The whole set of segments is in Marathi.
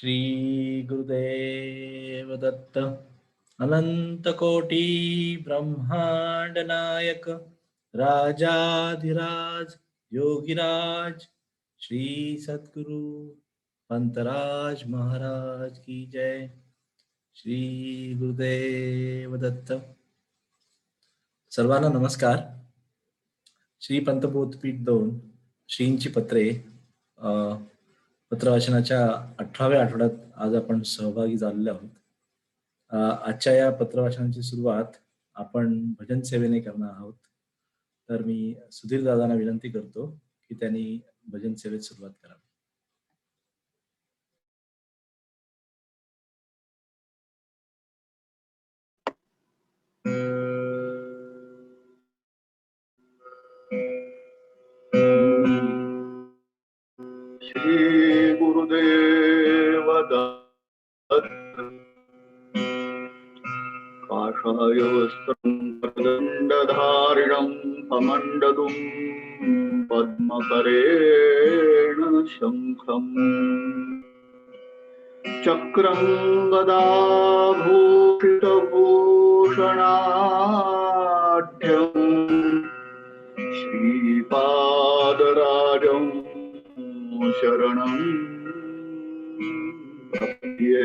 श्री गुरुदेव दत्त अनंत कोटी ब्रह्मांड नायक राजाधिराज योगिराज श्री सद्गुरु पंतराज महाराज की जय। श्री गुरुदेव दत्त। सर्वांना नमस्कार। श्री पंतबोधपीठ 2 श्रींची पत्रे पत्रवाचनाच्या 18व्या आठवड्यात आज आपण सहभागी झालेलो आहोत। आजच्या या पत्रवाचनाची सुरुवात आपण भजन सेवेने करणार आहोत। तर मी सुधीर दादांना विनंती करतो की त्यांनी भजन सेवेत सुरुवात करावी। श्री गुरुदेव दत्त काषायवस्त्रं प्रदण्डधारिणं कमण्डलुं पद्मकरेण शङ्खम् चक्रं गदाभूषितभूषणाढ्यम् श्रीपादराजं शरणं प्रपद्ये।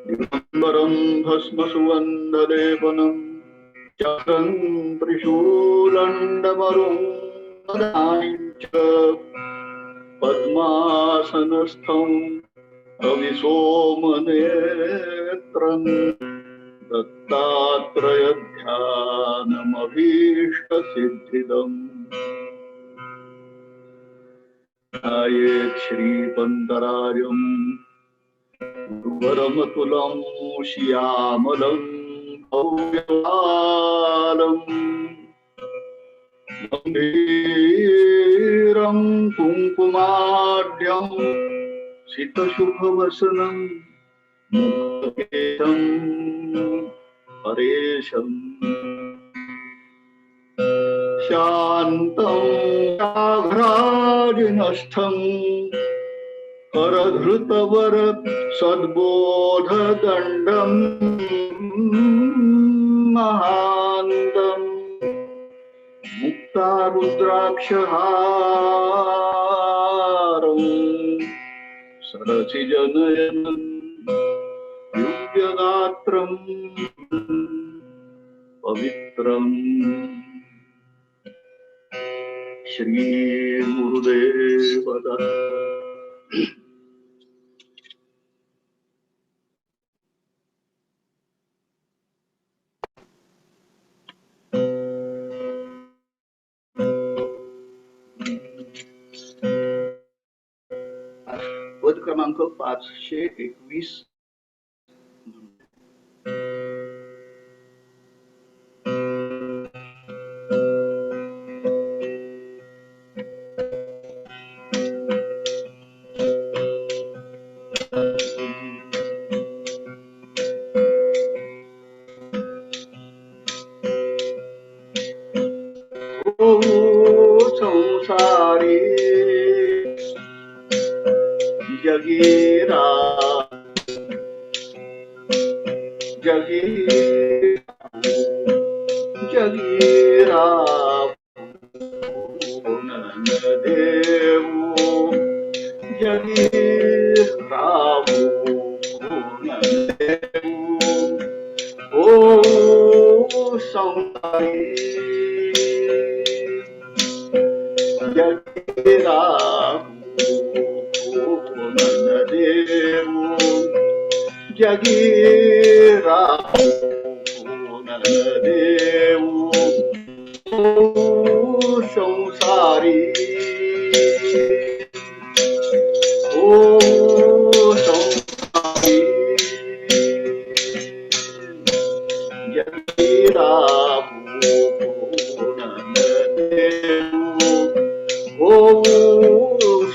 दिगम्बरं भस्मसुगन्धलेपनं चक्रं त्रिशूलण्डमरुं च पद्मासनस्थं कविसोमनेत्रं दत्तात्रयध्यानमभीष्टसिद्धिदम् ध्यायेत् श्रीपन्तराजं गुरुवरमतुलं श्यामलं भव्यकालं गम्भीरं कुङ्कुमाढ्यं सितशुभवसनं मुक्तकेशं परेशम् शान्तं व्याघ्राजिनस्थं करधृतवर सद्बोधदण्डं महान्तं मुक्तारुद्राक्षहारं सरसिजनयनं दिव्यगात्रं पवित्रम्। श्री गुरुदेव दत्त। पद क्रमांक 521। संसारी जगीरा जगीरा देव जगीरा ओ संसारी जगीरा देव जगीरा देव संसारी ओ संसारी जगीरा देव ओ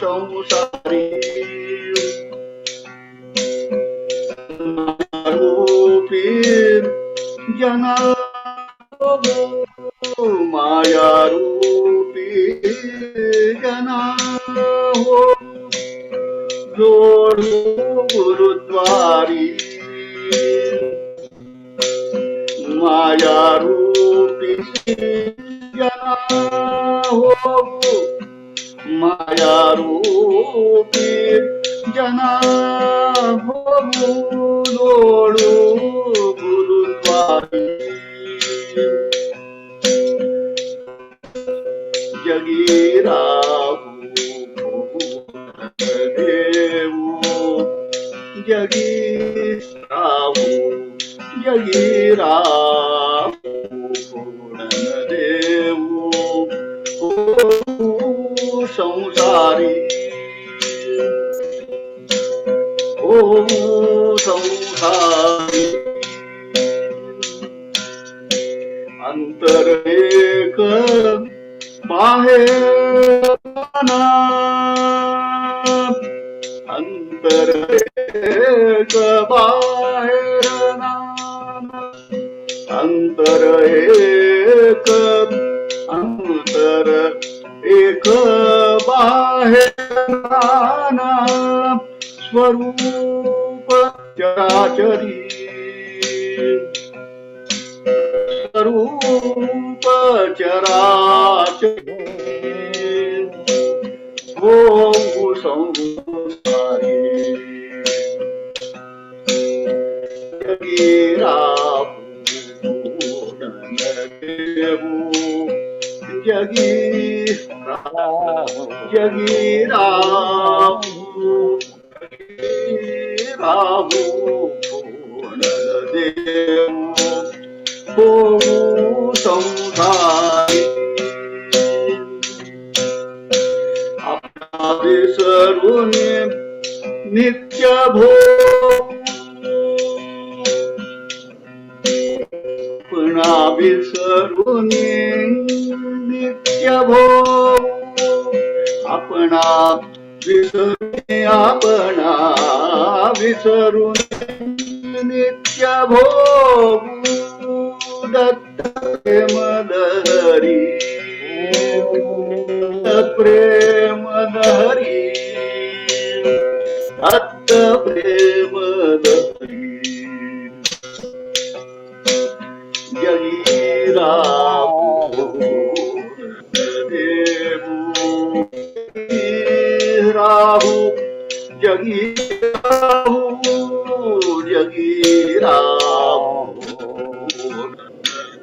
संसारी रूपी जना माया रूपी जना हो जोडू गुरुद्वारी माया रूपी जना होऊ माया रूपी जना होऊ जोडू गुरुद्वारी जगी राहू देऊ जगी राहू जगी राहू देऊ ओ संसारी ओ संसारी अंतर एक बाहेर अंतर एक बाहेर नाम अंतर एक अंतर एक बाहेर नाम स्वरूप चराचरी स्वरूप चराचरी हो संसारी जगी राहू देऊ जगी जगी राहू राहू देऊ हो संसारी आपला विसरून नित्य भोग पुन्हा विसरून नित्य भोग आपणा विसरून आपणा विसरून नित्य भोग दत्त प्रेम लहरी प्रेम लहरी दत्त प्रेम लहरी जगी राहू देऊ राहू जगी राहू जगी राहू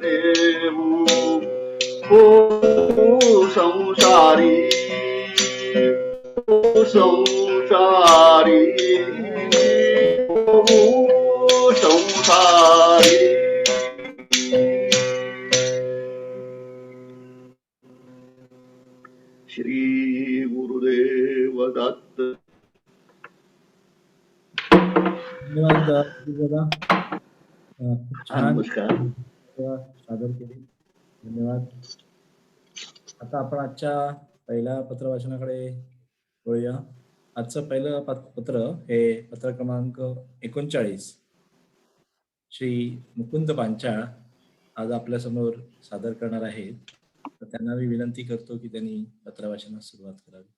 देऊ हो संसारी हो संसारी हो संसारी श्री गुरुदेव दत्त. धन्यवाद दादा. खूप छान नमस्कार. सेवा सादर केली. धन्यवाद. आता आपण आजच्या पहिल्या पत्र वाचनाकडे वळूया. आजचं पहिलं पत्र हे पत्र क्रमांक 39 श्री मुकुंद पांचाळ आज आपल्या समोर सादर करणार आहेत. तर त्यांना मी विनंती करतो की त्यांनी पत्र वाचनास सुरुवात करावी.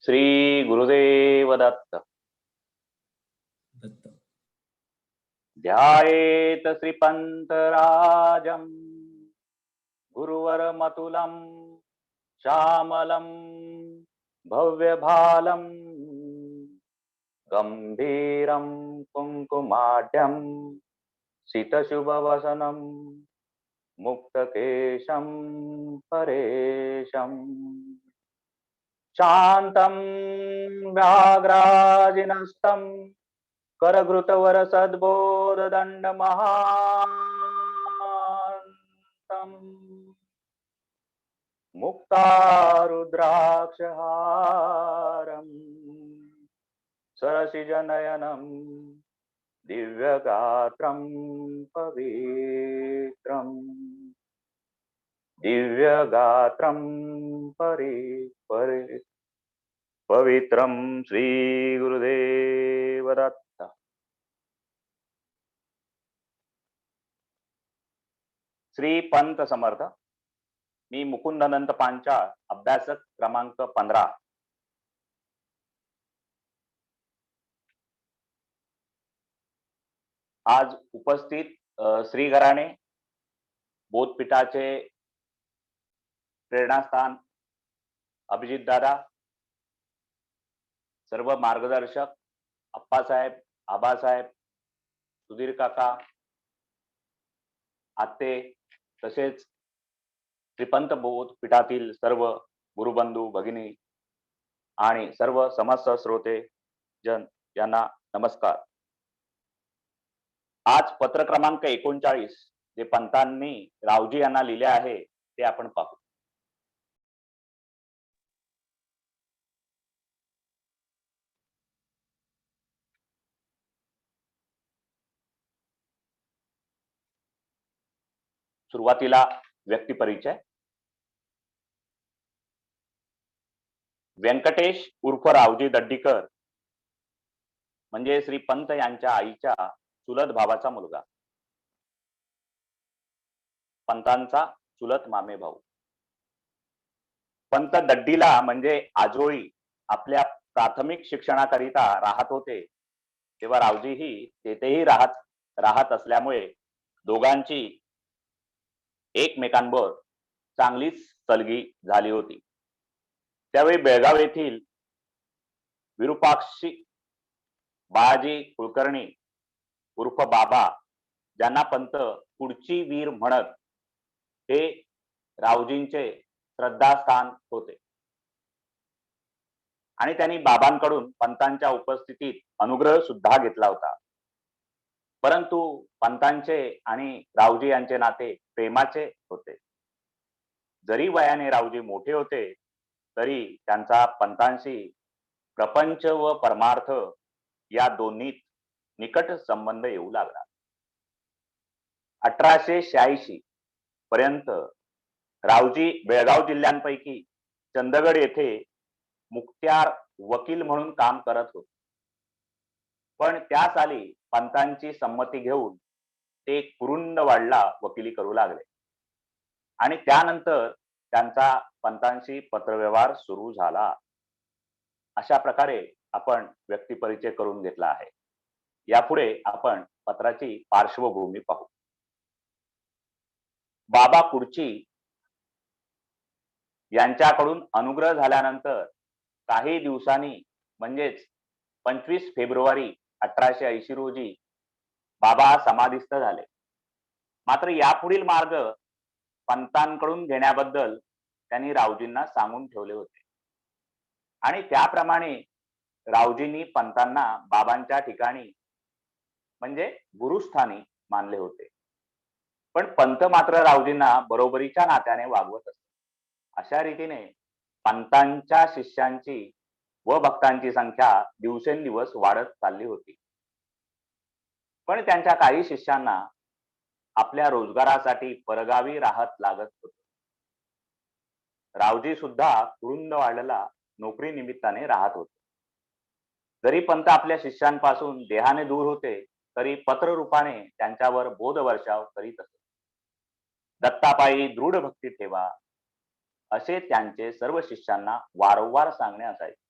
श्री गुरुदेव दत्त. दत्त. ध्यायेत श्रीपंतराजं गुरुवरमतुलं श्यामलं भव्यभालं गंभीरं कुङ्कुमाढ्यं सितशुभवसनं मुक्तकेशं परेशं शान्तं व्याघ्राजिनस्तं करघृतवर सद्बोधदण्ड महान्तं मुक्तारुद्राक्षहारं सरसिजनयनं दिव्यगात्रं पवित्रं दिव्यगात्रं पवित्रं श्री गुरुदेव दत्त. श्री पंत समर्थ. मी मुकुंद अनंत पांचाळ, अभ्यासक क्रमांक 15, आज उपस्थित श्री घराणे बोधपीठाचे प्रेरणास्थान अभिजित दादा, सर्व मार्गदर्शक अप्पासाहेब, आबासाहेब, सुधीर काका, आत्ते, तसेच श्रीपंत बोधपीठातील सर्व गुरुबंधू भगिनी आणि सर्व समस्त श्रोते जन यांना नमस्कार. आज पत्र क्रमांक 39 जे पंतांनी रावजी यांना लिहिले आहे ते आपण पाहू. सुरुवातीला व्यक्तिपरिचय. व्यंकटेश उर्फ रावजी दड्डीकर म्हणजे श्री पंत यांच्या आईच्या चुलत भावाचा मुलगा, पंतांचा चुलत मामे भाऊ. पंत दड्डीला म्हणजे आजोळी आपल्या प्राथमिक शिक्षणाकरिता राहत होते, तेव्हा रावजीही तेथेही राहत असल्यामुळे दोघांची एकमेकांवर चांगलीच सलगी झाली होती. त्यावेळी बेळगाव येथील विरूपाक्षी बाळाजी कुलकर्णी उर्फ बाबा, ज्यांना पंत पुढची वीर म्हणत, हे रावजींचे श्रद्धास्थान होते आणि त्यांनी बाबांकडून पंतांच्या उपस्थितीत अनुग्रह सुद्धा घेतला होता. परंतु पंतांचे आणि रावजी यांचे नाते प्रेमाचे होते. जरी वयाने रावजी मोठे होते तरी त्यांचा पंतांशी प्रपंच व परमार्थ या दोन्हीत निकट संबंध येऊ लागला. 1886 पर्यंत रावजी बेळगाव जिल्ह्यांपैकी चंदगड येथे मुक्त्यार वकील म्हणून काम करत होते. पण त्या साली पंतांची संमती घेऊन ते कुरुंदवाडला वकिली करू लागले आणि त्यानंतर त्यांचा पंतांशी पत्रव्यवहार सुरू झाला. अशा प्रकारे आपण व्यक्तिपरिचय करून घेतला आहे. यापुढे आपण पत्राची पार्श्वभूमी पाहू. बाबा कुर्ची यांच्याकडून अनुग्रह झाल्यानंतर काही दिवसांनी म्हणजेच 25 फेब्रुवारी 1880 रोजी बाबा समाधिस्थ झाले. मात्र यापुढील मार्ग पंतांकडून घेण्याबद्दल त्यांनी रावजींना सांगून ठेवले होते आणि त्याप्रमाणे रावजींनी पंतांना बाबांच्या ठिकाणी म्हणजे गुरुस्थानी मानले होते. पण पंत मात्र रावजींना बरोबरीच्या नात्याने वागवत असत. अशा रीतीने पंतांच्या शिष्यांची व भक्तांची संख्या दिवसेंदिवस वाढत चालली होती. पण त्यांच्या काही शिष्यांना आपल्या रोजगारासाठी परगावी राहत लागत होते. रावजी सुद्धा कुरुंदवाडला नोकरी निमित्ताने राहत होते. जरी पंत आपल्या शिष्यांपासून देहाने दूर होते तरी पत्र रूपाने त्यांच्यावर बोधवर्षाव करीत असत. दत्तापायी दृढ भक्ती ठेवा असे त्यांचे सर्व शिष्यांना वारंवार सांगणे असायचे.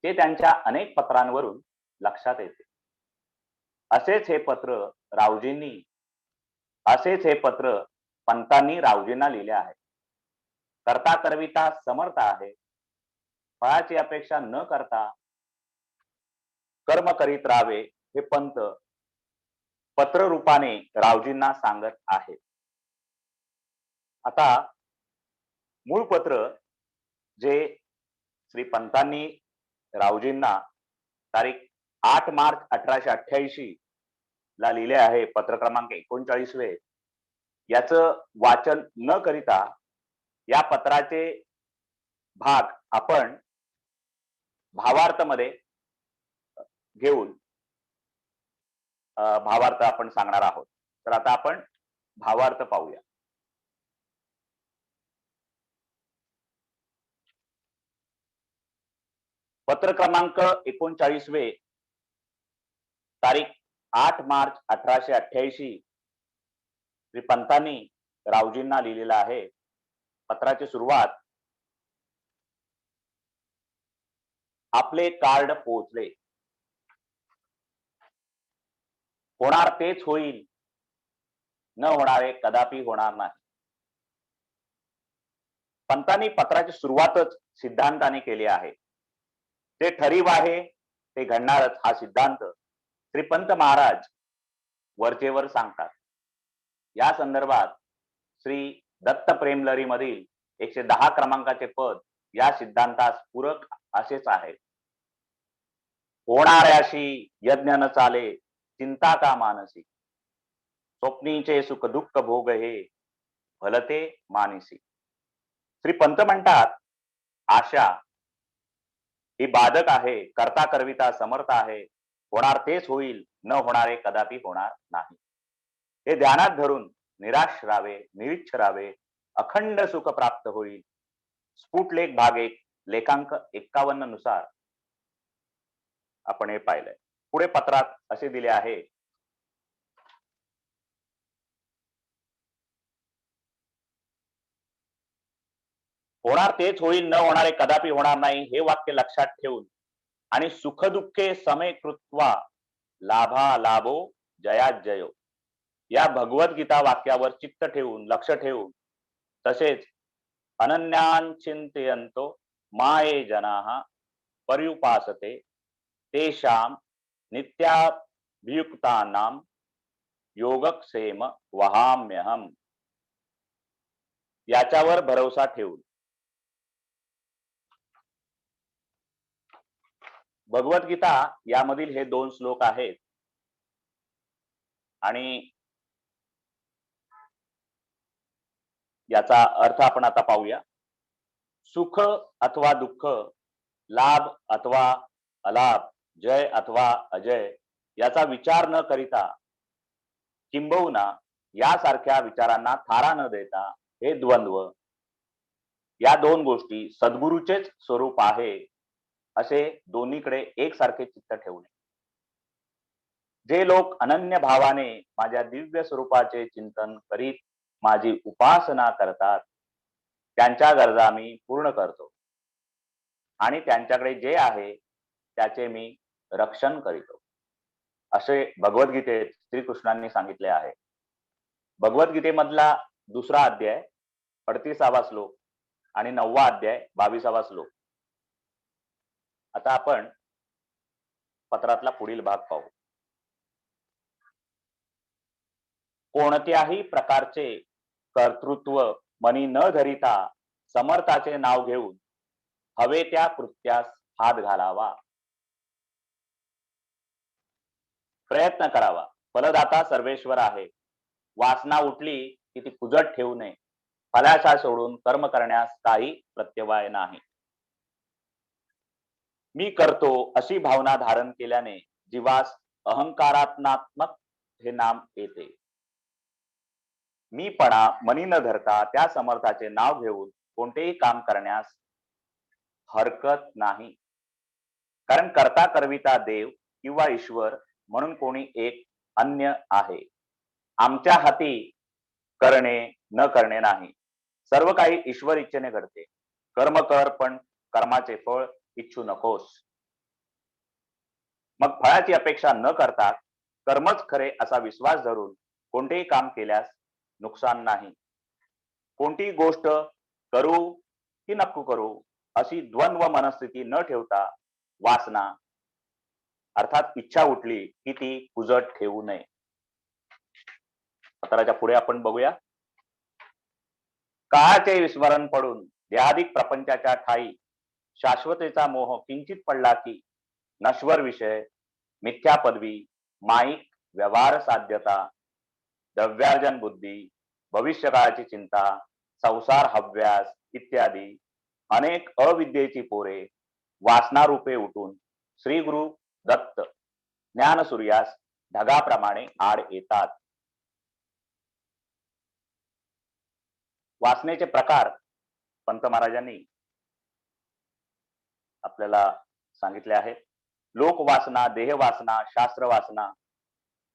ते त्यांच्या अनेक पत्रांवरून लक्षात येते. असेच हे पत्र पंतांनी रावजींना लिहिले आहे. करता करविता समर्थ आहे, फळाची अपेक्षा न करता कर्म करीत राहावे हे पंत पत्र रूपाने रावजींना सांगत आहे. आता मूळ पत्र जे श्री पंतांनी रावजींना तारीख 8 मार्च 1888 ला लिहिले आहे, पत्र क्रमांक 39, याचं वाचन न करिता या पत्राचे भाग आपण भावार्थ मध्ये घेऊन भावार्थ आपण सांगणार आहोत. तर आता आपण भावार्थ पाहूया. पत्र क्रमांक 39 तारीख 8 मार्च 1888 श्री पंतांनी रावजींना लिहिलेला आहे. पत्राची सुरुवात, आपले कार्ड पोहोचले. होणार तेच होईल, न होणारे कदापि होणार नाही. पंतांनी पत्राची सुरुवातच सिद्धांताने केली आहे. ते ठरीव आहे ते घडणारच हा सिद्धांत श्रीपंत महाराज वरचेवर सांगतात. या संदर्भात श्री दत्त प्रेमलहरी मधील 110 क्रमांकाचे पद या सिद्धांतास पूरक असेच आहे. होणाऱ्याशी यज्ञ न चाले, चिंता का मानसी, स्वप्नीचे सुख दुःख भोग हे भलते मानसी. श्रीपंत म्हणतात, आशा ही बाधक आहे, करता करविता समर्थ आहे, होणार तेच होईल, न होणारे कदापि होणार नाही. हे ध्यानात धरून निराश राहावे, निरीच्छ राहावे, अखंड सुख प्राप्त होईल. स्फुटलेख भाग 1 लेखांक 51 नुसार आपण हे पाहिलंय. पुढे पत्रात असे दिले आहे, होणार तेच होईल, न होणारे कदापि होणार नाही हे वाक्य लक्षात ठेवून आणि सुख दुःखे समे कृत्वा लाभा लाभो जयात जयो या भगवद्गीता वाक्यावर चित्त ठेवून, लक्ष ठेवून, तसेच अनन्यान चिंतयन्तो माये जनाः पर्युपासते तेषां नित्याभियुक्तानां योगक्षेम वहाम्यहम याच्यावर भरोसा ठेवून. भगवद्गीता यामधील हे 2 श्लोक आहेत आणि याचा अर्थ आपण आता पाहूया. सुख अथवा दुःख, लाभ अथवा अलाभ, जय अथवा अजय याचा विचार न करिता, किंबहुना यासारख्या विचारांना थारा न देता हे द्वंद्व, या 2 गोष्टी सद्गुरूचेच स्वरूप आहे असे दोन्हीकडे एकसारखे चित्त ठेवणे. जे लोक अनन्य भावाने माझ्या दिव्य स्वरूपाचे चिंतन करीत माझी उपासना करतात, त्यांच्या गरजा मी पूर्ण करतो आणि त्यांच्याकडे जे आहे त्याचे मी रक्षण करीतो, असे भगवद्गीतेत श्रीकृष्णांनी सांगितले आहे. भगवद्गीतेमधला 2रा अध्याय 38वा श्लोक आणि 9वा अध्याय 22वा श्लोक. आता आपण पत्रातला पुढील भाग पाहू. कोणत्याही प्रकारचे कर्तृत्व मनी न धरिता समर्थाचे नाव घेऊन हवे त्या कृत्यास हात घालावा, प्रयत्न करावा. फलदाता सर्वेश्वर आहे. वासना उठली की ती कुजत ठेवू नये. फलाशा सोडून कर्म करण्यास काही प्रत्यवाय नाही. मी करतो अशी भावना धारण केल्याने जीवास अहंकारात्मक हे नाम येते. मीपणा मनी न धरता त्या समर्थाचे नाव घेऊन कोणतेही काम करण्यास हरकत नाही. कारण करता करविता देव किंवा ईश्वर म्हणून कोणी एक अन्य आहे. आमच्या हाती करणे न करणे नाही. सर्व काही ईश्वर इच्छेने घडते. कर्म कर, पण कर्माचे फळ इच्छू नकोस. मग फळाची अपेक्षा न करता कर्मच खरे असा विश्वास धरून कोणतेही काम केल्यास नुकसान नाही. कोणतीही गोष्ट करू की नको करू अशी द्वंद्व मनस्थिती न ठेवता वासना अर्थात इच्छा उठली की ती कुजत ठेवू नये. पत्राच्या पुढे आपण बघूया. काळाचे विस्मरण पडून देहादिक प्रपंचाच्या ठाई शाश्वतेचा मोह किंचित पडला की नश्वर विषय, मिथ्या पदवी, माईक व्यवहार साध्यता, द्रव्यार्जन बुद्धी, भविष्यकाळाची चिंता, संसार हव्यास इत्यादी अनेक अविद्येची पोरे वासनारूपे उठून श्री गुरु दत्त ज्ञानसूर्यास ढगाप्रमाणे आड येतात. वासनेचे प्रकार पंत महाराजांनी आपल्याला सांगितले आहेत. लोकवासना, देहवासना, शास्त्र वासना.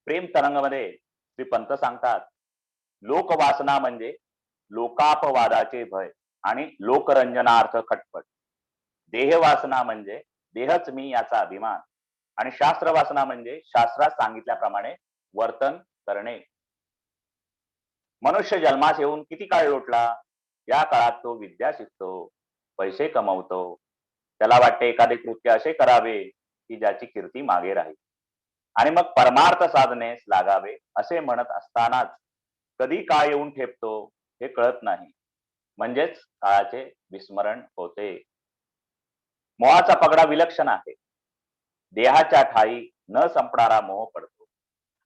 प्रेम तरंगामध्ये श्री पंत सांगतात, लोकवासना म्हणजे लोकापवादाचे भय आणि लोकरंजनार्थ खटपट. देहवासना म्हणजे देहच मी याचा अभिमान आणि शास्त्र वासना म्हणजे शास्त्रात सांगितल्याप्रमाणे वर्तन करणे. मनुष्य जन्मास येऊन किती काळ लोटला? या काळात तो विद्या शिकतो, पैसे कमवतो. त्याला वाटते एखादे कृत्य असे करावे की ज्याची कीर्ती मागे राहील आणि मग परमार्थ साधनेस लागावे असे म्हणत असतानाच कधी काळ येऊन ठेपतो हे कळत नाही. म्हणजेच काळाचे विस्मरण होते. मोहाचा पगडा विलक्षण आहे. देहाच्या ठाई न संपणारा मोह पडतो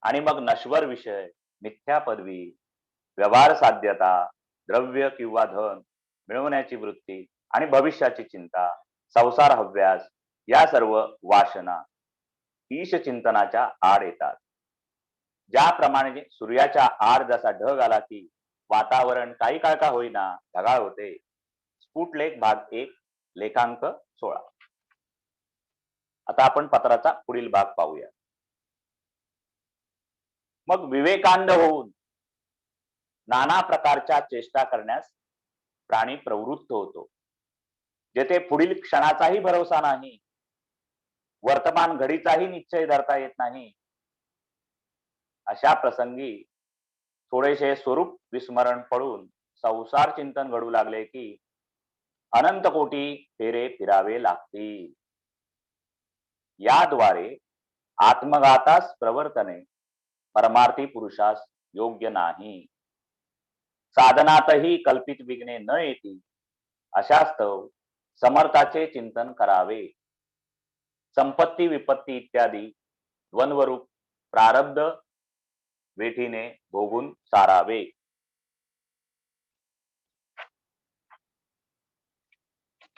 आणि मग नश्वर विषय, मिथ्या पदवी, व्यवहार साध्यता, द्रव्य किंवा धन मिळवण्याची वृत्ती आणि भविष्याची चिंता, संसार हव्यास या सर्व वासना ईश चिंतनाच्या आड येतात. ज्याप्रमाणे सूर्याच्या आड जसा ढग आला की वातावरण काही काळ का होईना ढगाळ होते. स्फुटलेख भाग 1 लेखांक 16. आता आपण पत्राचा पुढील भाग पाहूया. मग विवेकांध होऊन नाना प्रकारच्या चेष्टा करण्यास प्राणी प्रवृत्त होतो. जेथे पुढील क्षणाचाही भरोसा नाही, वर्तमान घडीचाही निश्चय धरता येत नाही, अशा प्रसंगी थोडेसे स्वरूप विस्मरण पडून संसार चिंतन घडू लागले की अनंत कोटी फेरे फिरावे लागतील. याद्वारे आत्मघातास प्रवर्तने परमार्थी पुरुषास योग्य नाही. साधनातही कल्पित विघ्ने न येती अशास्तव समर्थाचे चिंतन करावे. संपत्ती विपत्ती इत्यादी द्वंद्वरूप प्रारब्ध वेठीने भोगून सारावे.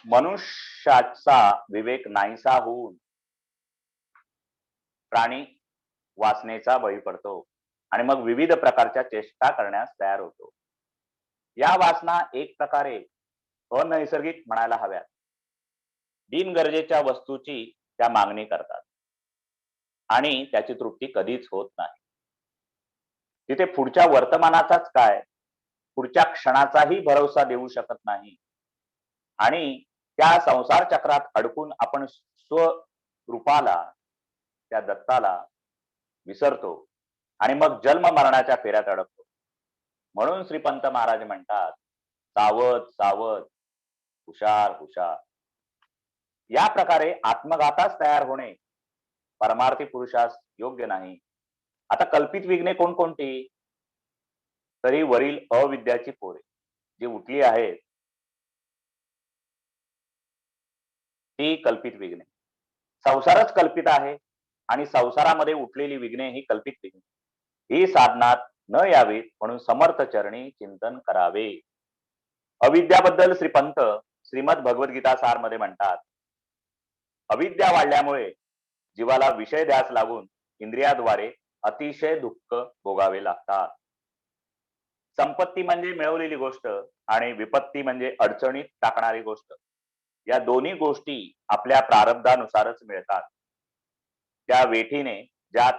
मनुष्याचा विवेक नाहीसा होऊन प्राणी वासनेचा बळी पडतो आणि मग विविध प्रकारच्या चेष्टा करण्यास तयार होतो. या वासना एक प्रकारे अनैसर्गिक म्हणायला हव्यात. बिनगरजेच्या वस्तूची त्या मागणी करतात आणि त्याची तृप्ती कधीच होत नाही. तिथे पुढच्या वर्तमानाचाच काय, पुढच्या क्षणाचाही भरोसा देऊ शकत नाही आणि त्या संसार चक्रात अडकून आपण स्वरूपाला, त्या दत्ताला विसरतो आणि मग जन्म मरणाच्या फेऱ्यात अडकतो. म्हणून श्रीपंत महाराज म्हणतात, सावध सावध, हुशार हुशार. या प्रकारे आत्मघातास तयार होणे परमार्थी पुरुषास योग्य नाही. आता कल्पित विघ्ने कोणकोणती? तरी वरील अविद्याची पोरे जी उठली आहेत ती कल्पित विघ्ने. संसारच कल्पित आहे आणि संसारामध्ये उठलेली विघ्ने ही कल्पित विघ्ने. ही साधनात न यावीत म्हणून समर्थ चरणी चिंतन करावे. अविद्याबद्दल श्रीपंत श्रीमद भगवद्गीता सार मध्ये म्हणतात, अविद्या वाढल्यामुळे जीवाला विषय ध्यास लागून इंद्रियाद्वारे अतिशय दुःख भोगावे लागतात. संपत्ती म्हणजे मिळवलेली गोष्ट आणि विपत्ती म्हणजे अडचणीत टाकणारी गोष्ट. या दोन्ही गोष्टी आपल्या प्रारब्धानुसारच मिळतात. त्या वेठीने ज्यात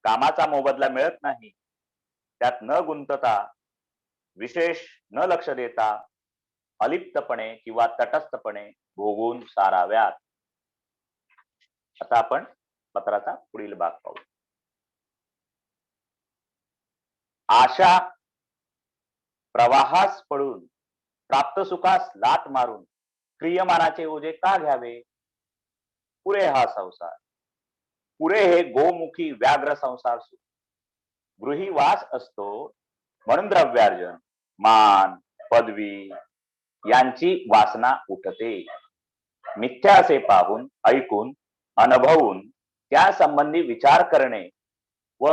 कामाचा मोबदला मिळत नाही त्यात न गुंतता, विशेष न लक्ष देता, अलिप्तपणे किंवा तटस्थपणे भोगून साराव्यात. आता आपण पत्राचा पुढील भाग पाहू. आशा प्रवाहास पडून प्राप्त सुखास लात मारून क्रियमानाचे ओझे का घ्यावे? पुरे हा संसार, पुरे हे गोमुखी व्याघ्र संसार सुख. गृही वास असतो म्हणून द्रव्यार्जन, मान, पदवी यांची वासना उठते. मिथ्या असे पाहून, ऐकून, अनुभवून त्या संबंधी विचार करणे व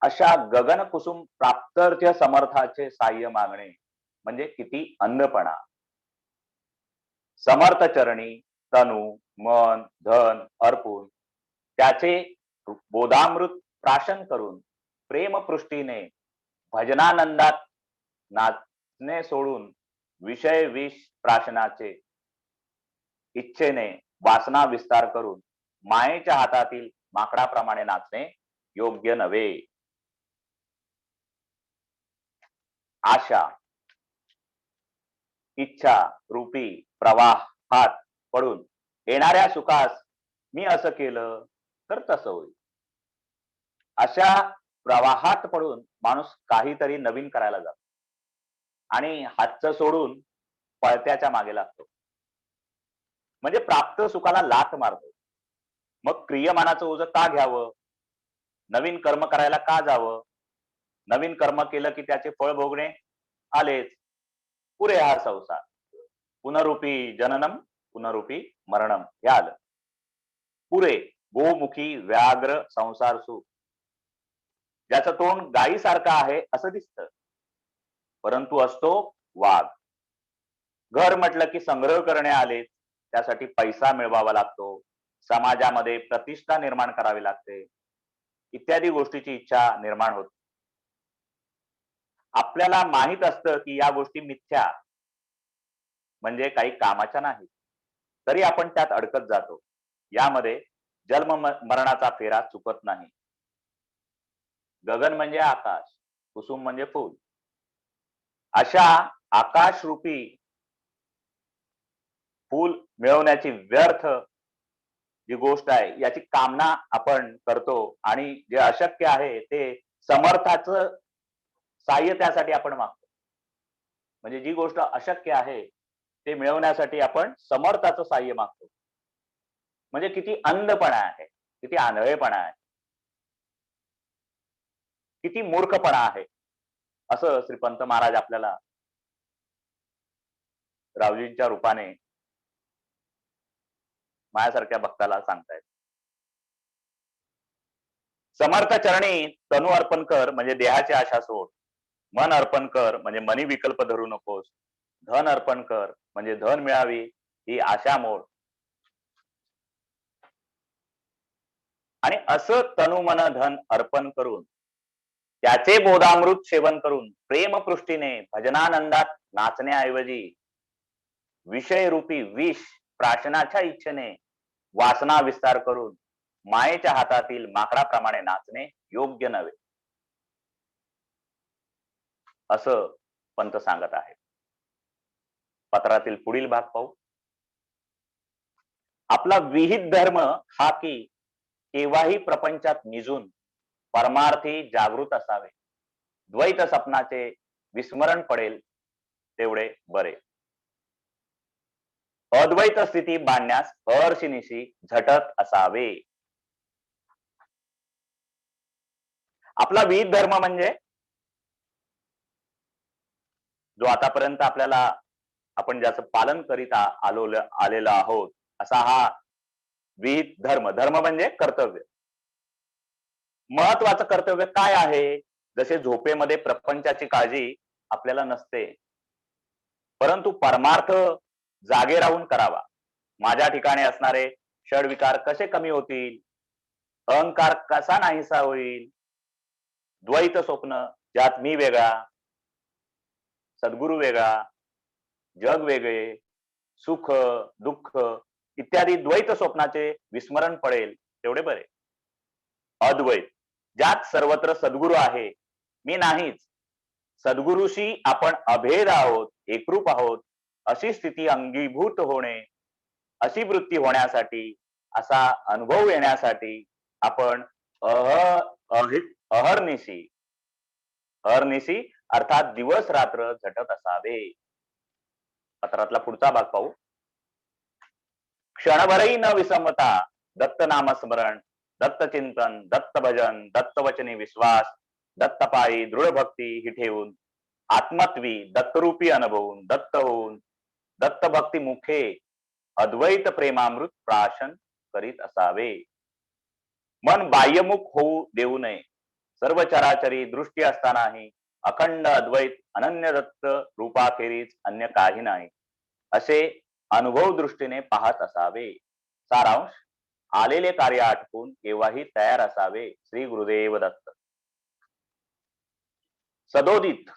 अशा गगन कुसुम प्राप्तर्थ्य समर्थाचे साह्य मागणे म्हणजे किती अंधपणा. समर्थ चरणी तनु, मन, धन अर्पून त्याचे बोधामृत प्राशन करून प्रेमपृष्टीने भजनानंदात नाचणे सोडून विषय विष प्राशनाचे इच्छेने वासना विस्तार करून मायेच्या हातातील माकडाप्रमाणे नाचणे योग्य नव्हे. आशा इच्छा रूपी प्रवाहात पडून येणाऱ्या सुखास मी असं केलं तर तसं होईल अशा प्रवाहात पडून माणूस काहीतरी नवीन करायला जातो आणि हातचं सोडून पळत्याच्या मागे लागतो. म्हणजे प्राप्त सुखाला लाथ मारतो. मग क्रियमानाचं ओझं का घ्यावं? नवीन कर्म करायला का जावं? नवीन कर्म केलं की त्याचे फळ भोगणे आलेच. पुरे हा संसार. पुनरुपी जननम पुनरुपी मरणम हे आलं. पुरे गोमुखी व्याघ्र संसार सुख. ज्याचं तोंड गायीसारखं आहे असं दिसतं, परंतु असतो वाघ. घर म्हटलं की संग्रह करणे आले, त्यासाठी पैसा मिळवावा लागतो, समाजामध्ये प्रतिष्ठा निर्माण करावी लागते, इत्यादी गोष्टीची इच्छा निर्माण होते. आपल्याला माहित असतं की या गोष्टी मिथ्या म्हणजे काही कामाच्या नाही, तरी आपण त्यात अडकत जातो. यामध्ये जन्म मरणाचा फेरा चुकत नाही. गगन म्हणजे आकाश, कुसुम म्हणजे फूल. अशा आकाशरूपी फूल मिळवण्याची व्यर्थ जी गोष्ट आहे याची कामना आपण करतो आणि जे अशक्य आहे ते समर्थाचं साह्य त्यासाठी आपण मागतो. म्हणजे जी गोष्ट अशक्य आहे ते मिळवण्यासाठी आपण समर्थाचं साह्य मागतो. म्हणजे किती अंधपणा आहे, किती आंधळेपणा आहे, किती मूर्खपणा आहे, असं श्रीपंत महाराज आपल्याला रावजींच्या रूपाने माझ्यासारख्या भक्ताला सांगतायत. समर्थ चरणी तनु अर्पण कर म्हणजे देहाची आशा सोड. मन अर्पण कर म्हणजे मनी विकल्प धरू नकोस. धन अर्पण कर म्हणजे धन मिळावी ही आशा मोड. आणि असं तनु मन धन अर्पण करून त्याचे बोधामृत सेवन करून प्रेमपृष्टीने भजनानंदात नाचण्याऐवजी विषयरूपी विष प्राशनाच्या इच्छेने वासना विस्तार करून मायेच्या हातातील माकडाप्रमाणे नाचणे योग्य नव्हे, असं पंत सांगत आहे. पत्रातील पुढील भाग पाहू. आपला विहित धर्म हा की केव्हाही प्रपंचात निजून परमार्थी जागृत असावे. द्वैत सपनाचे विस्मरण पडेल तेवढे बरे. अद्वैत स्थिती बांधण्यास हर्षिनिशी झटत असावे. आपला विहित धर्म म्हणजे जो आतापर्यंत आपल्याला आपण ज्याचं पालन करीत आलेलो आहोत असा हा विहित धर्म. धर्म म्हणजे कर्तव्य. महत्वाचं कर्तव्य काय आहे? जसे झोपेमध्ये प्रपंचाची काळजी आपल्याला नसते, परंतु परमार्थ जागे राहून करावा. माझ्या ठिकाणी असणारे षडविकार कसे कमी होतील, अहंकार कसा नाहीसा होईल, द्वैत स्वप्न ज्यात मी वेगळा, सद्गुरु वेगळा, जग वेगळे, सुख दुःख इत्यादी द्वैत स्वप्नाचे विस्मरण पडेल तेवढे बरे. अद्वैत ज्यात सर्वत्र सद्गुरु आहे, मी नाहीच, सद्गुरुशी आपण अभेद आहोत, एकरूप आहोत, अशी स्थिती अंगीभूत होणे, अशी वृत्ती होण्यासाठी, असा अनुभव येण्यासाठी आपण अहर्निशी अर्थात दिवस रात्र झटत असावे. पत्रातला पुढचा भाग पाहू. क्षणभरही न विसमता दत्त नामस्मरण, दत्त चिंतन, दत्त भजन, दत्त वचनी विश्वास, दत्त पायी दृढ भक्ती ही ठेवून आत्मत्वी दत्तरूपी अनुभवून दत्त होऊन दत्त भक्ती मुखे अद्वैत प्रेमामृत प्राशन करीत असावे. मन बाह्यमुख होऊ देऊ नये. सर्व चराचरी दृष्टी असतानाही अखंड अद्वैत अनन्य दत्त रूपाखेरीज अन्य काही नाही असे अनुभव दृष्टीने पाहत असावे. सारांश. आलेले कार्य आटपून केव्हाही तयार असावे. श्री गुरुदेव दत्त. सदोदित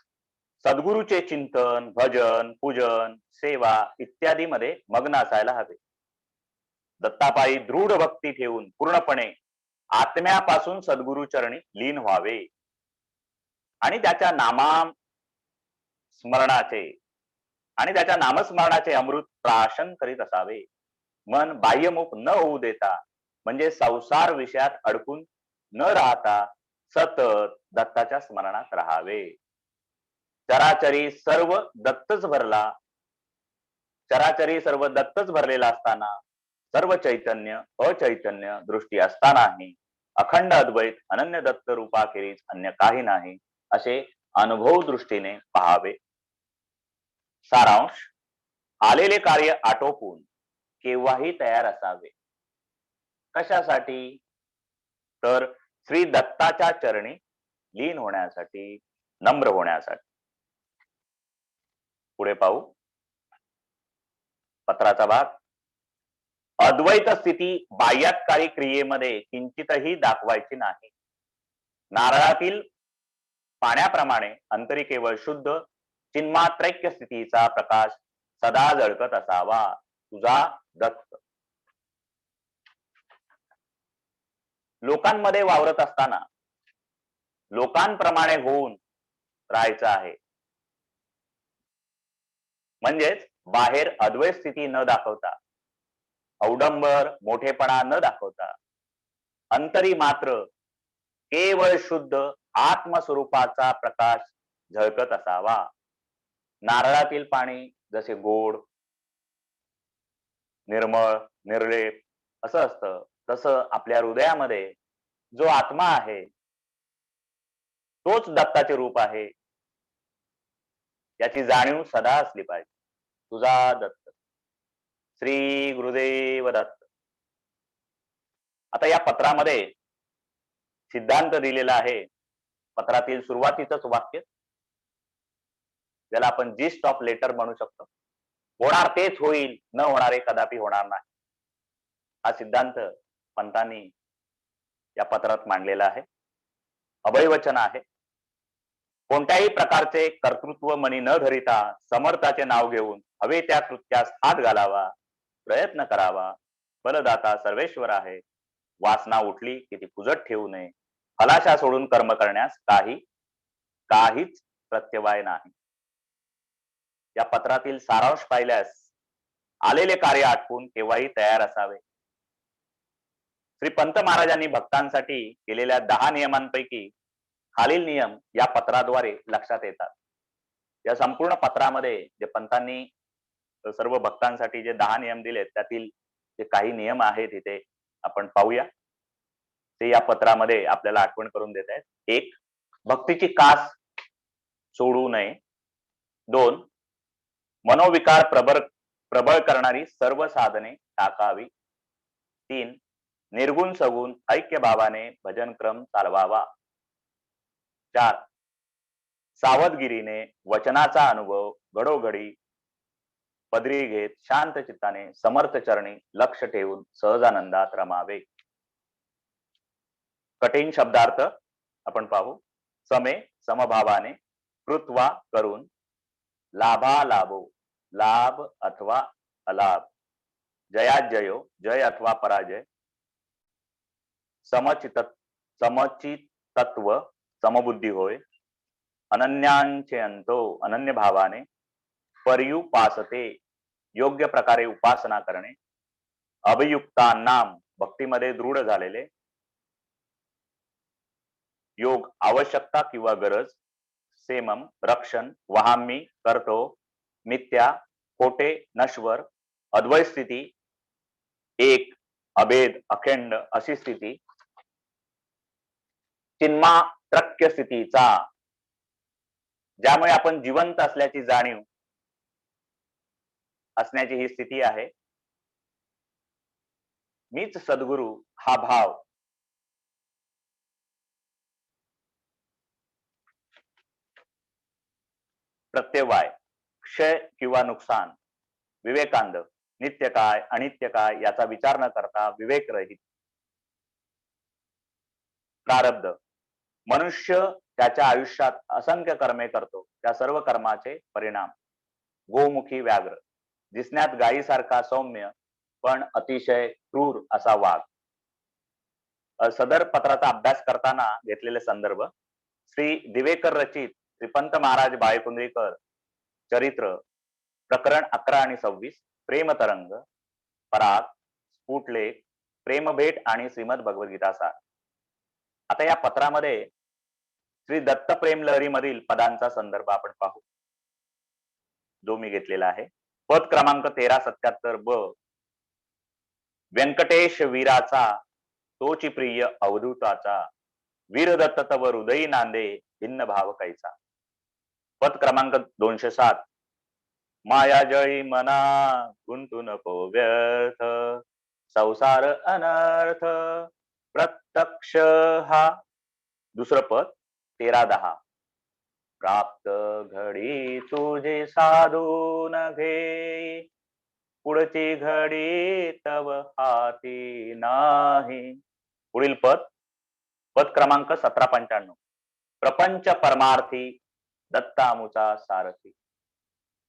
सद्गुरूचे चिंतन, भजन, पूजन, सेवा इत्यादी मध्ये मग्न असायला हवे. दत्तापायी दृढ भक्ती ठेवून पूर्णपणे आत्म्यापासून सद्गुरु चरणी लीन व्हावे आणि त्याच्या नामस्मरणाचे अमृत प्राशन करीत असावे. मन बाह्यमुख न होऊ देता म्हणजे संसार विषयात अडकून न राहता सतत दत्ताच्या स्मरणात राहावे. चराचरी सर्व दत्तच भरला चराचरी सर्व दत्तच भरलेला असताना सर्व चैतन्य अचैतन्य दृष्टी असतानाही अखंड अद्वैत अनन्य दत्त रूपाखेरीज अन्य काही नाही असे अनुभव दृष्टीने पाहावे. सारांश, आलेले कार्य आटोपून केव्हाही तयार असावे. कशासाठी? तर श्री दत्ताच्या चरणी लीन होण्यासाठी, नम्र होण्यासाठी. पुढे पाहू पत्राचा भाग. अद्वैत स्थिती बाह्यात्कारी क्रियेमध्ये किंचितही दाखवायची नाही. नारळातील पाण्याप्रमाणे अंतरी केवळ शुद्ध चिन्मात्रैक्य स्थितीचा प्रकाश सदा झळकत असावा. तुझा दत्त. लोकांमध्ये वावरत असताना लोकांप्रमाणे होऊन राहायचं आहे. म्हणजेच बाहेर अद्वैत स्थिती न दाखवता, औडंबर मोठेपणा न दाखवता, अंतरी मात्र केवळ शुद्ध आत्मस्वरूपाचा प्रकाश झळकत असावा. नारळातील पाणी जसे गोड, निर्मळ, निर्लेप असं असतं, तसं आपल्या हृदयामध्ये जो आत्मा आहे तोच दत्ताचे रूप आहे याची जाणीव सदा असली पाहिजे. तुझा दत्त. श्री गुरुदेव दत्त. आता या पत्रामध्ये सिद्धांत दिलेला आहे. पत्रातील सुरुवातीचंच वाक्य ज्याला आपण जिस्ट ऑफ लेटर म्हणू शकतो. होणार तेच होईल, न होणारे कदापि होणार नाही. हा सिद्धांत पंतांनी या पत्रात मांडलेला आहे. अभयवचन आहे. कोणत्याही प्रकारचे कर्तृत्व मनी न धरिता समर्थाचे नाव घेऊन हवे त्या कृत्यास हात घालावा, प्रयत्न करावा. बलदाता सर्वेश्वर आहे. वासना उठली की ती पुजत ठेवू नये. हलाशा सोडून कर्म करण्यास काहीच प्रत्यवाय नाही. या पत्रातील सारांश पाहिल्यास आलेले कार्य आटपून केव्हाही तयार असावे. श्री पंत महाराजांनी भक्तांसाठी केलेल्या 10 नियमांपैकी खालील नियम या पत्राद्वारे लक्षात येतात. या संपूर्ण पत्रामध्ये जे पंतांनी सर्व भक्तांसाठी जे 10 नियम दिलेत त्यातील जे काही नियम आहेत इथे आपण पाहूया. ते या पत्रामध्ये आपल्याला आठवण करून देत आहेत. 1. भक्तीची कास सोडू नये. 2. मनोविकार प्रबळ करणारी सर्व साधने टाकावी. 3. निर्गुण सगुण ऐक्य भावाने भजन क्रम चालवावा. 4. सावधगिरीने वचनाचा अनुभव घडोघडी पदरी घेत शांत चित्ताने समर्थ चरणी लक्ष ठेवून सहजानंदात रमावे. कठीण शब्दार्थ आपण पाहू. समे समभावाने कृत्वा करून लाभालाभो लाभ अथवा अलाभ, जयात जयो जय अथवा पराजय, समचितत्व समबुद्धी होय. अनन्यांचे अंतो अनन्य भावाने पर्युपासते योग्य प्रकारे उपासना करणे. अभियुक्तांनाम भक्तीमध्ये दृढ झालेले. योग आवश्यकता किंवा गरज. सेमम रक्षण वहामी करतो. मिथ्या खोटे नश्वर. अद्वैत स्थिती एक अभेद अखंड अशी स्थिती. चिन्मात्रक्य स्थितीचा ज्यामुळे आपण जिवंत असल्याची जाणीव असण्याची ही स्थिती आहे. मीच सद्गुरु हा भाव. प्रत्यवाय क्षय किंवा नुकसान. विवेकांध नित्य काय अनित्य काय याचा विचार न करता विवेक रहित. प्रारब्ध मनुष्य त्याच्या आयुष्यात असंख्य कर्मे करतो. त्या सर्व कर्माचे परिणाम. गोमुखी व्याघ्र दिसण्यात गायीसारखा सौम्य पण अतिशय क्रूर असा वाघ. सदर पत्राचा अभ्यास करताना घेतलेले संदर्भ श्री दिवेकर रचित श्रीपंत महाराज बाळकुंद्रीकर चरित्र प्रकरण 11 आणि 26, प्रेमतरंग, पराग, स्फुटलेख, प्रेमभेट आणि श्रीमद भगवद्गीता सार. आता या पत्रामध्ये श्री दत्त प्रेम लहरी मधील पदांचा संदर्भ आपण पाहू, जो मी घेतलेला आहे. पद क्रमांक 1377 ब. व्यंकटेश वीराचा तोची प्रिय अवधूताचा, वीरदत्त तव हृदयी नांदे भिन्न भाव कैसा. पद क्रमांक 207 माया जळी मना गुंतू नको व्यर्थ, संसार अनर्थ प्रत्यक्ष हा. दुसरं पद 1310 प्राप्त घडी तुझे साधून घे, पुढची घडी तव हाती नाही. पुढील पद पद क्रमांक 1795 प्रपंच परमार्थी दत्तामुचा सारथी.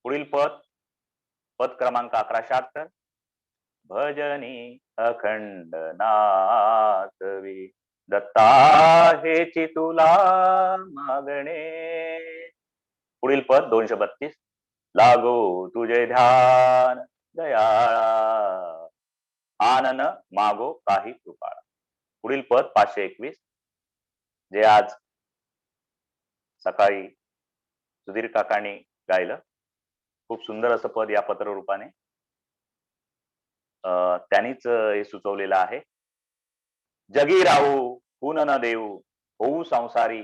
पुढील पद पद क्रमांक 1178 भजनी अखंड नाथवी, दत्ता हेची तुला मागणे. पुढील पद 232 लागो तुझे ध्यान दयाळा, आनन मागो काही कृपाळा. पुढील पद 521 जे आज सकाळी सुधीर काकांनी गायलं. खूप सुंदर असं पद या पत्र रूपाने त्यांनीच हे सुचवलेलं आहे. जगी राहू खून न देऊ, होऊ संसारी,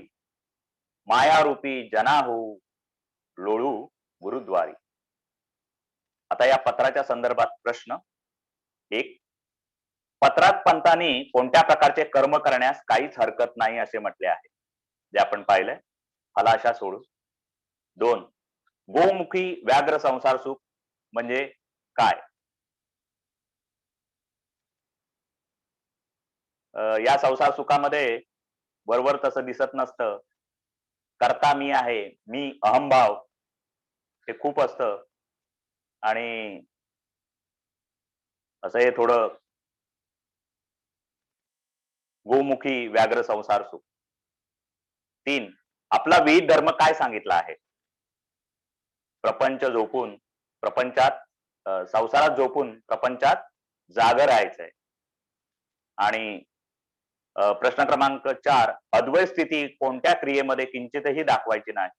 मायारूपी जना होऊ लोळू गुरुद्वारी. आता या पत्राच्या संदर्भात प्रश्न 1. पत्रात पंतांनी कोणत्या प्रकारचे कर्म करण्यास काहीच हरकत नाही असे म्हटले आहे, जे आपण पाहिलंय. फलाशा सोडून. 2. गोमुखी व्याघ्र संसार सुख म्हणजे काय? या संसार सुखामध्ये वरवर तसं दिसत नसतं. करता मी आहे, मी अहंभाव हे खूप असतं आणि असं हे थोडं गोमुखी व्याघ्र संसार सुख. 3. आपला विहित धर्म काय सांगितला आहे? प्रपंच झोपून प्रपंचात संसारात झोपून प्रपंचात जाग राहायचंय. आणि प्रश्न क्रमांक 4 अद्वैत स्थिती कोणत्या क्रियेमध्ये किंचितही दाखवायची नाही.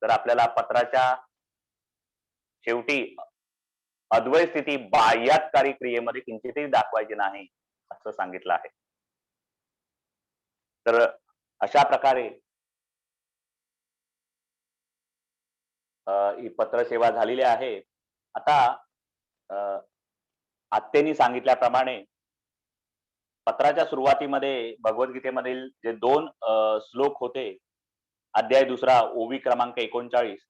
तर आपल्याला पत्राच्या शेवटी अद्वैत स्थिती बाह्यातकारी क्रियेमध्ये किंचितही दाखवायची नाही असं सांगितलं आहे. तर अशा प्रकारे ही पत्रसेवा झालेली आहे. आता आत्तेनी सांगितल्याप्रमाणे पत्राच्या सुरुवातीमध्ये भगवद्गीतेमधील जे 2 श्लोक होते, अध्याय 2 ओवी क्रमांक 39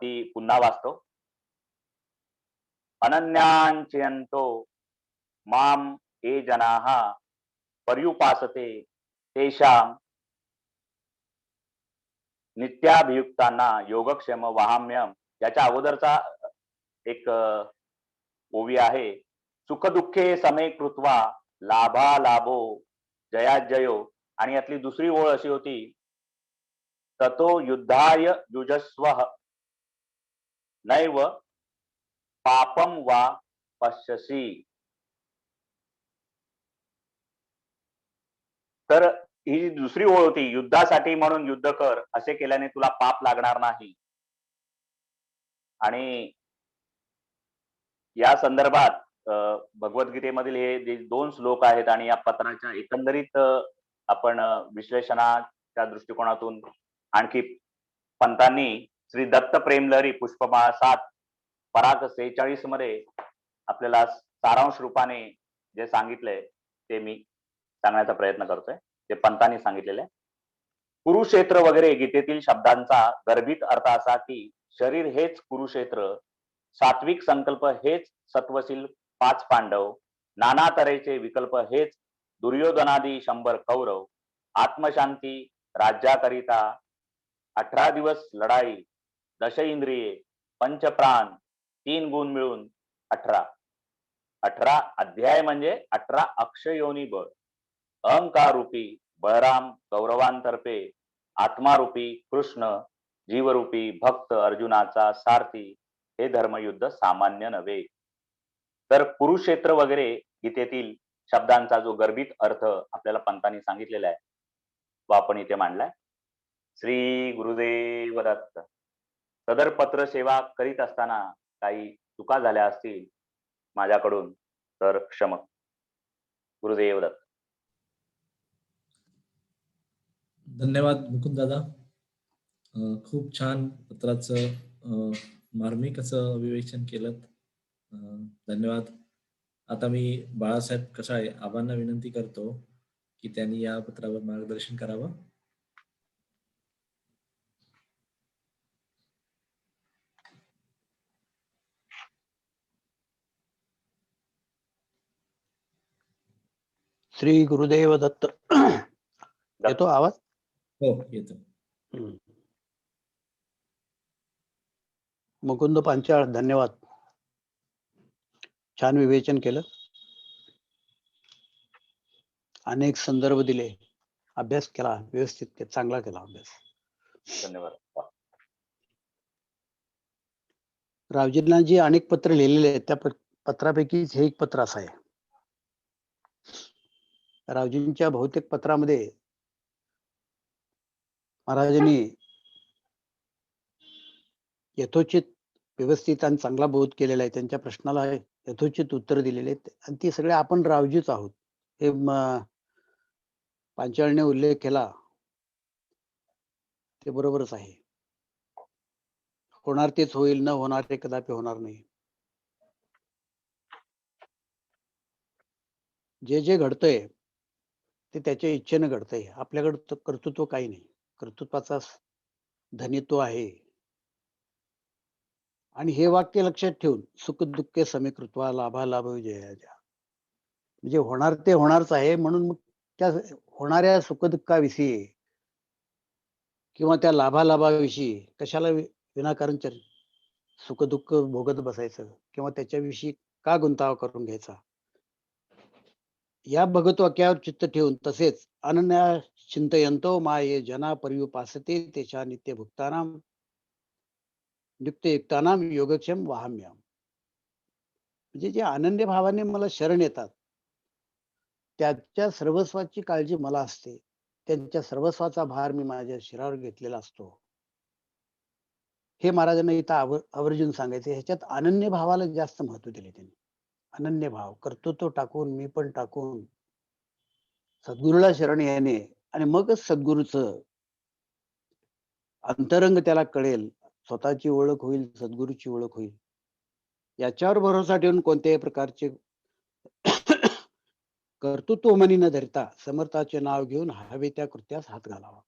ती पुन्हा वाचतो. अनन्यांचियंतो माम ये जनाः पर्युपासते तेषां नित्याभियुक्तांना योगक्षेम वहाम्यहम्. याच्या अगोदरचा एक ओवी आहे. सुख दुःखे समे कृत्वा लाभा लाभो जयाजयो. आणि यातली दुसरी ओळ अशी होती, ततो युद्धाय युजस्वः नैव पापम वा पश्यसि. तर ही दुसरी ओळ होती, युद्धासाठी म्हणून युद्ध कर, असे केल्याने तुला पाप लागणार नाही. आणि या संदर्भात भगवद्गीतेमधील हे जे 2 श्लोक आहेत आणि या पत्राच्या एकंदरीत आपण विश्लेषणाच्या दृष्टिकोनातून आणखी पंतांनी श्री दत्त प्रेमलहरी पुष्पमाळा 7 पराग 46 मध्ये आपल्याला सारांश रूपाने जे सांगितलंय ते मी सांगण्याचा प्रयत्न करतोय. ते पंतांनी सांगितलेले. कुरुक्षेत्र वगैरे गीतेतील शब्दांचा गर्भित अर्थ असा की शरीर हेच कुरुक्षेत्र, सात्विक संकल्प हेच सत्वशील 5 पांडव, नाना तऱ्हेचे विकल्प हेच दुर्योधनादी 100 कौरव, आत्मशांती राज्याकरिता 18 दिवस लढाई, दश इंद्रिये, पंचप्राण, 3 गुण मिळून 18. 18 अध्याय म्हणजे 18 अक्षयोनी बळ. अहंकारूपी बळराम कौरवांतर्फे, आत्मारूपी कृष्ण, जीवरूपी भक्त अर्जुनाचा सारथी. हे धर्मयुद्ध सामान्य नव्हे. तर कुरुक्षेत्र वगैरे गीतेतील शब्दांचा जो गर्भित अर्थ आपल्याला पंतांनी सांगितलेला आहे, तो आपण इथे मांडलाय. श्री गुरुदेव दत्त. सदर पत्र सेवा करीत असताना काही चुका झाल्या असतील माझ्याकडून तर क्षमः. गुरुदेव दत्त. धन्यवाद मुकुंद दादा. खूप छान पत्राचं मार्मिक असं विवेचन केलं. धन्यवाद. आता मी बाळासाहेब कसाळे आबांना विनंती करतो की त्यांनी या पत्रावर मार्गदर्शन करावं. श्री गुरुदेव दत्त. येतो आवाज? हो, येतो. मुकुंद पांचाळ, धन्यवाद. छान विवेचन केलं, अनेक संदर्भ दिले, अभ्यास केला, व्यवस्थित चांगला केला अभ्यास. धन्यवाद. रावजींना जी अनेक पत्र लिहिलेले आहेत त्या पत्रापैकी हे एक पत्र असं आहे. रावजींच्या बहुतेक पत्रामध्ये महाराजांनी यथोचित व्यवस्थित आणि चांगला बोध केलेला आहे. त्यांच्या प्रश्नाला यथोचित उत्तर दिलेले आहेत आणि ती सगळे आपण रावजीच आहोत हे पांचाळने उल्लेख केला ते बरोबरच आहे. होणार तेच होईल, न होणार ते कदापि होणार नाही. जे जे घडतंय ते त्याच्या इच्छेनं घडतंय. आपल्याकडे कर्तृत्व काही नाही. कर्तृत्वाचा धनित्व आहे. आणि हे वाक्य लक्षात ठेवून सुख दुःखे समीकृत्वा लाभा लाभ विजयाच्या, म्हणजे होणार ते होणारच आहे. म्हणून मग त्या होणाऱ्या सुखदुःखाविषयी किंवा त्या लाभालाभाविषयी कशाला विनाकारण सुख दुःख भोगत बसायचं किंवा त्याच्याविषयी का गुंतावा करून घ्यायचा. या भगत वाक्यावर चित्त ठेवून तसेच अनन्या चिंतयंतो माये जना पर्युपासते तेच्या नित्य भुक्तानाम नित्ययुक्तानाम योगक्षेम वाहम्याम, म्हणजे जे अनन्य भावाने मला शरण येतात त्याच्या सर्वस्वाची काळजी मला असते. त्यांच्या सर्वस्वाचा भार मी माझ्या शिरावर घेतलेला असतो. हे महाराजांना इथं आवर्जून सांगायचे. ह्याच्यात अनन्य भावाला जास्त महत्व दिले त्यांनी. अनन्य भाव, कर्तृत्व टाकून मी पण टाकून सद्गुरूला शरण येणे आणि मगच सद्गुरूचं अंतरंग त्याला कळेल, स्वतःची ओळख होईल, सद्गुरूची ओळख होईल. याच्यावर भरोसा ठेवून कोणत्याही प्रकारचे कर्तृत्व मनी न धरता समर्थाचे नाव घेऊन हवे त्या कृत्यास हात घालावा.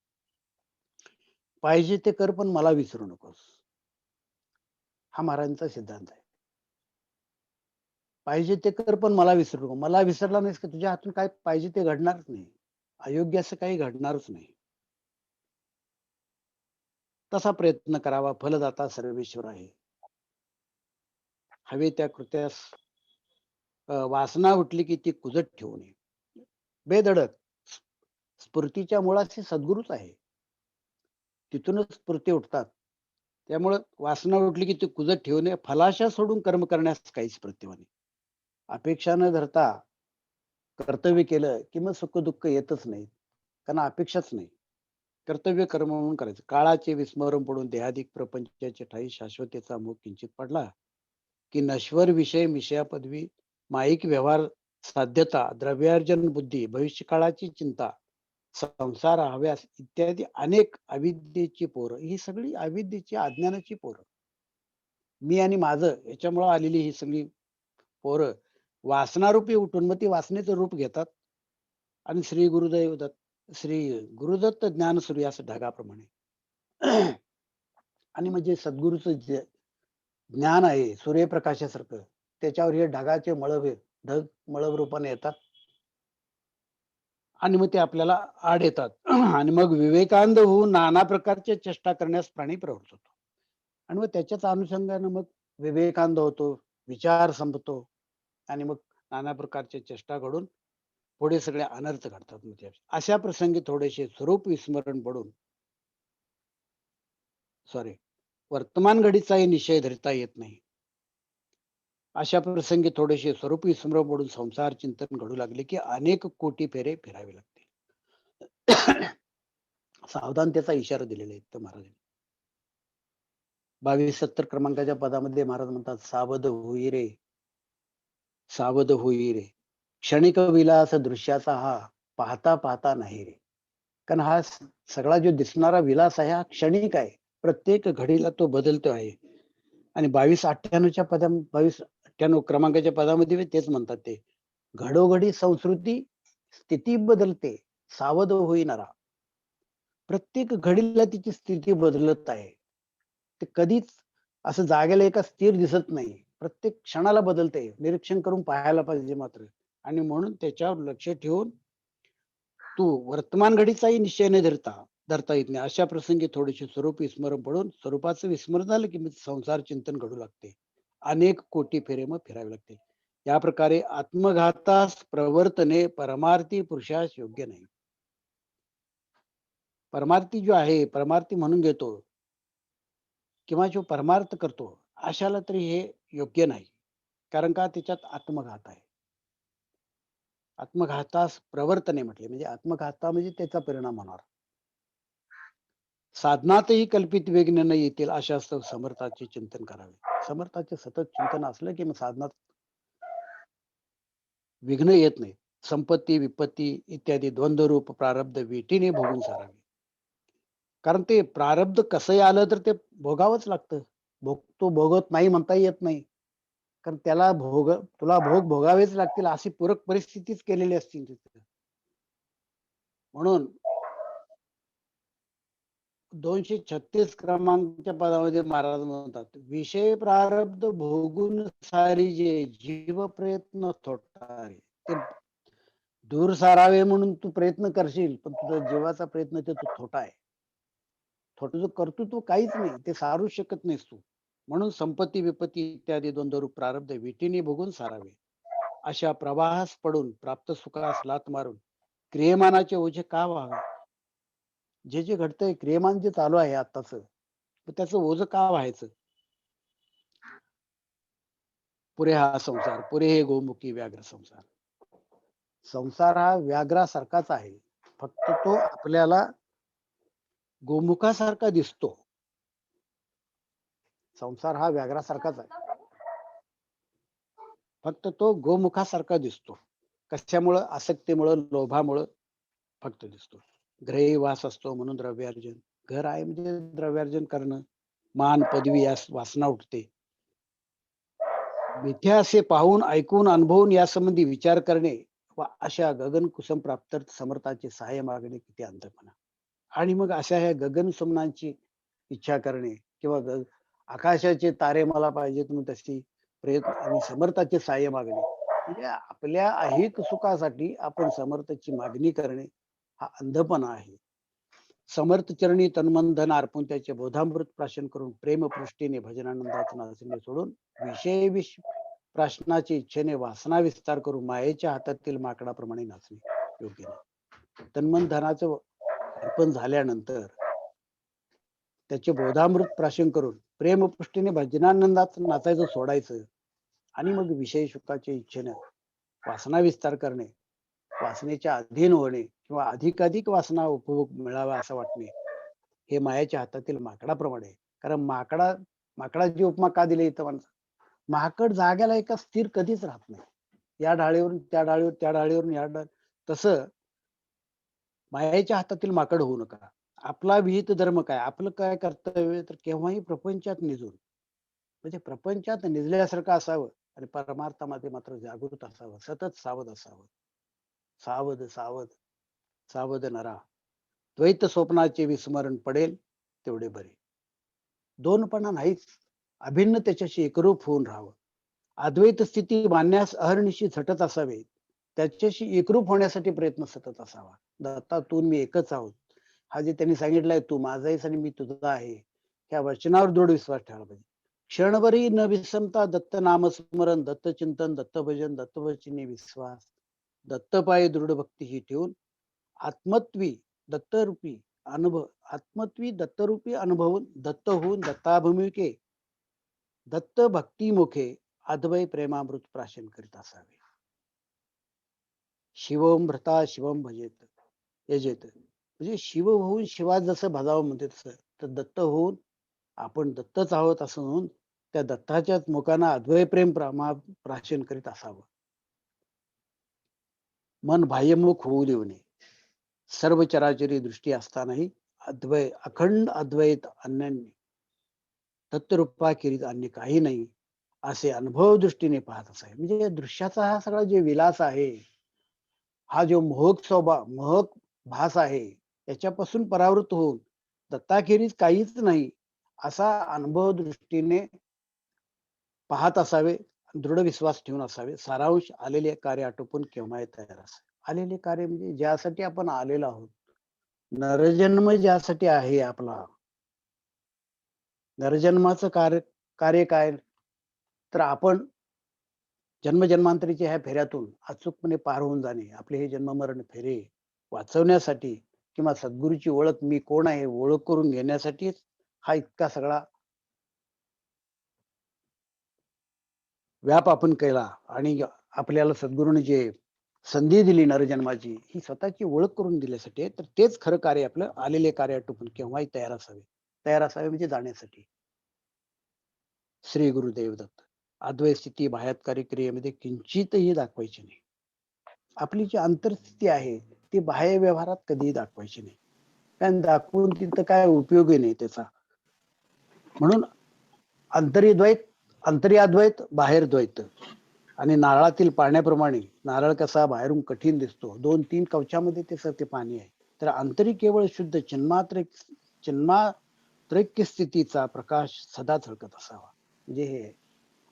पाहिजे ते कर पण मला विसरू नकोस, हा महाराजांचा सिद्धांत आहे. पाहिजे ते कर पण मला विसरू नको. मला विसरला नाहीस का तुझ्या हातून काय पाहिजे ते घडणारच नाही. अयोग्य असं काही घडणारच नाही. तसा प्रयत्न करावा. फलदाता सर्वेश्वर आहे. हवे त्या कृत्यास वासना उठली की ती कुजत ठेवू नये. बेधडक स्फूर्तीच्या मुळाशी सद्गुरूच आहे. तिथूनच स्फूर्ती उठतात. त्यामुळे वासना उठली की ती कुजत ठेवू नये. फलाशा सोडून कर्म करण्यास काहीच प्रतिभा नाही. अपेक्षा न धरता कर्तव्य केलं की मग सुख दुःख येतच नाही, कारण अपेक्षाच नाही. कर्तव्य कर्म म्हणून करायचं. काळाचे विस्मरण पडून देहाधिक प्रपंचाचे ठाई शाश्वतेचा मोह किंचित पडला की नश्वर विषय मिशया पदवी माईक व्यवहार साध्यता द्रव्यार्जन बुद्धी भविष्यकाळाची चिंता संसार हव्यास इत्यादी अनेक अविद्येची पोरं, ही सगळी अविद्येची अज्ञानाची पोरं, मी आणि माझं याच्यामुळे आलेली ही सगळी पोरं वासनारूपी उठून मग ती वासनेचं रूप घेतात आणि श्री गुरुदेव दत्त श्री गुरुदत्त ज्ञान सूर्यास ढगाप्रमाणे आणि म्हणजे सद्गुरूचं जे ज्ञान आहे सूर्यप्रकाशासारखं त्याच्यावर हे ढगाचे ढग मळभ रूपाने येतात आणि मग ते आपल्याला आड येतात आणि मग विवेकानंद होऊन नाना प्रकारच्या चेष्टा करण्यास प्राणी प्रवृत्त होतो आणि मग त्याच्याच अनुषंगाने मग विवेकानंद होतो, विचार संपतो आणि मग नाना प्रकारच्या चेष्टा घडून पुढे सगळे अनर्थ घडतात. म्हणजे अशा प्रसंगी थोडेसे स्वरूप विस्मरण पडून वर्तमान घडीचाही निश्चय धरता येत नाही. अशा प्रसंगी थोडेसे स्वरूप विस्मरण पडून संसार चिंतन घडू लागले की अनेक कोटी फेरे फिरावे लागते. सावधानतेचा इशारा दिलेला आहे त्या महाराजांनी. 2270 क्रमांकाच्या पदामध्ये महाराज म्हणतात, सावध होई रे, सावध होई रे. क्षणिक विलास दृश्याचा हा पाहता पाहता नाही रे. कारण हा सगळा जो दिसणारा विलास आहे हा क्षणिक आहे. प्रत्येक घडीला तो बदलतो आहे. आणि 2298 क्रमांकाच्या पदामध्ये तेच म्हणतात ते. घडोघडी संस्कृती स्थिती बदलते, सावध होईनारा. प्रत्येक घडीला तिची स्थिती बदलत आहे. ते कधीच असं जागेला एका स्थिर दिसत नाही. प्रत्येक क्षणाला बदलते. निरीक्षण करून पाहायला पाहिजे मात्र. आणि म्हणून त्याच्यावर लक्ष ठेवून तू वर्तमान घडीचाही निश्चय न धरता येत नाही. अशा प्रसंगी थोडेसे स्वरूप विस्मरण पडून स्वरूपाचं विस्मरण झालं की मग संसार चिंतन घडू लागते. अनेक कोटी फेरे मग फिरावे लागते. या प्रकारे आत्मघातास प्रवर्तने परमार्थी पुरुषास योग्य नाही. परमार्थी जो आहे, परमार्थी म्हणून घेतो किंवा जो परमार्थ करतो, अशाला तरी हे योग्य नाही. कारण का त्याच्यात आत्मघात आहे. आत्मघातास प्रवर्तने म्हटले म्हणजे आत्मघाता म्हणजे त्याचा परिणाम होणार. साधनातही कल्पित विघ्न न येतील अशा समर्थाचे चिंतन करावे. समर्थाचे सतत चिंतन असलं की मग साधनात विघ्न येत नाही. संपत्ती विपत्ती इत्यादी द्वंद्वरूप प्रारब्ध वेटीने भोगून सारावे. कारण ते प्रारब्ध कसंही आलं तर ते भोगावंच लागतं. भोगतो भोगत नाही म्हणता येत नाही. कारण त्याला तुला भोग भोगावेच लागतील अशी पूरक परिस्थितीच केलेली असतील तिथे. म्हणून 236 क्रमांकाच्या पदामध्ये महाराज म्हणतात, विषय प्रारब्ध भोगून सारी जे जीव प्रयत्न थोटारे. ते दूर सारावे म्हणून तू प्रयत्न करशील, पण तुझा जीवाचा प्रयत्न ते तू थोटा आहे. तुझं कर्तृत्व काहीच नाही, ते सारू शकत नाहीस तू. म्हणून संपत्ती विपत्ती इत्यादी द्वंद्वरूप प्रारब्ध विटीने भोगून सारावे. अशा प्रवाहास पडून प्राप्त सुखास लात मारून क्रियमानाचे ओझे का व्हावे. जे जे घडतंय क्रियमान जे चालू आहे आत्ताच, त्याचं ओझं का व्हायचं. पुरे हा संसार, पुरे हे गोमुखी व्याघ्र संसार. संसार हा व्याघ्रासारखाच आहे, फक्त तो आपल्याला गोमुखासारखा दिसतो. संसार हा व्याघ्रासारखाच आहे, फक्त तो गोमुखासारखा दिसतो. कशामुळं? आसक्तीमुळं, लोभामुळं फक्त दिसतो. ग्रही वास असतो म्हणून द्रव्यार्जन. घर आहे म्हणजे द्रव्यार्जन करणं. मान पदवी यास वासना उठते. मिथ्या असे पाहून ऐकून अनुभवून यासंबंधी विचार करणे व अशा गगन कुसुम प्राप्त समर्थाचे सहाय्य मागणे किती अंधपणा. आणि मग अशा ह्या गगन सुमनांची इच्छा करणे किंवा आकाशाचे तारे मला पाहिजेत म्हणून तशी प्रयत्न आणि समर्थाचे सहाय्य मागणे, म्हणजे आपल्या ऐहिक सुखासाठी आपण समर्थाची मागणी करणे हा अंधपणा आहे. समर्थ चरणी तन्मन धन अर्पून त्याचे बोधामृत प्राशन करून प्रेमपृष्टीने भजनानंदात नाचणे सोडून विषय प्राशनाची इच्छेने वासना विस्तार करून मायेच्या हातातील माकडाप्रमाणे नाचणे योग्य नाही. तन्मन धनाचं अर्पण झाल्यानंतर त्याचे बोधामृत प्राशन करून प्रेमपृष्टीने भजनानंदात नाचायचं सोडायचं आणि मग विषय सुखाच्या इच्छेने वासना विस्तार करणे, वासनेच्या अधीन होणे किंवा अधिकाधिक वासना उपभोग मिळावा असं वाटणे, हे मायाच्या हातातील माकडाप्रमाणे. कारण माकडाची उपमा का दिली इथं माणसं? माकड जाग्याला एका स्थिर कधीच राहत नाही. या डाळीवरून त्या डाळीवर, त्या डाळीवरून या डाळी. तसं मायाच्या हातातील माकड होऊ नका. आपला विहित धर्म काय, आपलं काय कर्तव्य, तर केव्हाही प्रपंचात निजून म्हणजे प्रपंचात निजल्यासारखं असावं आणि परमार्थामध्ये मात्र जागृत असावं, सतत सावध असावं. सावध सावध सावध नरा, द्वैत स्वप्नाचे विस्मरण पडेल तेवढे बरे. दोनपणा नाहीच, अभिन्न त्याच्याशी एकरूप होऊन राहावं. अद्वैत स्थिती मानण्यास अहर्निशी झटत असावे, त्याच्याशी एकरूप होण्यासाठी प्रयत्न सतत असावा. दत्ता तू मी एकच आहोत, हा जे त्यांनी सांगितलंय, तू माझा आहेस आणि मी तुझा आहे, त्या वचनावर दृढ विश्वास ठेवायला पाहिजे. क्षणभरही न विसमता दत्त नामस्मरण, दत्त चिंतन, दत्त भजन, दत्त वचनी विश्वास, दत्तपायी दृढ भक्ती ही ठेवून आत्मत्वी दत्तरूपी आत्मत्वी दत्तरूपी अनुभवून दत्त होऊन दत्ताभिमुखे दत्त भक्तिमुखे अद्वै प्रेमामृत प्राशन करीत असावे. शिवम भ्रता शिवम भजेत यजेत, म्हणजे शिव होऊन शिवा जसं भजावं म्हणते तसं. तर दत्त होऊन आपण दत्तच आहोत असं म्हणून त्या दत्ताच्याच मुखानं अद्वय प्रेम प्राशन करीत असावं. मन बाह्यमुख होऊ देऊ नये. सर्व चराचरी दृष्टी असतानाही अखंड अद्वैत अन्यान्य तत्वरूपाखेरीज अन्य काही नाही असे अनुभव दृष्टीने पाहत असावे. म्हणजे या दृश्याचा हा सगळा जे विलास आहे, हा जो मोहक भास आहे, याच्यापासून परावृत्त होऊन दत्ताखेरीज काहीच नाही असा अनुभव दृष्टीने पाहत असावे, दृढ विश्वास ठेवून असावे. सारांश आलेले कार्य आटोपून केव्हाही तयार असावे. आलेले कार्य म्हणजे ज्यासाठी आपण आलेलो आहोत. नरजन्म ज्यासाठी आहे आपला, नरजन्माचं कार्य काय? तर आपण जन्मजन्मांतरीच्या ह्या फेऱ्यातून अचूकपणे पार होऊन जाणे, आपले हे जन्ममरण फेरे वाचवण्यासाठी किंवा सद्गुरूची ओळख मी कोण आहे ओळख करून घेण्यासाठीच हा इतका सगळा व्याप आपण केला. आणि आपल्याला सद्गुरूने जे संधी दिली नरजन्माची, ही स्वतःची ओळख करून दिल्यासाठी आहे. तर तेच खरं कार्य आपलं आलेले कार्य आटोपून केव्हाही तयार असावे. तयार असावे म्हणजे जाण्यासाठी. श्री गुरुदेव दत्त. अद्वैत स्थिती बाह्यकारी क्रियेमध्ये किंचितही दाखवायची नाही. आपली जी अंतरस्थिती आहे ती बाह्य व्यवहारात कधीही दाखवायची नाही. कारण दाखवून तिथं काय उपयोगी नाही त्याचा. म्हणून अंतर्याद्वैत बाहेर द्वैत. आणि नारळातील पाण्याप्रमाणे नारळ कसा बाहेरून कठीण दिसतो, 2-3 कवचामध्ये त्याचं ते पाणी आहे. तर आंतरिक केवळ शुद्ध चिन्मात्रैक्य स्थितीचा प्रकाश सदा झळकत असावा. म्हणजे हे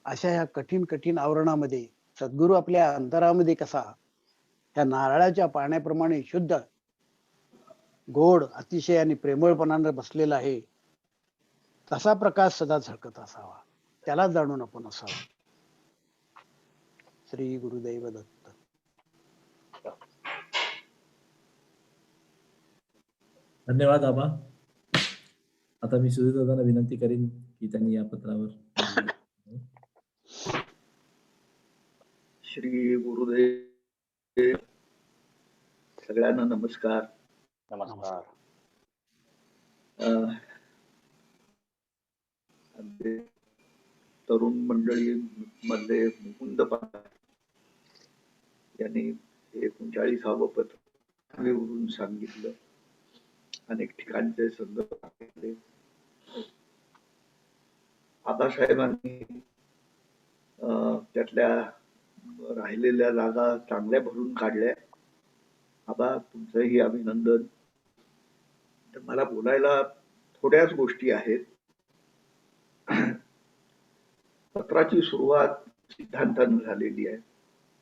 अशा ह्या कठीण आवरणामध्ये सद्गुरू आपल्या अंतरामध्ये कसा ह्या नारळाच्या पाण्याप्रमाणे शुद्ध, गोड, अतिशय आणि प्रेमळपणाने बसलेला आहे, तसा प्रकाश सदा झळकत असावा. त्याला जाणून आपण असावं. श्री गुरुदेव दत्त. धन्यवाद आबा. आता मी सुधीर दादांना विनंती करीन की त्यांनी या पत्रावर श्री गुरुदेव. सगळ्यांना नमस्कार. नमस्कार. आमचे तरुण मंडळी मध्ये मुकुंद पाटील यांनी 39वे पत्र वरून सांगितलं. अनेक ठिकाणचे संदर्भ सांगितले. आबासाहेबांनी त्यातल्या राहिलेल्या जागा चांगल्या भरून काढल्या. आबा, तुमचंही अभिनंदन. तर मला बोलायला थोड्याच गोष्टी आहेत. पत्राची सुरुवात सिद्धांतानं झालेली आहे.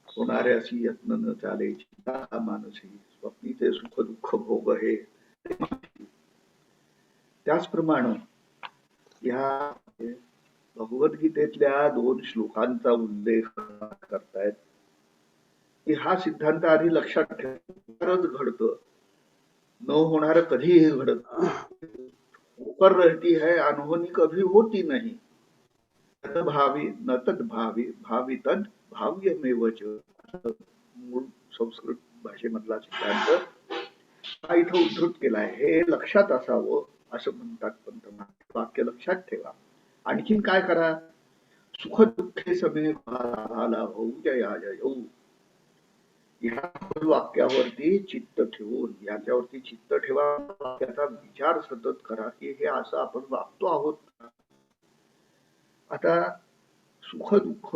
होणाऱ्यासी यत्न न चाले, चिंता हा मानसी, स्वप्नीचे सुख दुःख भोग हे. त्याचप्रमाणे ह्या भगवद्गीतेतल्या 2 श्लोकांचा उल्लेख करतायत की हा सिद्धांत आधी लक्षात ठेवणारच घडतं, न होणार कधीही घडत. होकर रहती है अनहोनी कभी होती नहीं. भावी न तद भावी भावी तद भाव्यमेवच. मूळ संस्कृत भाषेमधला सिद्धांत हा इथं उद्धृत केलाय. हे लक्षात असावं असं म्हणतात पंतप्रधान. वाक्य लक्षात ठेवा. आणखीन काय करा? सुख दुःखे समे भाला होऊ जया जयऊ. ह्या वाक्यावरती चित्त ठेवून, याच्यावरती चित्त ठेवा, त्याचा विचार सतत करा की हे असं आपण वागतो आहोत. आता सुख दुःख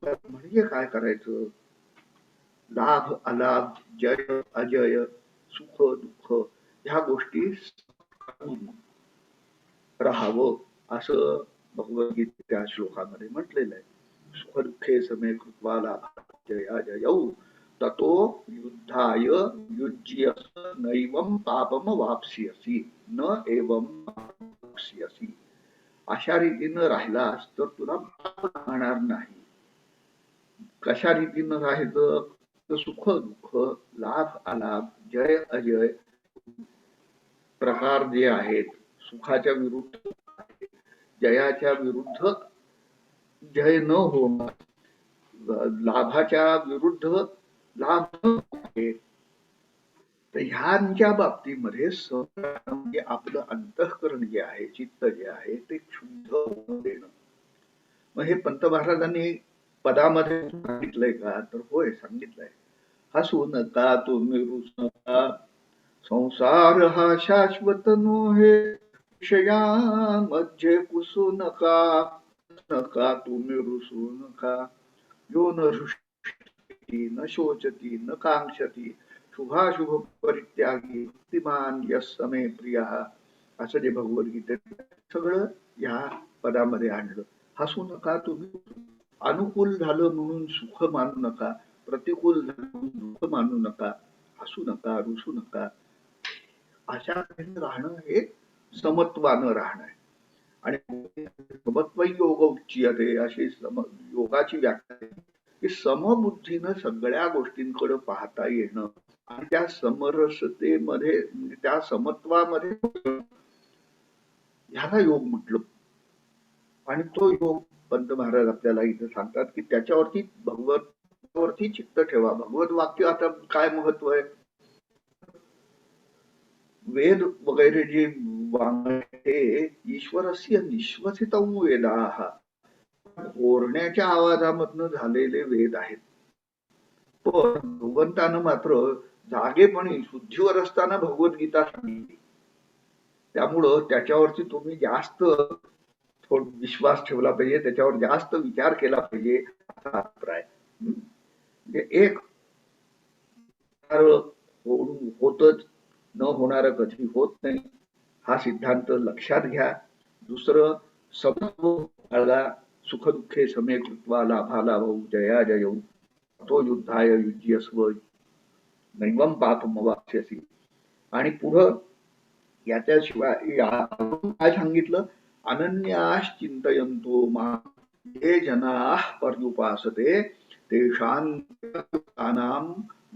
म्हणजे काय करायचं? लाभ अलाभ, जय अजय, सुख दुःख ह्या गोष्टी राहावं असं भगवद्गीतेच्या श्लोकामध्ये म्हटलेलं आहे. सुख दुःखे समे कृत्वा लाभ जया जयऊ ततो युद्धाय युज्यस नैवं पापम वाप्स्यसि न एवं वाप्स्यसि. अशा रीतीनं राहिलास तर तुला पाप लागणार नाही. कशा रीतीनं राहायचं? तर सुख दुःख, लाभ अलाभ, जय अजय प्रकार जे आहेत, सुखाच्या विरुद्ध जयाच्या विरुद्ध जय न होणार, लाभाच्या विरुद्ध लाभ तर ह्यांच्या बाबतीमध्ये म्हणजे आपलं अंतःकरण जे आहे, चित्त जे आहे ते शुद्ध होऊन देणं. मग हे पंत महाराजांनी पदामध्ये सांगितलंय का? तर होय सांगितलंय. हसू नका तुम्ही रुसू नका, संसार हा शाश्वत नोहे, विषयामध्ये कुसू नका. नका तुम्ही रुसू नका, यो न हृष्यति न शोचती न कांक्षती शुभाशुभ परित्यागी भक्तिमान यस मे प्रियः, असं जे भगवद्गीतेत सगळं ह्या पदामध्ये आणलं. हसू नका तुम्ही, अनुकूल झालं म्हणून सुख मानू नका, प्रतिकूल झालं म्हणून दुःख मानू नका, हसू नका रुसू नका. अशा तऱ्हेने राहणं हे समत्वानं राहणं आहे. आणि समत्व योग उच्यते अशी योगाची व्याख्या आहे की समबुद्धीनं सगळ्या गोष्टींकडे पाहता येणं आणि त्या समरसतेमध्ये म्हणजे त्या समत्वामध्ये ह्याला योग म्हटलं. आणि तो योग पंत महाराज आपल्याला इथे सांगतात की त्याच्यावरती भगवतवरती चित्त ठेवा. भगवत वाक्य आता काय महत्व आहे? वेद वगैरे जे हे ईश्वरस्य निश्वसितं वेदाः, ओरण्याच्या आवाजामधनं झालेले वेद आहेत. पण भगवंतानं मात्र जागेपणी शुद्धीवर असताना भगवद्गीता सांगितली. त्यामुळं त्याच्यावरती तुम्ही जास्त विश्वास ठेवला पाहिजे, त्याच्यावर जास्त विचार केला पाहिजे असा अभिप्राय. म्हणजे एक होतच, न होणार कधी होत नाही हा सिद्धांत लक्षात घ्या. दुसरं समत्व बाळगा, सुखदुःखे समे कृत्वा लाभा लाभौ जया जयौ तो युद्धाय युज्यस्व नैवम पापमवाप्स्यसि. आणि पुढं याच्याशिवाय काय सांगितलं? अनन्यास चिंतयन्तो मां ये जनाः पर्युपासते तेषां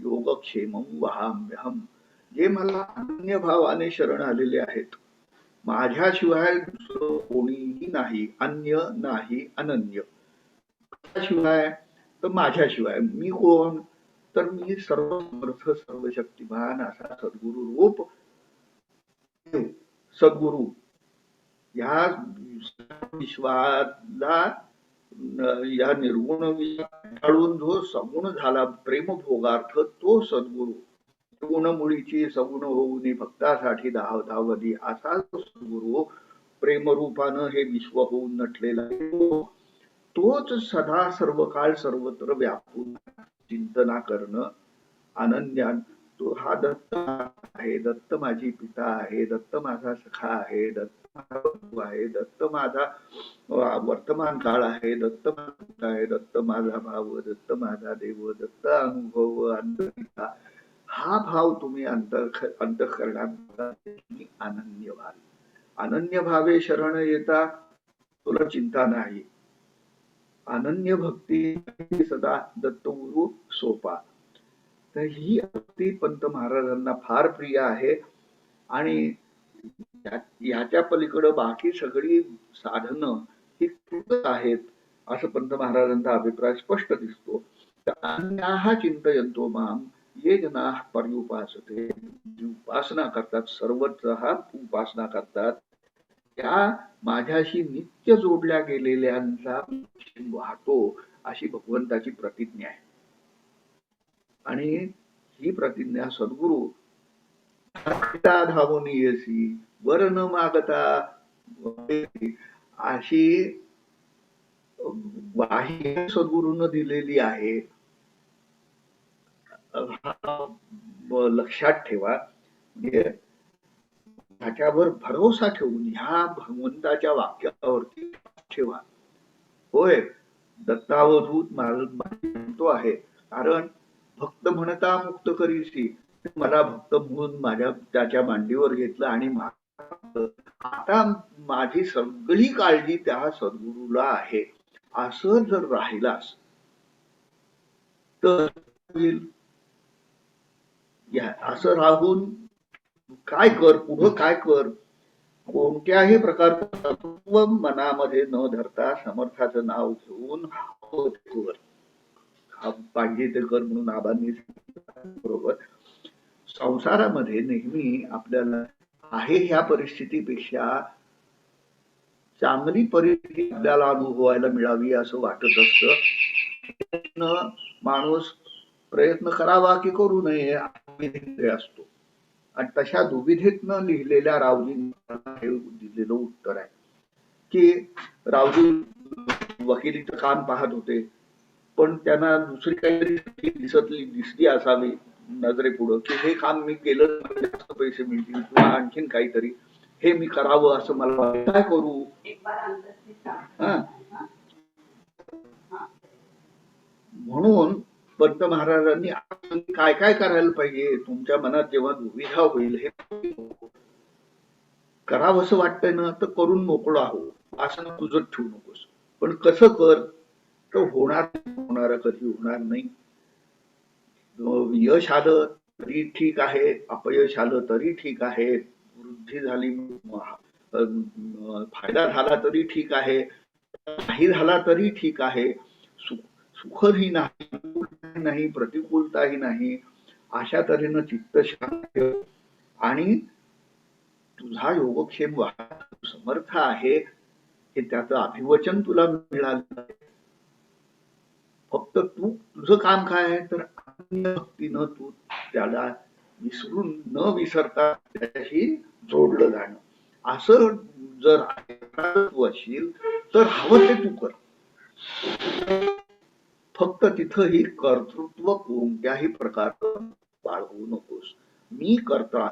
योगक्षेमं वहाम्यहम्. जे मला अनन्य भावाने शरण आलेले आहेत, माझ्याशिवाय दुसरं कोणीही नाही, अन्य नाही अनन्य. शिवाय तर माझ्याशिवाय मी कोण? तर मी सर्व समर्थ सर्वशक्तिमान असा सद्गुरु रूप सद्गुरु. या विश्वाला या निर्गुण विचारून जो सगुण झाला प्रेमभोगार्थ तो सद्गुरु. गुणमुळीची सगुण होऊन भक्तासाठी धावधी असा सद्गुरु प्रेमरूपानं हे विश्व होऊन नटलेला तोच सदा सर्व काळ सर्वत्र व्यापून चिंतना करणं अनन्यान. तो हा दत्त आहे, दत्त माझी पिता आहे, दत्त माझा सखा आहे, दत्त माझा बंधू आहे, दत्त माझा वर्तमान काळ आहे, दत्त माझा आहे, दत्त माझा भाव, दत्त माझा देव, दत्त अनुभव अंतरिता. हा भाव तुम्ही अंतःकरणात तुम्ही अनन्य व्हाल. अनन्य भावे शरण येता तुला चिंता नाही. अनन्य भक्ती सदा दत्तगुरु सोपा. तर ही भक्ती पंत महाराजांना फार प्रिय आहे. आणि याच्या पलीकडे बाकी सगळी साधनं ही कृतक आहेत असं पंत महाराजांचा अभिप्राय स्पष्ट दिसतो. अन्याः चिंतयन्तो मां ये जनाः पर्युपासते, उपासना करतात, सर्वत्र उपासना करतात, त्या माझ्याशी नित्य जोडल्या गेलेल्यांचा वाहतो अशी भगवंताची प्रतिज्ञा आहे. आणि ही प्रतिज्ञा सद्गुरु धावून येसी वर न मागता अशी वाही सद्गुरूनं दिलेली आहे. लक्षात ठेवा. म्हणजे ह्याच्यावर भरोसा ठेवून ह्या भगवंताच्या वाक्यावरती ठेवा. होय दत्तावधूत म्हणतो आहे, कारण भक्त म्हणता मुक्त करीसी, मला भक्त म्हणून माझ्या त्याच्या मांडीवर घेतलं आणि आता माझी सगळी काळजी त्या सद्गुरूला आहे असं जर राहिलास तर असं राहून काय कर, पुढं काय कर, कोणत्याही प्रकारचं तत्व मनामध्ये न धरता समर्थाचं नाव घेऊन कर, पाहिजे ते कर म्हणून आबांनी बरोबर संसारामध्ये नेहमी आपल्याला आहे ह्या परिस्थितीपेक्षा चांगली परिस्थिती आपल्याला अनुभवायला मिळावी असं वाटत असतं. माणूस प्रयत्न करावा की करू नये असतो आणि तशा दुविधेतनं लिहिलेल्या रावजींना हे दिलेलं उत्तर आहे की रावजी वकिलीचं काम पाहत होते, पण त्यांना दुसरी काहीतरी दिसली असावी नजरेपुढं की हे काम मी केलं जास्त पैसे मिळतील किंवा आणखीन काहीतरी हे मी करावं असं मला वाटतं. काय करू? म्हणून पंत महाराजांनी काय काय करायला पाहिजे, तुमच्या मनात जेव्हा दुविधा होईल हे करावं असं वाटतंय ना तर करून मोकळं आहो असं तुझं ठेवू नकोस, पण कसं कर तर होणार कधी होणार नाही. यश आलं तरी ठीक आहे, अपयश आलं तरी ठीक आहे, वृद्धी झाली फायदा झाला तरी ठीक आहे, नाही झाला तरी ठीक आहे, सुखही नाही प्रतिकूलताही नाही, अशा तऱ्हेनं चित्त शांत ठेव आणि तुझा योगक्षेम समर्थ आहे हे त्याचं अभिवचन तुला मिळालं. फक्त तू तुझं काम काय आहे तर भक्तीनं तू त्याला विसरून न विसरता त्याच्याशी जोडलं जाणं, असं जर असशील तर हवं ते तू कर. फक्त तिथं ही कर्तृत्व कोणत्याही प्रकारचं बाळगू नकोस. मी कर्तृ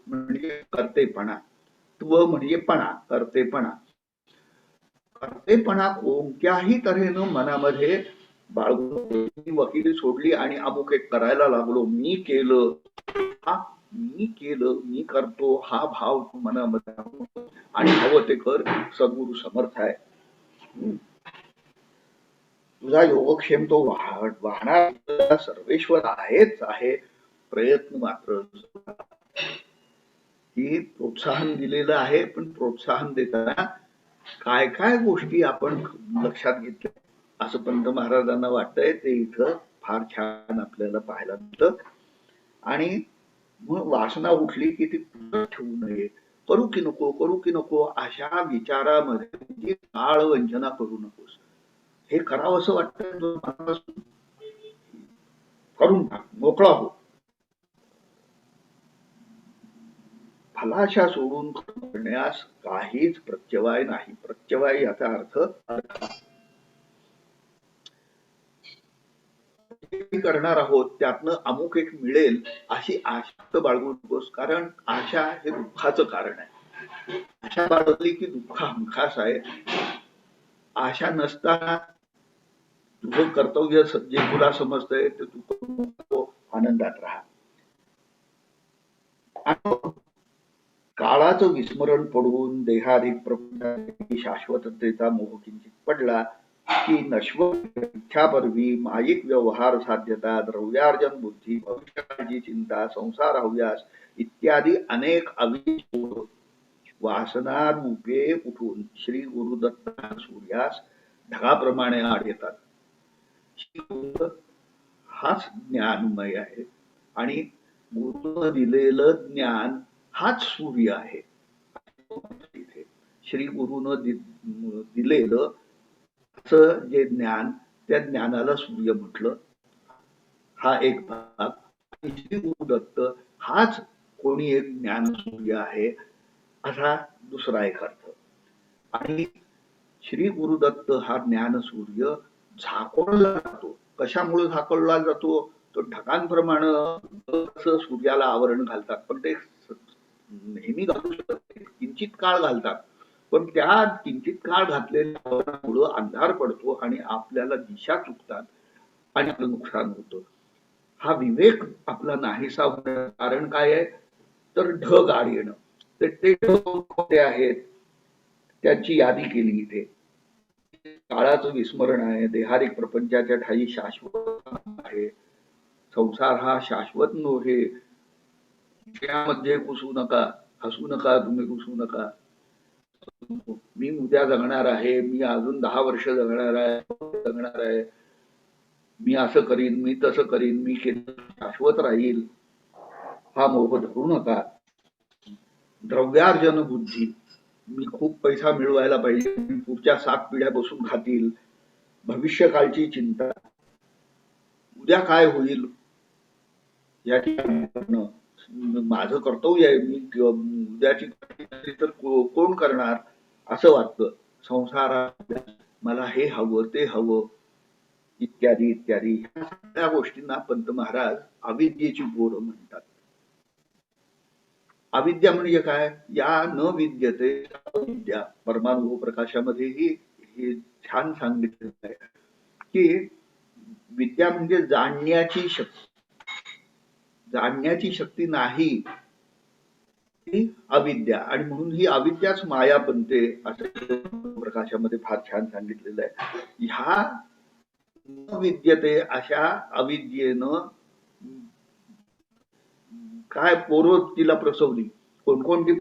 म्हणजे कर्तेपणा, त्व म्हणजे पणा, कर्तेपणा कोणत्याही तऱ्हेनं मनामध्ये बाळगू. वकिली सोडली आणि अमुक एक करायला लागलो, मी केलं मी करतो हा भाव मनामध्ये आणि हवं ते कर. सद्गुरु समर्थ आहे, तुझा योगक्षेम तो वाहणार सर्वेश्वर आहेच आहे. प्रयत्न मात्र ही प्रोत्साहन दिलेलं आहे, पण प्रोत्साहन देताना काय काय गोष्टी आपण लक्षात घेतल्या असं पंत महाराजांना वाटतंय. ते इथं फार छान आपल्याला पाहायला मिळतं. आणि मग वासना उठली की ती ठेवू नये, करू की नको अशा विचारामध्ये काळ वंचना करू नकोस. हे करावं असं वाटतं करून टाक, मोकळा हो. फलाशा सोडून करण्यास काहीच प्रत्यवाय नाही. प्रत्यवाय याचा अर्थ करणार आहोत त्यातनं अमुक एक मिळेल अशी आशा बाळगू नकोस, कारण आशा हे दुःखाचं कारण आहे. आशा बाळगली की दुःख हमखास आहे. आशा नसताना तुझं कर्तव्य जे तुला समजतंय ते तू आनंदात राहा. काळाचं विस्मरण पडून देहाधिक प्रपंचाची शाश्वततेचा मोह किंचित पडला की नश्वर इच्छापर्वी मायिक व्यवहार साध्यता, द्रव्यार्जन बुद्धी, भविष्याची चिंता, संसार हव्यास इत्यादी अनेक अविष्ट वासना रूपे उठून श्री गुरुदत्त सूर्यास ढगाप्रमाणे आड येतात. हाच ज्ञानमय आहे आणि गुरुनं दिलेलं ज्ञान हाच सूर्य आहे. श्री गुरुनं दिलेलं असं जे ज्ञान, त्या ज्ञानाला सूर्य म्हटलं. हा एक भाग. श्री गुरुदत्त हाच कोणी एक ज्ञान सूर्य आहे असा दुसरा एक अर्थ. आणि श्री गुरुदत्त हा ज्ञान सूर्य झाकळला जातो. कशामुळे झाकळला जातो? तो ढगांप्रमाणे सूर्याला आवरण घालतात, पण ते नेहमी घालू शकत नाही, किंचित काळ घालतात. पण त्या किंचित काळ घातलेल्या आवरणामुळे अंधार पडतो आणि आपल्याला दिशा चुकतात आणि आपलं नुकसान होतं. हा विवेक आपला नाहीसा होण्याचं कारण काय आहे तर ढग आड येणं. ते ढग कोणते आहेत त्यांची यादी केली इथे. काळाचं विस्मरण आहे, देहारिक प्रपंचाच्या ठाई शाश्वत आहे, संसार हा शाश्वत नव्हे, विषयामध्ये घुसू नका, हसू नका, तुम्ही घुसू नका. मी उद्या जगणार आहे, मी अजून 10 वर्ष जगणार आहे, मी असं करीन, मी तसं करीन, मी शाश्वत राहील हा मोह धरू नका. द्रव्यार्जन बुद्धी, मी खूप पैसा मिळवायला पाहिजे, पुढच्या 7 पिढ्या बसून खातील, भविष्यकाळची चिंता, उद्या काय होईल याची करणं माझं कर्तव्य आहे. मी उद्याची तर कोण करणार असं वाटतं. संसारात मला हे हवं ते हवं इत्यादी इत्यादी ह्या सगळ्या गोष्टींना पंत महाराज अविद्येची बोर म्हणतात. अविद्या म्हणजे काय? या न विद्यते विद्या. परमानुभव प्रकाशामध्येही हे छान सांगितलेलं आहे की विद्या म्हणजे जाणण्याची शक्ती. जाणण्याची शक्ती नाही ही अविद्या, आणि म्हणून ही अविद्याच माया बनते असं प्रकाशामध्ये फार छान सांगितलेलं आहे. ह्या न विद्यते अशा अविद्येनं काय पोरं तिला प्रसवली. कोणकोणती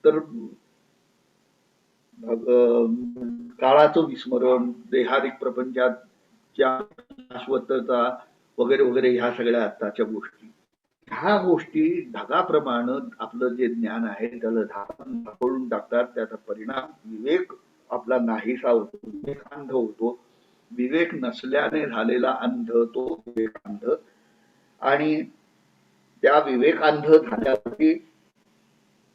तर काळाचं विस्मरण, देहारिक प्रपंचाच्या शाश्वतता वगैरे वगैरे ह्या सगळ्या आत्ताच्या गोष्टी. ह्या गोष्टी ढगाप्रमाणे आपलं जे ज्ञान आहे त्याला ढाकळून टाकतात. त्याचा परिणाम विवेक आपला नाहीसा होतो, विवेक अंध होतो. विवेक नसल्याने झालेला अंध तो विवेक अंध, आणि त्या विवेकांध झाल्यावरती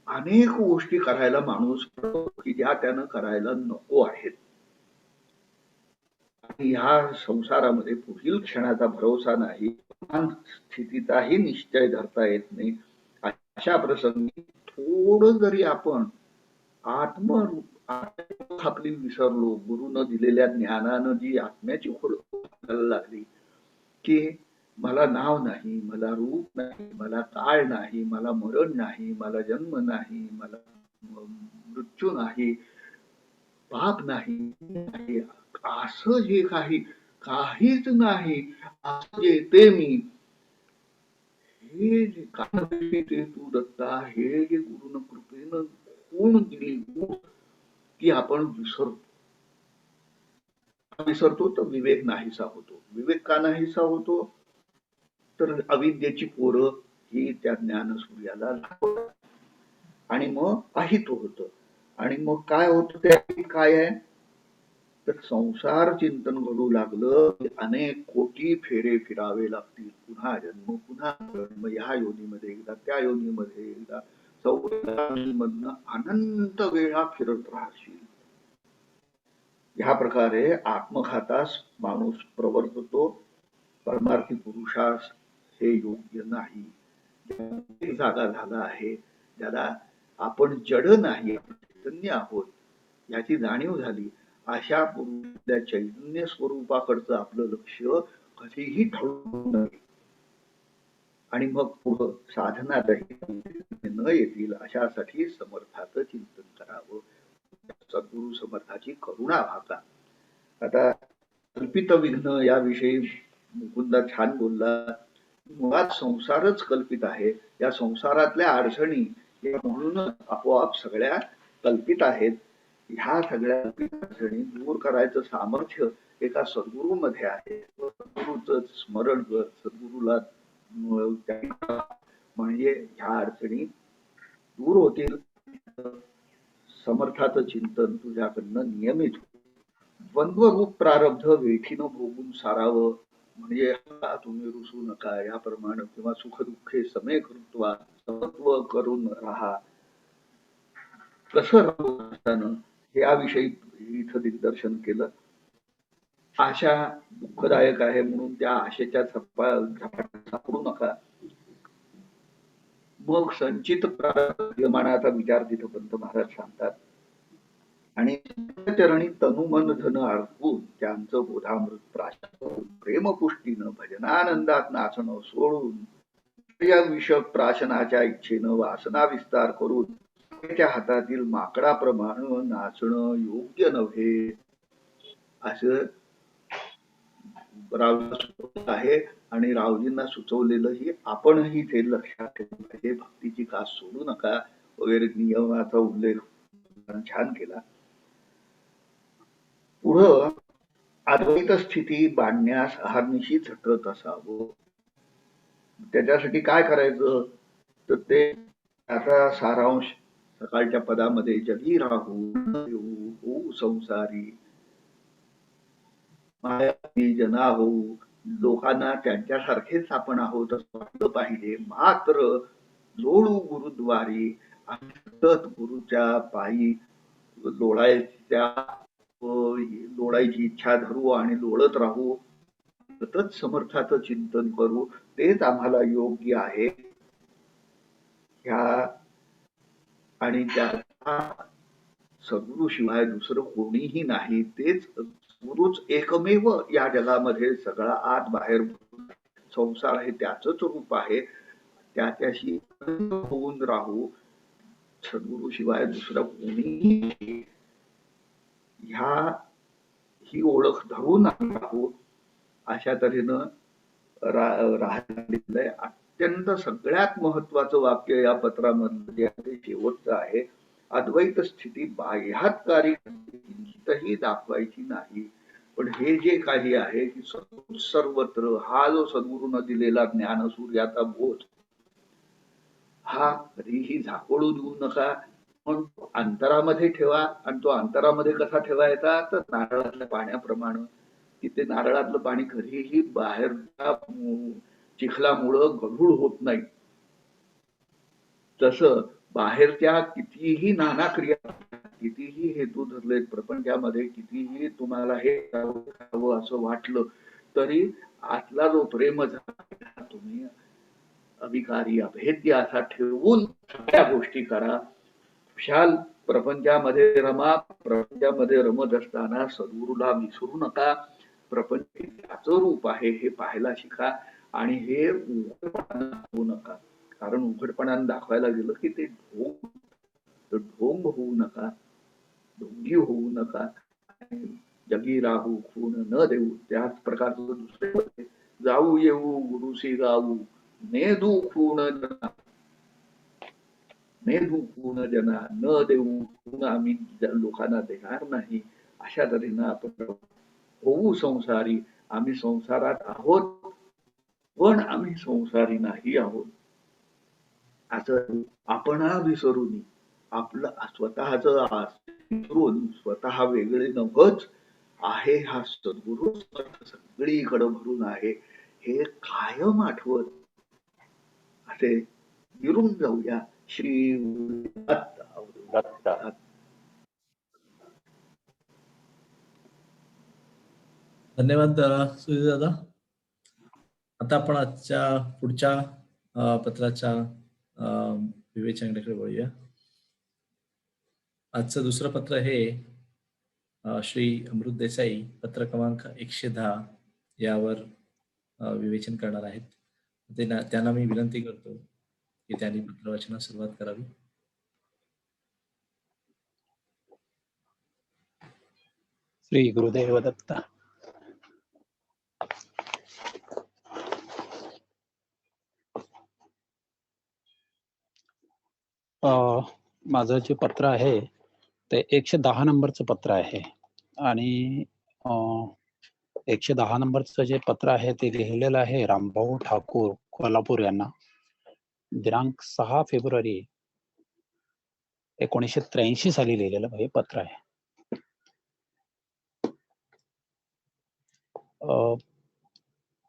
अनेक गोष्टी करायला माणूस की ज्या त्यानं करायला नको आहेत. आणि ह्या संसारामध्ये पुढील क्षणाचा भरोसा नाही, स्थितीचाही निश्चय धरता येत नाही. अशा प्रसंगी थोडं जरी आपण आपली विसरलो, गुरुनं दिलेल्या ज्ञानानं जी आत्म्याची खोड आपल्याला लागली की मला नाव नाही, मला रूप नाही, मला काळ नाही, मला मरण नाही, मला जन्म नाही, मला मृत्यू नाही, पाप नाही, असं जे काही काहीच नाही असं जे ते मी, हे जे काही ते तू दत्ता, हे जे गुरुनं कृपेनं खूण दिली की आपण विसरतो तर विवेक नाहीसा होतो. विवेक का नाहीसा होतो? तर अविद्येची पोरं ही त्या ज्ञान सूर्याला लागतात आणि मग अहित होतं. आणि मग काय होतं? ते काय आहे तर संसार चिंतन घडू लागलं की अनेक कोटी फेरे फिरावे लागतील. पुन्हा जन्म पुन्हा जन्म, ह्या योनीमध्ये एकदा त्या योनीमध्ये एकदा, 14 अनंत वेळा फिरत राहशील. ह्या प्रकारे आत्मघातास माणूस प्रवर्ततो. परमार्थी पुरुषास हे योग्य नाही. जागा झाला आहे, ज्याला आपण जड नाही चैतन्य आहोत याची जाणीव झाली, अशा पुरुषाच्या चैतन्य स्वरूपाकडचं आपलं लक्ष कधीही ढळू नये. आणि मग पुढं साधनातही न येतील अशासाठी समर्थाचं चिंतन करावं. सद्गुरु समर्थाची करुणा भागा. आता कल्पित विघ्न याविषयी मुकुंदा छान बोलला. मुळात संसारच कल्पित आहे. या संसारातल्या अडचणी म्हणून आपोआप सगळ्या कल्पित आहेत. ह्या सगळ्या अडचणी दूर करायचं सामर्थ्य एका सद्गुरू मध्ये आहे. सद्गुरूचं स्मरण कर, सद्गुरूला म्हणजे ह्या अडचणी दूर होतील. समर्थाचं चिंतन तुझ्याकडनं नियमित होईल. द्वंद्वरूप प्रारब्ध वेठीनं भोगून सारावं, म्हणजे तुम्ही रुसू नका याप्रमाणे, किंवा सुख दुःखे समे कृत्वा समत्व करून राहा. कसं राहू याविषयी इथं दिग्दर्शन केलं. आशा दुःखदायक आहे म्हणून त्या आशेच्या झपाट्यात सापडू नका. मग संचित प्रारब्धमानाचा विचार तिथं पंत महाराज सांगतात. आणि चरणी तनु मन धन अर्पून त्यांचं बोधामृत प्राशन प्रेमपुष्टीनं भजनानंदात नाचणं सोडून विषक प्राशनाच्या इच्छेनं वासना विस्तार करून त्याच्या हातातील माकडाप्रमाणे नाचणं योग्य नव्हे असं रावजी आहे. आणि रावजींना सुचवलेलं ही आपणही ते लक्षात ठेवलं पाहिजे. भक्तीची कास सोडू नका वगैरे नियमाचा उल्लेख छान केला. पुढं अद्वैत स्थिती बांधण्यास अहर्निशी झटत असावं. त्याच्यासाठी काय करायचं तर ते आता सारांश सकाळच्या पदामध्ये जगी राहू न येऊ होऊ संसारी मायावी जना होऊ लोकांना त्यांच्यासारखेच आपण आहोत असं वाटलं पाहिजे मात्र लोळू गुरुद्वारी आम्ही सतत गुरुच्या पायी लोळायच्या लोळायची इच्छा धरू आणि लोळत राहू सतत समर्थाचं चिंतन करू तेच आम्हाला योग्य आहे ह्या आणि त्या सद्गुरु शिवाय दुसरं कोणीही नाही तेच गुरुच एकमेव या जगामध्ये सगळा आत बाहेर संसार आहे त्याचंच रूप आहे त्याच्याशी होऊन राहू सद्गुरु शिवाय दुसरं कोणीही नाही. ही ओळख धरून आम्ही राहू अशा तऱ्हेनं राहिलेलं आहे. अत्यंत सगळ्यात महत्वाचं वाक्य या पत्रामधलं जे आहे शेवटचं आहे अद्वैत स्थिती बाह्यातकारी किंचितही दाखवायची नाही पण हे जे काही आहे की सर्वत्र हा जो सद्गुरूनं दिलेला ज्ञानसूर्याचा बोध हा कधीही झाकोळू देऊ नका पण तो अंतरामध्ये ठेवा आणि तो अंतरामध्ये कसा ठेवायचा तर नारळातल्या पाण्याप्रमाणे की ते नारळातलं पाणी कधीही बाहेरच्या चिखलामुळं गढूळ होत नाही तसं बाहेरच्या कितीही नाना क्रिया कितीही हेतू धरले प्रपंचामध्ये कितीही तुम्हाला हे करावं असं वाटलं तरी आतला जो प्रेम झाला तुम्ही अविकारी अभेद्य असा ठेवून सगळ्या गोष्टी करा खुशाल प्रपंचामध्ये रमा प्रपंचामध्ये रमत असताना सद्गुरूला विसरू नका प्रपंच त्याचं रूप आहे हे पाहायला शिका आणि हे उघडपणाने होऊ नका कारण उघडपणाने दाखवायला गेलं की ते ढोंग होऊ नका ढोंगी होऊ नका जगी राहू खून न देऊ त्याच प्रकारचं दुसरे जाऊ येऊ गुरुसी गाऊ नेदू खून जना नेदू खून जना न देऊ खून आम्ही लोकांना देणार नाही अशा तऱ्हेनं आपण होऊ संसारी आम्ही संसारात आहोत पण आम्ही संसारी नाही आहोत असं आपण विसरून आपलं स्वतःच विसरून स्वतः वेगळे नवच आहे हा सद्गुरु सगळीकडे भरून आहे हे कायम आठवत असे विरून जाऊया श्री दत्त दत्त धन्यवाद सुधीर दादा. आता आपण आजच्या पुढच्या पत्राच्या विवेचनाकडे वळूया. आजचं दुसरं पत्र हे श्री अमृत देसाई पत्र क्रमांक 110 यावर विवेचन करणार आहेत. त्यांना मी विनंती करतो की त्यांनी पत्र वाचनास सुरुवात करावी. श्री गुरुदेव दत्त. माझं जे पत्र आहे ते 110 नंबरचं पत्र आहे आणि 110 नंबरचं जे पत्र आहे ते लिहिलेलं आहे रामभाऊ ठाकूर कोल्हापूर यांना दिनांक 6 फेब्रुवारी 1983 साली लिहिलेलं हे पत्र आहे.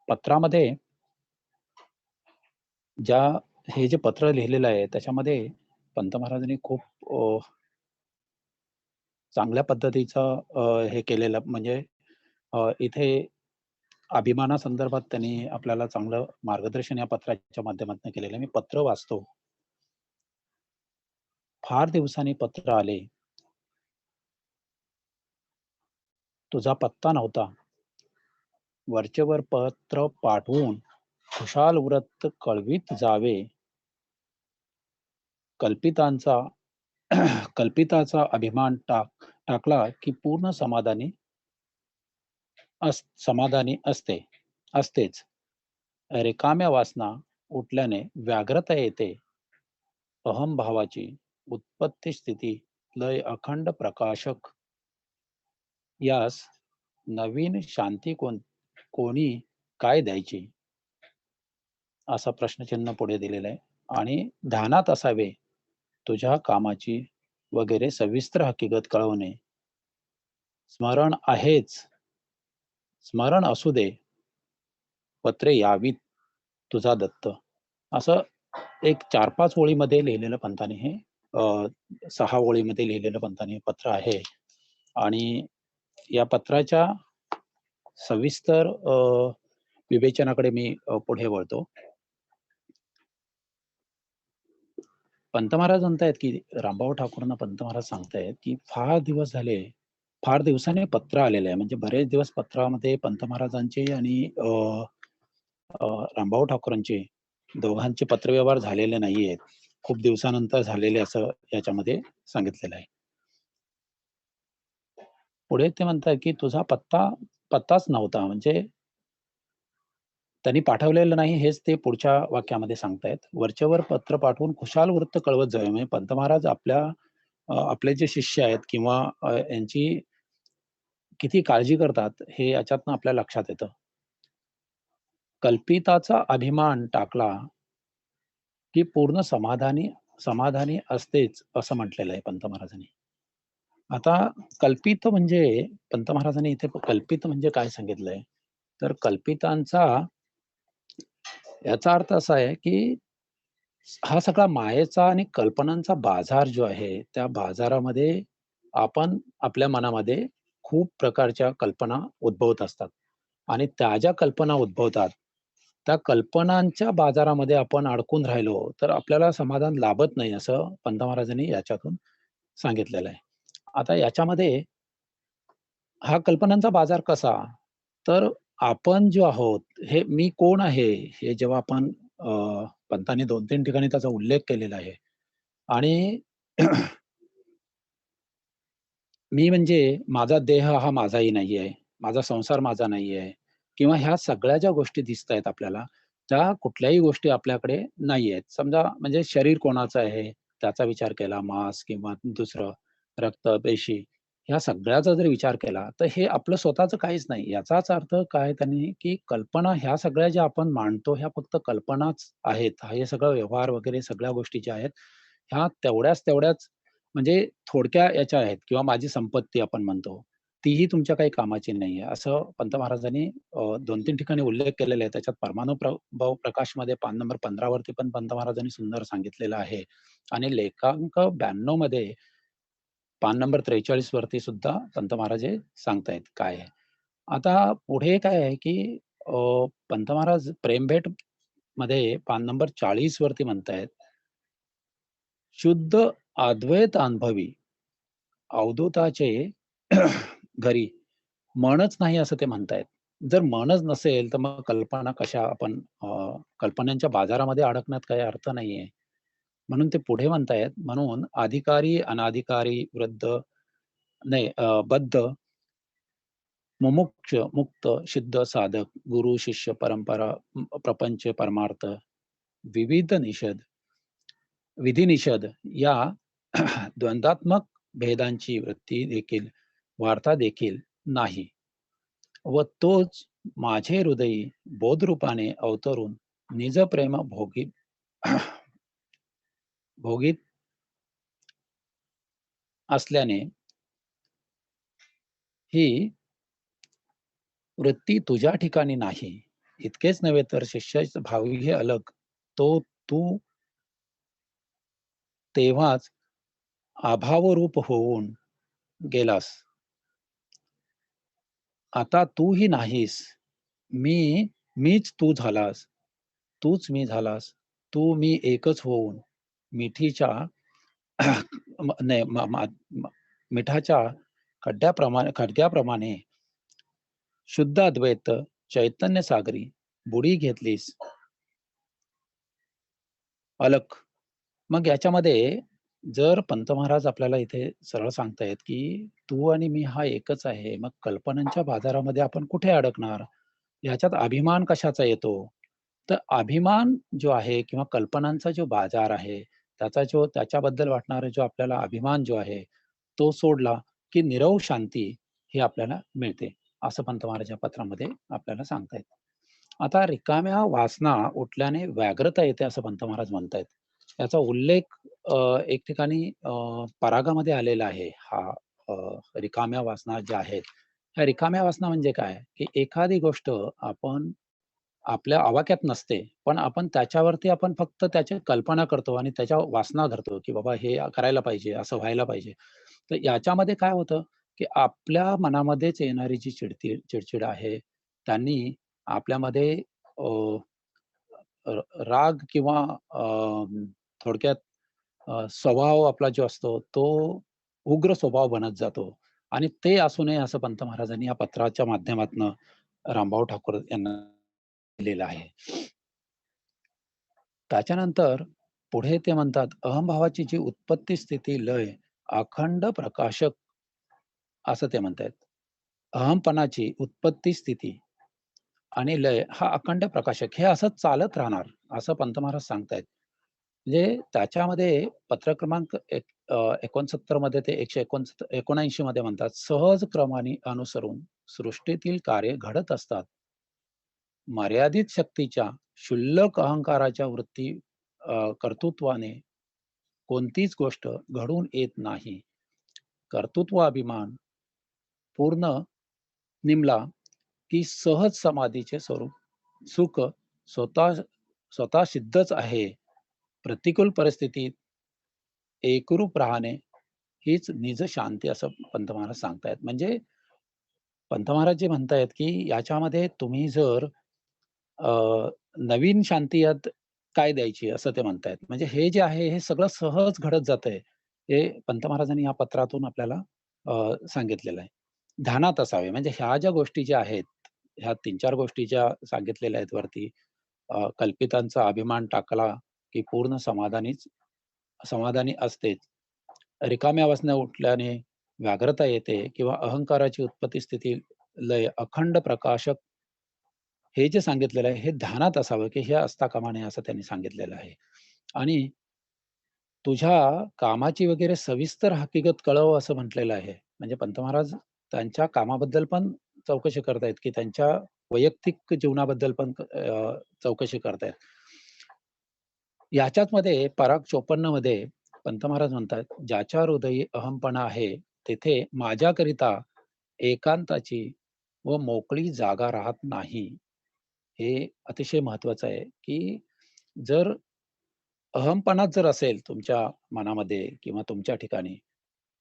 पत्रामध्ये हे जे पत्र लिहिलेलं आहे त्याच्यामध्ये पंत महाराजांनी खूप चांगल्या पद्धतीचं हे केलेलं म्हणजे इथे अभिमानासंदर्भात त्यांनी आपल्याला चांगलं मार्गदर्शन या पत्राच्या माध्यमातून केलेलं. मी पत्र वाचतो. फार दिवसांनी पत्र आले, तुझा पत्ता नव्हता. वरचेवर पत्र पाठवून खुशाल व्रत कळवीत जावे. कल्पिताचा अभिमान टाकला की पूर्ण समाधानी असतेच. रिकाम्या वासना उठल्याने व्याघ्रता येते. अहंभावाची उत्पत्ती स्थिती लय अखंड प्रकाशक. यास नवीन शांती कोणी काय द्यायची. असा प्रश्नचिन्ह पुढे दिलेला आहे आणि ध्यानात असावे तुझ्या कामाची वगैरे सविस्तर हकीकत कळवणे. स्मरण आहेच, स्मरण असू दे, पत्रे यावीत तुझा दत्त. असं एक 4-5 ओळीमध्ये लिहिलेलं पंताने हे 6 ओळीमध्ये लिहिलेलं पंताने हे पत्र आहे आणि या पत्राच्या सविस्तर विवेचनाकडे मी पुढे वळतो. पंत महाराज म्हणतायत की रामभाऊ ठाकूरांना पंत महाराज सांगतायत की फार दिवस झाले, फार दिवसाने पत्र आलेलं आहे. म्हणजे बरेच दिवस पत्रामध्ये पंत महाराजांचे आणि रामभाऊ ठाकूरांचे दोघांचे पत्रव्यवहार झालेले नाहीयेत. खूप दिवसानंतर झालेले असं याच्यामध्ये सांगितलेलं आहे. पुढे ते म्हणतात की तुझा पत्ताच नव्हता. म्हणजे त्यांनी पाठवलेलं नाही हेच ते पुढच्या वाक्यामध्ये सांगतायत. वरचेवर पत्र पाठवून खुशाल वृत्त कळवत जावे. म्हणजे पंत महाराज आपले जे शिष्य आहेत किंवा यांची किती काळजी करतात हे याच्यातनं आपल्या लक्षात येतं. कल्पिताचा अभिमान टाकला की पूर्ण समाधानी असतेच असं म्हटलेलं आहे पंत महाराजांनी. आता कल्पित म्हणजे पंत महाराजांनी इथे कल्पित म्हणजे काय सांगितलंय, तर कल्पितांचा याचा अर्थ असा आहे की हा सगळा मायेचा आणि कल्पनांचा बाजार जो आहे, त्या बाजारामध्ये आपण आपल्या मनामध्ये खूप प्रकारच्या कल्पना उद्भवत असतात आणि त्या ज्या कल्पना उद्भवतात, त्या कल्पनांच्या बाजारामध्ये आपण अडकून राहिलो, तर आपल्याला समाधान लाभत नाही, असं पंत महाराजांनी याच्यातून सांगितलेलं आहे. आता याच्यामध्ये हा कल्पनांचा बाजार कसा? तर आपण जो आहोत, हे मी कोण आहे? हे जेव्हा आपण पंतांनी 2-3 ठिकाणी त्याचा उल्लेख केलेला आहे आणि मी म्हणजे माझा देह हा माझाही नाही आहे. माझा संसार माझा नाही आहे किंवा ह्या सगळ्या ज्या गोष्टी दिसतायत आपल्याला, त्या कुठल्याही गोष्टी आपल्याकडे नाही आहेत. समजा म्हणजे शरीर कोणाचं आहे, त्याचा विचार केला, मांस किंवा दुसरं रक्त, पेशी ह्या सगळ्याचा जर विचार केला, तर हे आपलं स्वतःचं काहीच नाही. याचाच अर्थ काय त्यांनी, की कल्पना ह्या सगळ्या ज्या आपण मांडतो, ह्या फक्त कल्पनाच आहेत. हे सगळं व्यवहार वगैरे सगळ्या गोष्टी ज्या आहेत, ह्या तेवढ्याच म्हणजे थोडक्या याच्या आहेत किंवा माझी संपत्ती आपण म्हणतो, तीही तुमच्या काही कामाची नाहीये. असं पंत महाराजांनी 2-3 ठिकाणी उल्लेख केलेला आहे. त्याच्यात परमानुभव प्रकाशमध्ये पान नंबर 15 वरती पण पंत महाराजांनी सुंदर सांगितलेलं आहे आणि लेखांक 92 मध्ये पान नंबर 43 वरती सुद्धा पंत महाराज हे सांगतायत काय आहे. आता पुढे काय आहे, की पंत महाराज प्रेमभेट मध्ये पान नंबर 40 वरती म्हणतायत, शुद्ध अद्वैत अनुभवी अवधूताचे घरी मनच नाही असं ते म्हणतायत. जर मनच नसेल, तर मग कल्पना कशा आपण कल्पनांच्या बाजारामध्ये अडकण्यात काही अर्थ नाहीये. म्हणून ते पुढे म्हणतायत, म्हणून अधिकारी, अनाधिकारी, वृद्ध नाही बद्ध, मुमुक्ष, मुक्त, सिद्ध, साधक, गुरु, शिष्य, परंपरा, प्रपंच, परमार्थ, विविध निषेध, विधिनिषेध या द्वंद्वात्मक भेदांची वृत्ती देखील वार्ता देखील नाही व तोच माझे हृदयी बोधरूपाने अवतरून निज प्रेम भोगीत असल्याने ही वृत्ती तुझ्या ठिकाणी नाही. इतकेच नव्हे तर शिष्य भावी हे अलग, तो तू तेव्हाच अभावरूप होऊन गेलास. आता तूही नाहीस. मीच तू झालास. तूच मी झालास. तू मी एकच होऊन मिठीच्या नाही मिठाच्या खड्ग्याप्रमाणे शुद्ध अद्वैत चैतन्य सागरी बुडी घेतलीस अलख. मग याच्यामध्ये जर पंत महाराज आपल्याला इथे सरळ सांगतायत की तू आणि मी हा एकच आहे, मग कल्पनांच्या बाजारामध्ये आपण कुठे अडकणार? याच्यात अभिमान कशाचा येतो? तर अभिमान जो आहे किंवा कल्पनांचा जो बाजार आहे, त्याच्याबद्दल वाटणारा जो आपल्याला अभिमान जो आहे, तो सोडला की निरव शांती ही आपल्याला मिळते, असं पंत महाराज या पत्रामध्ये आपल्याला सांगतायत. आता रिकाम्या वासना उठल्याने व्याघ्रता येते असं पंत महाराज म्हणतायत. याचा उल्लेख एक ठिकाणी परागामध्ये आलेला आहे. हा अ, रिकाम्या वासना ज्या आहेत, ह्या रिकाम्या वासना म्हणजे काय? की एखादी गोष्ट आपण आपल्या आवाक्यात नसते, पण आपण त्याच्यावरती आपण फक्त त्याची कल्पना करतो आणि त्याच्या वासना धरतो, की बाबा हे करायला पाहिजे, असं व्हायला पाहिजे. तर याच्यामध्ये काय होतं, की आपल्या मनामध्येच येणारी जी चिडचिड आहे, त्यांनी आपल्यामध्ये अ, राग किंवा थोडक्यात स्वभाव आपला जो असतो, तो उग्र स्वभाव बनत जातो आणि ते असू नये असं पंत महाराजांनी या पत्राच्या माध्यमातनं रामभाऊ ठाकूर यांना दिलेलं आहे. त्याच्यानंतर पुढे ते म्हणतात, अहंभावाची जी उत्पत्ती, स्थिती, लय, अखंड प्रकाशक असं ते म्हणतायत. अहमपणाची उत्पत्ती, स्थिती आणि लय हा अखंड प्रकाशक हे असंच चालत राहणार, असं पंत महाराज सांगतायत. म्हणजे त्याच्यामध्ये पत्र क्रमांक 69 मध्ये ते 179 मध्ये म्हणतात, सहज क्रमाने अनुसरून सृष्टीतील कार्य घडत असतात. मर्यादित शक्तीच्या क्षुल्लक अहंकाराच्या वृत्ती कर्तृत्वाने कोणतीच गोष्ट घडून येत नाही. कर्तृत्व अभिमान पूर्ण निमला की सहज समाधीचे स्वरूप सुख स्वतः स्वतः सिद्धच आहे. प्रतिकूल परिस्थितीत एकरूप राहणे हीच निज शांती असं पंत महाराज सांगतायत. म्हणजे पंत महाराज जे म्हणतायत, की याच्यामध्ये तुम्ही जर अ, नवीन शांती यात काय द्यायची असं ते म्हणतायत. म्हणजे हे जे आहे हे सगळं सहज घडत जातंय. हे पंत महाराजांनी या पत्रातून आपल्याला सांगितलेलं आहे. ध्यानात असावे म्हणजे ह्या ज्या गोष्टी ज्या आहेत, ह्या 3-4 गोष्टी ज्या सांगितलेल्या आहेत वरती, कल्पितांचा अभिमान टाकला, की पूर्ण समाधानी असतेच. रिकाम्या वासना उठल्याने व्याघ्रता येते किंवा अहंकाराची उत्पत्ती, स्थिती, लय, अखंड प्रकाशक हे जे सांगितलेलं आहे, हे ध्यानात असावं, की हे असता कामा नये असं त्यांनी सांगितलेलं आहे. आणि तुझ्या कामाची वगैरे सविस्तर हकीकत कळव असं म्हटलेलं आहे. म्हणजे पंत महाराज त्यांच्या कामाबद्दल पण चौकशी करतायत, की त्यांच्या वैयक्तिक जीवनाबद्दल पण चौकशी करतायत. याच्याचमध्ये पराग 54 मध्ये पंत महाराज म्हणतात, ज्याच्या हृदयी अहमपणा आहे, तेथे माझ्याकरिता एकांताची व मोकळी जागा राहत नाही. हे अतिशय महत्वाचं आहे, की जर अहमपणाच जर असेल तुमच्या मनामध्ये किंवा तुमच्या ठिकाणी,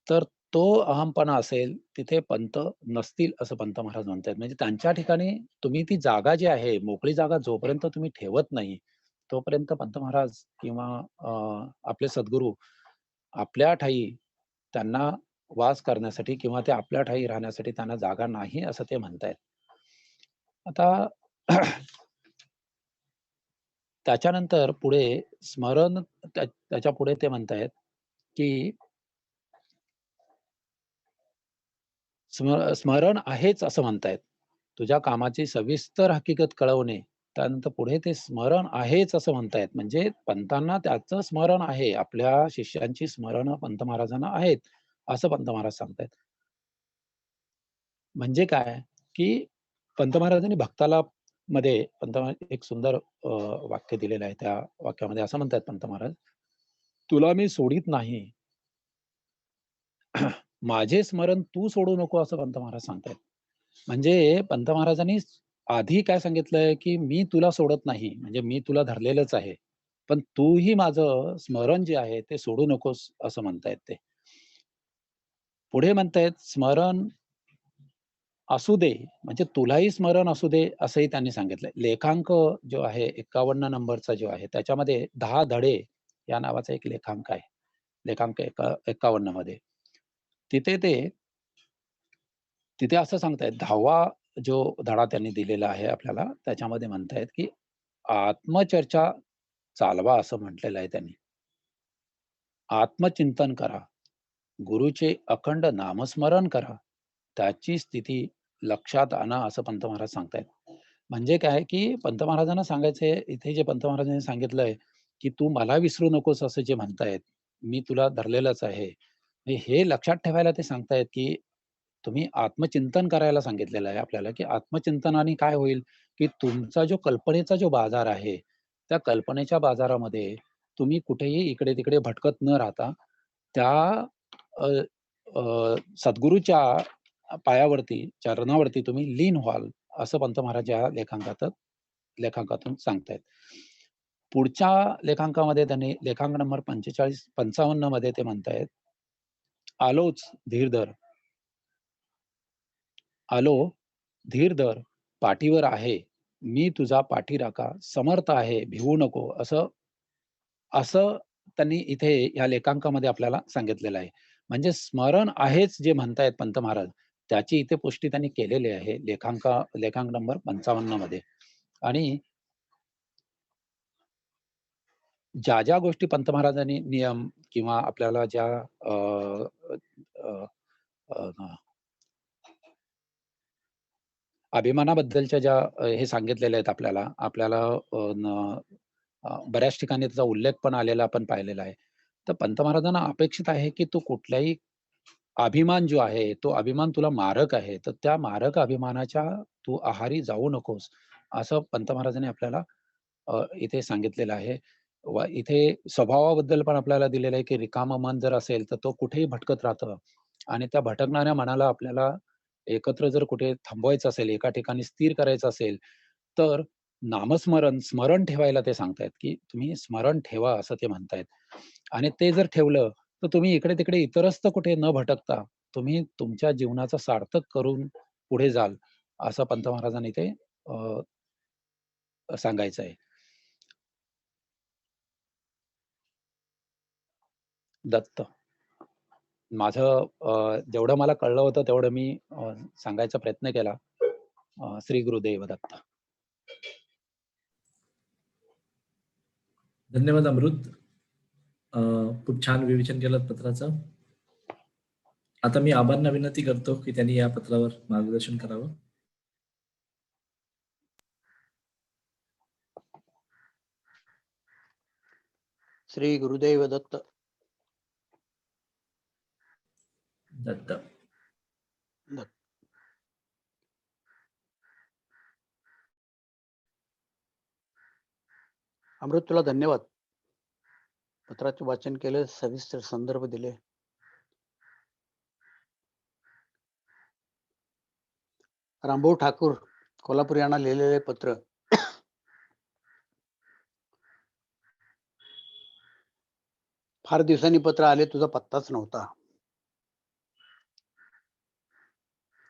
तर तो अहमपणा असेल, तिथे पंत नसतील असं पंत महाराज म्हणतायत. म्हणजे त्यांच्या ठिकाणी तुम्ही ती जागा जी आहे, मोकळी जागा जोपर्यंत तुम्ही ठेवत नाही, तोपर्यंत पंत महाराज किंवा आपले सद्गुरू आपल्या ठायी त्यांना वास करण्यासाठी किंवा ते आपल्या ठायी राहण्यासाठी त्यांना जागा नाही असं ते म्हणतायत. आता त्याच्यानंतर पुढे स्मरण त्याच्या पुढे ते म्हणतायत, की स्मरण आहेच असं म्हणतायत. तुझ्या कामाची सविस्तर हकीकत कळवणे. त्यानंतर पुढे ते स्मरण आहेच असं म्हणतायत. म्हणजे पंतांना त्याचं स्मरण आहे. आपल्या शिष्यांची स्मरणं पंत महाराजांना आहेत, असं पंत महाराज सांगतायत. म्हणजे काय, की पंत महाराजांनी भक्ताला मध्ये पंत महाराज एक सुंदर वाक्य दिलेलं आहे. त्या वाक्यामध्ये असं म्हणतात पंत महाराज, "तुला मी सोडीत नाही. माझे स्मरण तू सोडू नको," असं पंत महाराज सांगतायत. म्हणजे पंत महाराजांनी आधी काय सांगितलंय, की "मी तुला सोडत नाही." म्हणजे मी तुला धरलेलंच आहे. पण तूही माझं स्मरण जे आहे ते सोडू नकोस असं म्हणतायत ते. पुढे म्हणतायत स्मरण असू दे, म्हणजे तुलाही स्मरण असू दे असंही त्यांनी सांगितलंय. लेखांक जो आहे 51 नंबरचा जो आहे त्याच्यामध्ये 10 धडे या नावाचा एक लेखांक आहे. लेखांक 51 मध्ये. तिथे ते तिथे असं सांगतायत 10वा जो धडा त्यांनी दिलेला आहे आपल्याला त्याच्यामध्ये म्हणतायत, की आत्मचर्चा चालवा असं म्हटलेलं आहे त्यांनी. आत्मचिंतन करा. गुरुचे अखंड नामस्मरण करा. त्याची स्थिती लक्षात आणा असं पंत महाराज सांगतायत. म्हणजे काय, की पंत महाराजांना सांगायचंय इथे जे पंत महाराजांनी सांगितलंय, की "तू मला विसरू नकोस" असं जे म्हणतायत. "मी तुला धरलेलंच आहे." हे लक्षात ठेवायला ते सांगतायत, की तुम्ही आत्मचिंतन करायला सांगितलेलं आहे आपल्याला, की आत्मचिंतनाने काय होईल, की तुमचा जो कल्पनेचा जो बाजार आहे, त्या कल्पनेच्या बाजारामध्ये तुम्ही कुठेही इकडे-तिकडे भटकत न राहता त्या अ, अ, सद्गुरूच्या पायावरती, चरणावरती तुम्ही लीन व्हाल, असं पंत महाराज या लेखांकातून सांगतायत. पुढच्या लेखांकामध्ये त्यांनी लेखांक नंबर 45-55 मध्ये ते म्हणतायत, "आलोच धीर धर, आलो धीर धर, पाठीवर आहे, मी तुझा पाठीराखा, समर्थ आहे, भिवू नको." असं असं त्यांनी इथे या लेखांकामध्ये आपल्याला सांगितलेलं आहे. म्हणजे स्मरण आहेच जे म्हणतायत पंत महाराज, त्याची इथे पुष्टी त्यांनी केलेली आहे लेखांक नंबर 55 मध्ये. आणि ज्या गोष्टी पंत महाराजांनी नियम किंवा आपल्याला ज्या अ, अ, अ, अभिमानाबद्दलच्या ज्या हे सांगितलेल्या आहेत आपल्याला, बऱ्याच ठिकाणी त्याचा उल्लेख पण आलेला आपण पाहिलेला आहे. तर पंत महाराजांना अपेक्षित आहे, की तू कुठल्याही अभिमान जो आहे, तो अभिमान तुला मारक आहे. तर त्या मारक अभिमानाच्या तू आहारी जाऊ नकोस, असं पंत महाराजांनी आपल्याला इथे सांगितलेलं आहे. इथे स्वभावाबद्दल पण आपल्याला दिलेलं आहे, की रिकामं मन जर असेल, तर तो कुठेही भटकत राहतं आणि त्या भटकणाऱ्या मनाला आपल्याला एकत्र जर कुठे थांबवायचं असेल, एका ठिकाणी स्थिर करायचं असेल, तर स्मरण ठेवायला ते सांगतायत, की तुम्ही स्मरण ठेवा असं ते म्हणतायत. आणि ते जर ठेवलं, तर तुम्ही इकडे-तिकडे इतरत्र कुठे न भटकता तुम्ही तुमच्या जीवनाचं सार्थक करून पुढे जाल, असं पंत महाराजांनी ते सांगायचं आहे. दत्त. माझं जेवढं मला कळलं होतं तेवढं मी सांगायचा प्रयत्न केला. श्री गुरुदेव दत्त. धन्यवाद अमृत. खूप छान विवेचन केलं पत्राचं. आता मी आबांना विनंती करतो की त्यांनी या पत्रावर मार्गदर्शन करावं. श्री गुरुदेव दत्त. दत्त. अमृत, तुला धन्यवाद. पत्राचे वाचन केले, सविस्तर संदर्भ दिले. रामभाऊ ठाकूर, कोल्हापूर यांना लिहिलेले पत्र. फार दिवसांनी पत्र आले, तुझा पत्ताच नव्हता.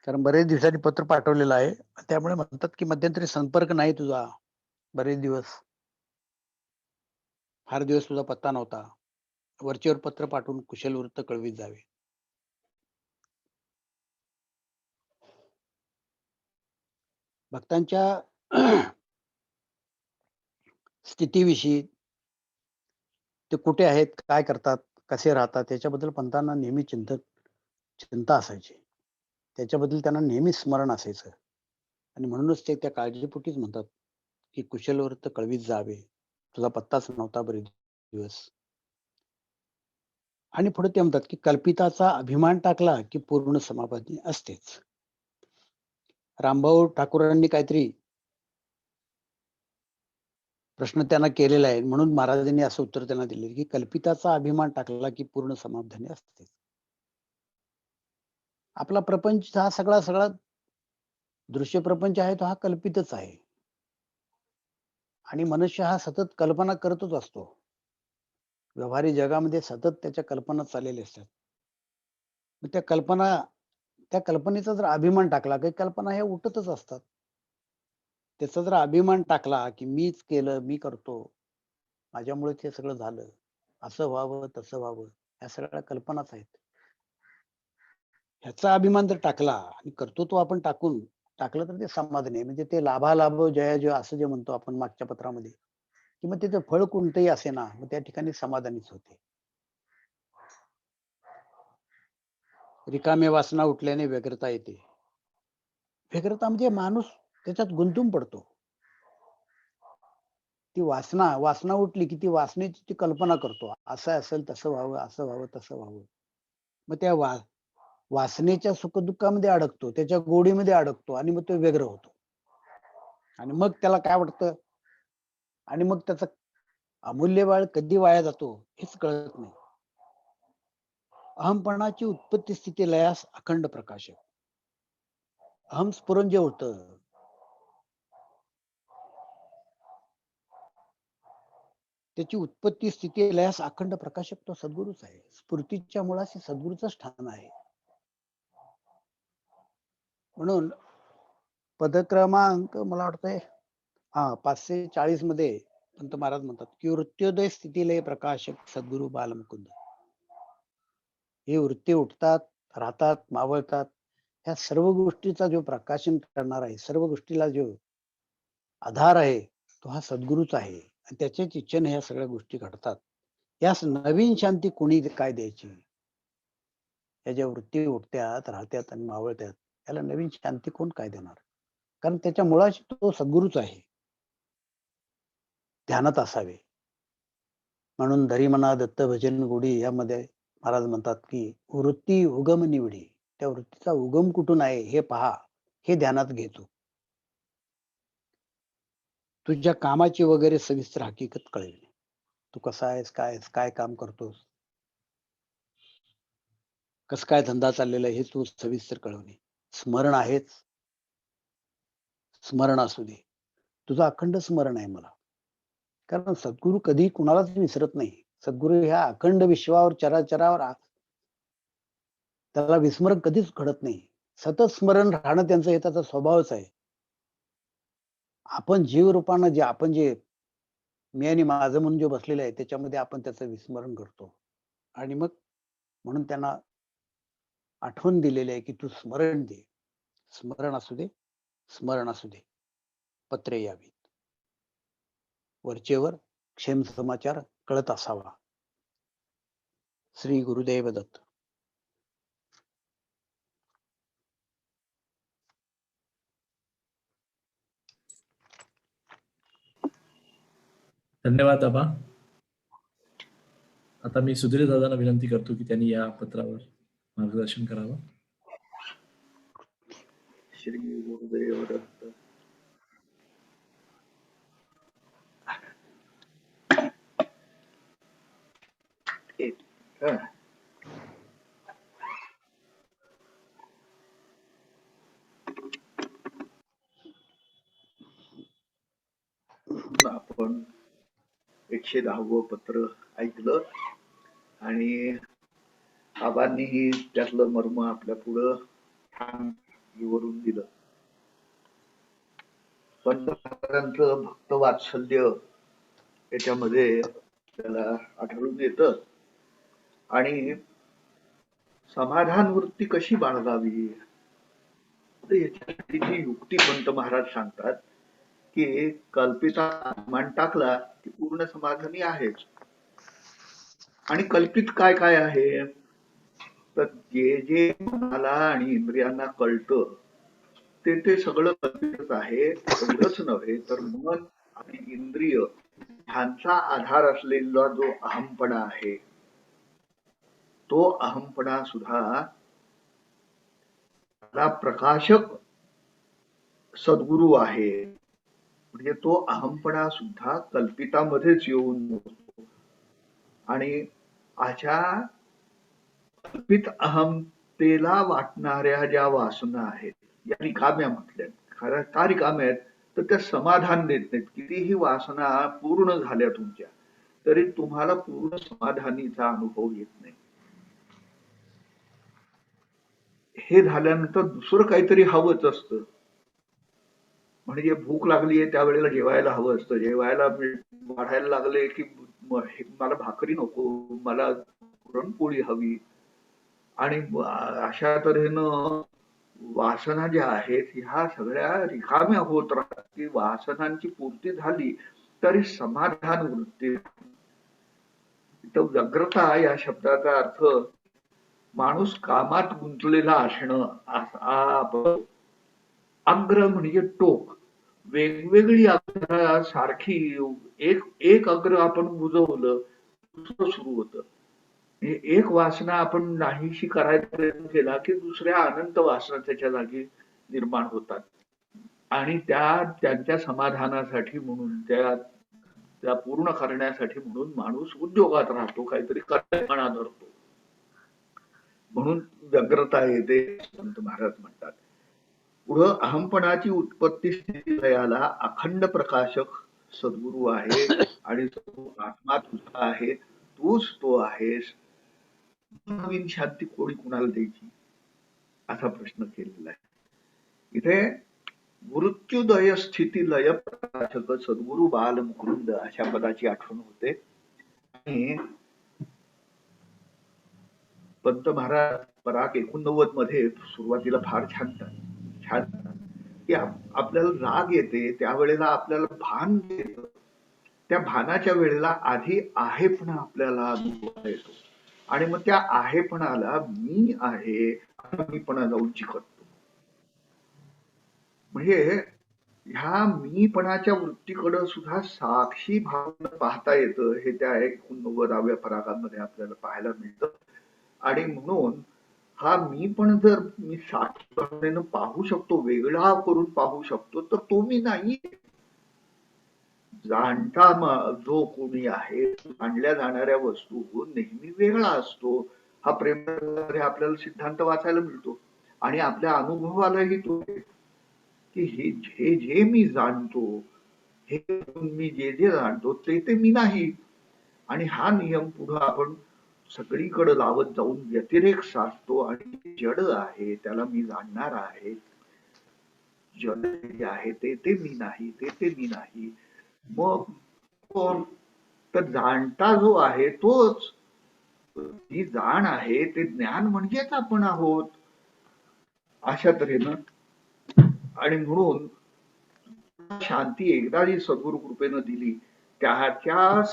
कारण बरेच दिवसांनी पत्र पाठवलेलं आहे, त्यामुळे म्हणतात की मध्यंतरी संपर्क नाही तुझा बरेच दिवस. फार दिवस तुझा पत्ता नव्हता. वरचेवर पत्र पाठवून कुशल वृत्त कळवीत जावे. भक्तांच्या स्थितीविषयी, ते कुठे आहेत, काय करतात, कसे राहतात, याच्याबद्दल पंतांना नेहमी चिंता असायची. त्याच्याबद्दल त्यांना नेहमी स्मरण असायचं. आणि म्हणूनच ते त्या काळजीपोटीच म्हणतात की कुशल वृत्त कळवीत जावे, तुझा पत्ताच नव्हता बरेच दिवस. आणि पुढे ते म्हणतात की कल्पिताचा अभिमान टाकला की पूर्ण समाधानी असतेच. रामभाऊ ठाकूरांनी काहीतरी प्रश्न त्यांना केलेला आहे, म्हणून महाराजांनी असं उत्तर त्यांना दिले की कल्पिताचा अभिमान टाकला की पूर्ण समाधानी असते. आपला प्रपंच हा सगळा दृश्य प्रपंच आहे, तो हा कल्पितच आहे. आणि मनुष्य हा सतत कल्पना करतच असतो. व्यवहारिक जगामध्ये सतत त्याच्या कल्पना चाललेल्या असतात. मग त्या कल्पनेचा जर अभिमान टाकला, काही कल्पना ह्या उठतच असतात. त्याचा जर अभिमान टाकला की मीच केलं, मी करतो, माझ्यामुळेच हे सगळं झालं, असं व्हावं, तसं व्हावं, ह्या सगळ्या कल्पनाच आहेत. ह्याचा अभिमान जर टाकला आणि कर्तृत्व आपण टाकलं तर ते समाधान आहे. म्हणजे ते लाभालाभ जय असं जे म्हणतो आपण मागच्या पत्रामध्ये, की मग त्याचं फळ कोणतंही असे ना, मग त्या ठिकाणी समाधानीच होते. रिकामे वासना उठल्याने व्यग्रता येते. व्यग्रता म्हणजे माणूस त्याच्यात गुंतून पडतो. ती वासना उठली की ती वासनेची ती कल्पना करतो, असं असेल, तसं व्हावं, असं व्हावं, तसं व्हावं. मग त्या वासनेच्या सुखदुःखामध्ये अडकतो, त्याच्या गोडीमध्ये अडकतो आणि मग तो व्यग्र होतो. आणि मग त्याला काय वाटतं, आणि मग त्याचा अमूल्य वेळ कधी वाया जातो हेच कळत नाही. अहमपणाची उत्पत्ती स्थिती लयास अखंड प्रकाश आहे. अहम स्फुरण जे होतं, त्याची उत्पत्ती स्थिती लयास अखंड प्रकाशक तो सद्गुरूच आहे. स्फूर्तीच्या मुळाशी सद्गुरूचं स्थान आहे. म्हणून पदक्रमांक मला वाटतंय 540 मध्ये पंत महाराज म्हणतात की वृत्योदय स्थितीलय प्रकाशक सद्गुरू बालमुकुंद. हे वृत्ती उठतात, राहतात, मावळतात, ह्या सर्व गोष्टीचा जो प्रकाशन करणार आहे, सर्व गोष्टीला जो आधार आहे, तो हा सद्गुरूच आहे. आणि त्याच्याच इच्छेने ह्या सगळ्या गोष्टी घडतात. यास नवीन शांती कोणी काय द्यायची? या ज्या वृत्ती उठत्यात, राहत्यात आणि मावळत्यात, याला नवीन शांती कोण काय देणार? कारण त्याच्या मुळाशी तो सद्गुरूच आहे. ध्यानात असावे. म्हणून धरी म्हणा दत्त भजन गोडी यामध्ये महाराज म्हणतात की वृत्ती उगम निवडी. त्या वृत्तीचा उगम कुठून आहे हे पहा, हे ध्यानात घेतो. तुझ्या कामाची वगैरे सविस्तर हकीकत कळेल. तू कसा आहेस, काय काम करतोस, कसं काय धंदा चाललेला आहे हे तू सविस्तर कळवणे. स्मरण आहेच, स्मरण असू दे. तुझं अखंड स्मरण आहे मला. कारण सद्गुरू कधी कुणालाच विसरत नाही. सद्गुरू ह्या अखंड विश्वावर चराचरावर त्याला विस्मरण कधीच घडत नाही. सतत स्मरण राहणं त्यांचं हे त्याचा स्वभावच आहे. आपण जीव रूपानं जे मी आणि माझं म्हणून जे बसलेलं आहे त्याच्यामध्ये आपण त्याचं विस्मरण करतो. आणि मग म्हणून त्यांना आठवण दिलेली आहे की तू स्मरण दे. स्मरण असू दे, स्मरण असू दे. पत्रे यावीत. वरचेवर क्षेम समाचार कळत असावा. श्री गुरुदेव दत्त. धन्यवाद आबा. आता मी सुधीर दादांना विनंती करतो की त्यांनी या पत्रावर मार्गदर्शन करावं. श्री गुरुदेव दत्त. हा. आपण 110वं पत्र ऐकलं आणि आबांनीही त्यातलं मर्म आपल्या पुढं छान विवरून दिलं. पंतप्रधानांचं भक्त वात्सल्य त्याच्यामध्ये त्याला आढळून येतं. आणि समाधान वृत्ती कशी बाळगावी तर याच्यासाठीची युक्ती पंत महाराज सांगतात की कल्पिता मान टाकला की पूर्ण समाधानी आहेच. आणि कल्पित काय काय आहे तर जे जे मनाला आणि इंद्रियांना कळतं ते सगळं कल्पितच आहे. एवढंच नव्हे तर मन आणि इंद्रिय ह्यांचा आधार असलेला जो अहमपणा आहे तो अहमपणा सुद्धा प्रकाशक सद्गुरू आहे. म्हणजे तो अहमपणा सुद्धा कल्पितामध्येच येऊन मोडतो. आणि अशा कल्पित अहमतेला वाटणाऱ्या ज्या वासना आहेत या रिकाम्या म्हटल्या. खरं का रिकाम्या आहेत तर त्या समाधान देत नाहीत. कितीही वासना पूर्ण झाल्या तुमच्या तरी तुम्हाला पूर्ण समाधानीचा अनुभव येत नाही. हे झाल्यानंतर दुसरं काहीतरी हवंच असतं. म्हणजे भूक लागली आहे त्यावेळेला जेवायला हवं असतं. जेवायला वाढायला लागले की मला भाकरी नको, मला पुरणपोळी हवी. आणि अशा तऱ्हेनं वासना ज्या आहेत ह्या सगळ्या रिकाम्या होत राहतात. की वासनांची पूर्ती झाली तरी समाधान वृत्ती. तर व्यग्रता या शब्दाचा अर्थ माणूस कामात गुंतलेला असणं. अग्र म्हणजे टोक. वेगवेगळी अग्र सारखी एक अग्र आपण बुजवलं दुसरं सुरू होतं. एक वासना आपण नाहीशी करायचा प्रयत्न केला की दुसऱ्या अनंत वासना त्याच्या जागी निर्माण होतात. आणि त्यांच्या समाधानासाठी म्हणून त्या पूर्ण करण्यासाठी म्हणून माणूस उद्योगात राहतो, काहीतरी कर्तव्यपणा धरतो, म्हणून व्यग्रता येते संत महाराज म्हणतात. पुढं अहमपणाची उत्पत्ती स्थिती लयाला अखंड प्रकाशक सद्गुरू आहे आणि तो आत्मा तुझा आहे, तूच तो आहेस. नवीन शांती कोणी कुणाला द्यायची असा प्रश्न केलेला आहे. इथे मृत्युदय स्थिती लय प्रकाशक सद्गुरू बाल मुकुंद अशा पदाची आठवण होते. आणि पंत महाराज पराक 89 मध्ये सुरुवातीला फार छान की आपल्याला राग येते त्यावेळेला आपल्याला भान येतं, त्या भानाच्या वेळेला आधी आहेपणा आपल्याला अनुभवता येतो आणि मग त्या आहेपणाला मी आहे मीपणा जाऊन चिकटतो. म्हणजे ह्या मीपणाच्या वृत्तीकडे सुद्धा साक्षी भाव पाहता येतं, हे त्या 89व्या परागामध्ये आपल्याला पाहायला मिळतं. आणि म्हणून हा मी पण जर मी साक्षी भावनेनं पाहू शकतो, वेगळा करून पाहू शकतो, तर तो मी नाही. जाणता जो कोणी आहे, जाणल्या जाणाऱ्या वस्तू नेहमी वेगळा असतो. हा प्रेमामध्ये आपल्याला सिद्धांत वाचायला मिळतो आणि आपल्या अनुभवालाही तो की हे जे मी जाणतो, हे मी जे जाणतो ते मी नाही. आणि हा नियम पुढे आपण सगळीकडे लावत जाऊन व्यतिरेक साधतो आणि जड आहे त्याला मी जाणणार आहे, जड आहे ते मी नाही, ते मी नाही. मग कोण? तर जाणता जो आहे तोच, ही जाण आहे ते ज्ञान म्हणजेच आपण आहोत अशा तऱ्हेनं. आणि म्हणून शांती एकदा जी सद्गुरु कृपेनं दिली त्याच्या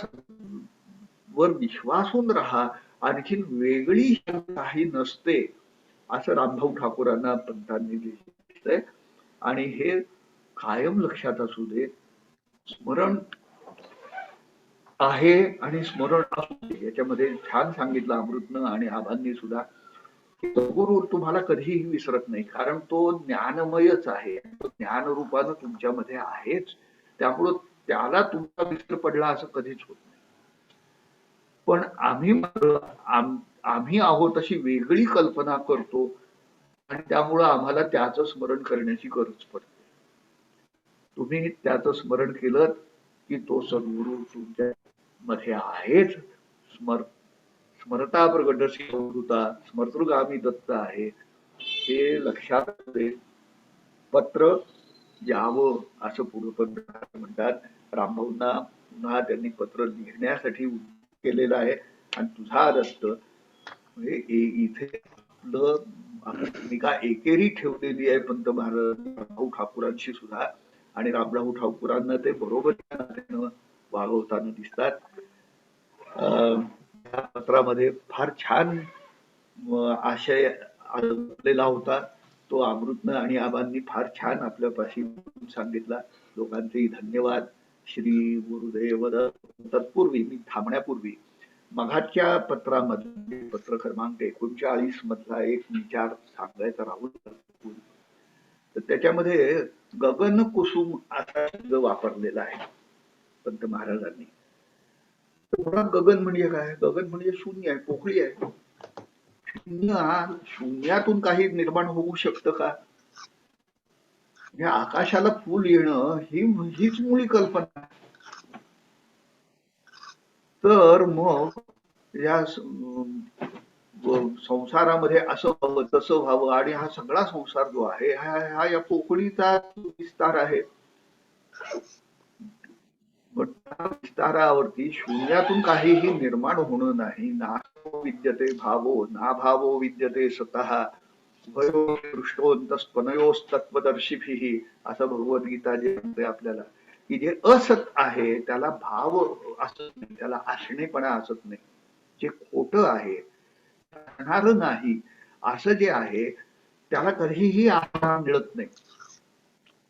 वर विश्वासून राहा, आणखी वेगळी काही नसते असं रामभाऊ ठाकूरांना पंतांनी लिहिलंय. आणि हे कायम लक्षात असू दे, स्मरण आहे आणि स्मरण असू दे याच्यामध्ये छान सांगितलं अमृतनं आणि आबांनी सुद्धा. सद्गुरु तुम्हाला कधीही विसरत नाही, कारण तो ज्ञानमयच आहे, तो ज्ञानरूपानं तुमच्यामध्ये आहेच, त्यामुळं त्याला तुमचा विसर पडला असं कधीच होत नाही. पण आम्ही आहोत अशी वेगळी कल्पना करतो आणि त्यामुळं आम्हाला त्याचं स्मरण करण्याची गरज पडते. तुम्ही त्याचं स्मरण केलं की तो सद्गुरु तुमच्या मध्ये आहेच. स्मरता प्रगटसी अवधूता स्मर्तृगामी दत्त आहे हे लक्षात असते. पत्र यावं असं पुढे पण म्हणतात. रामभाऊंना पुन्हा त्यांनी पत्र लिहिण्यासाठी केलेलं आहे. आणि तुझा दत्त म्हणजे इथे भूमिका एकेरी ठेवलेली आहे पंत महाराज रामभाऊ ठाकूरांशी सुद्धा. आणि रामभाऊ ठाकूरांना ते बरोबर वागवताना दिसतात. या पत्रामध्ये फार छान आशय असलेला होता, तो अमृतनं आणि आबांनी फार छान आपल्यापाशी सांगितला. लोकांचेही धन्यवाद. श्री गुरुदेव. तत्पूर्वी मी थांबण्यापूर्वी मघाच्या पत्रामध्ये पत्र क्रमांक 39 मधला एक विचार सांगायचा राहून, तर त्याच्यामध्ये गगन कुसुम असा शब्द वापरलेला आहे पंत महाराजांनी. गगन म्हणजे काय? गगन म्हणजे शून्य आहे, पोकळी आहे. शून्यातून काही निर्माण होऊ शकतं का? या आकाशाला फुल येणं हीच मुळी कल्पना. तर मग या संसारामध्ये असं व्हावं तसं व्हावं आणि हा सगळा संसार जो आहे हा या पोकळीचा विस्तार आहे. विस्तारावरती शून्यातून काहीही निर्माण होणं नाही. नासो विद्यते भावो ना भावो विद्यते स्वतः उभयो दृष्टोंतस्त्वनयोस्तत्वदर्शिभिः असं भगवद्गीता जे म्हणते आपल्याला, की जे असत आहे त्याला भाव असत नाही, त्याला असणेपणा असत नाही. जे खोटं आहे, असणार नाही असं जे आहे त्याला कधीही आधार मिळत नाही.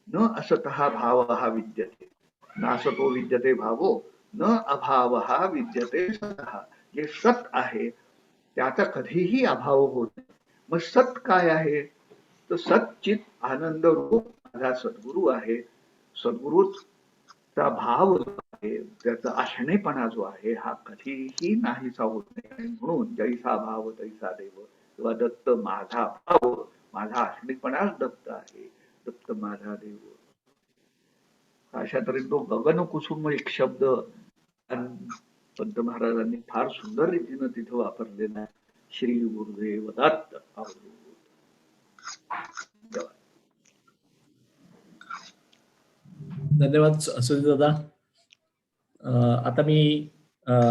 न असतः भावः विद्यते नासतो विद्यते भावो न अभावः विद्यते सतः. जे सत आहे त्याचा कधीही अभाव होत नाही. मग सत काय आहे? तर सच्चित आनंद रूप माझा सद्गुरू आहे, सद्गुरूचा भाव जो आहे, त्याचा असणेपणा जो आहे हा कधीही नाहीसा होत नाही. आणि म्हणून जैसा भाव तैसा देव, किंवा दत्त माझा भाव, माझा असणेपणाच दत्त आहे, दत्त माझा देव. अशा तऱ्हेने तो गगन कुसुम एक शब्द पंत महाराजांनी फार सुंदर रीतीनं तिथे वापरलेला आहे. श्री गुरुदेव दत्त अवधूत. धन्यवाद सुधीर दादा. आता मी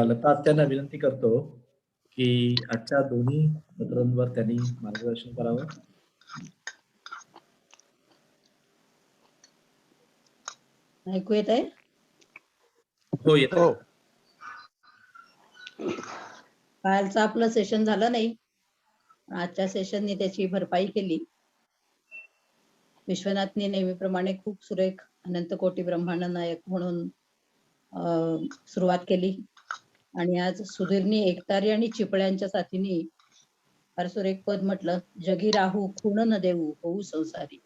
लता आत्यांना विनंती करतो की आजच्या दोन्ही पत्रांवर त्यांनी मार्गदर्शन करावं. ऐकू येत आहे? हो, येत आहे. कालचं आपलं सेशन झालं नाही, आजच्या सेशनने त्याची भरपाई केली. विश्वनाथने नेहमीप्रमाणे खूप सुरेख अनंत कोटी ब्रह्मांड नायक म्हणून सुरुवात केली, आणि आज सुधीरनी एकतारी आणि चिपळ्यांच्या साथीने फार सुरेख पद म्हटलं, जगी राहू खूण न देऊ होऊ संसारी.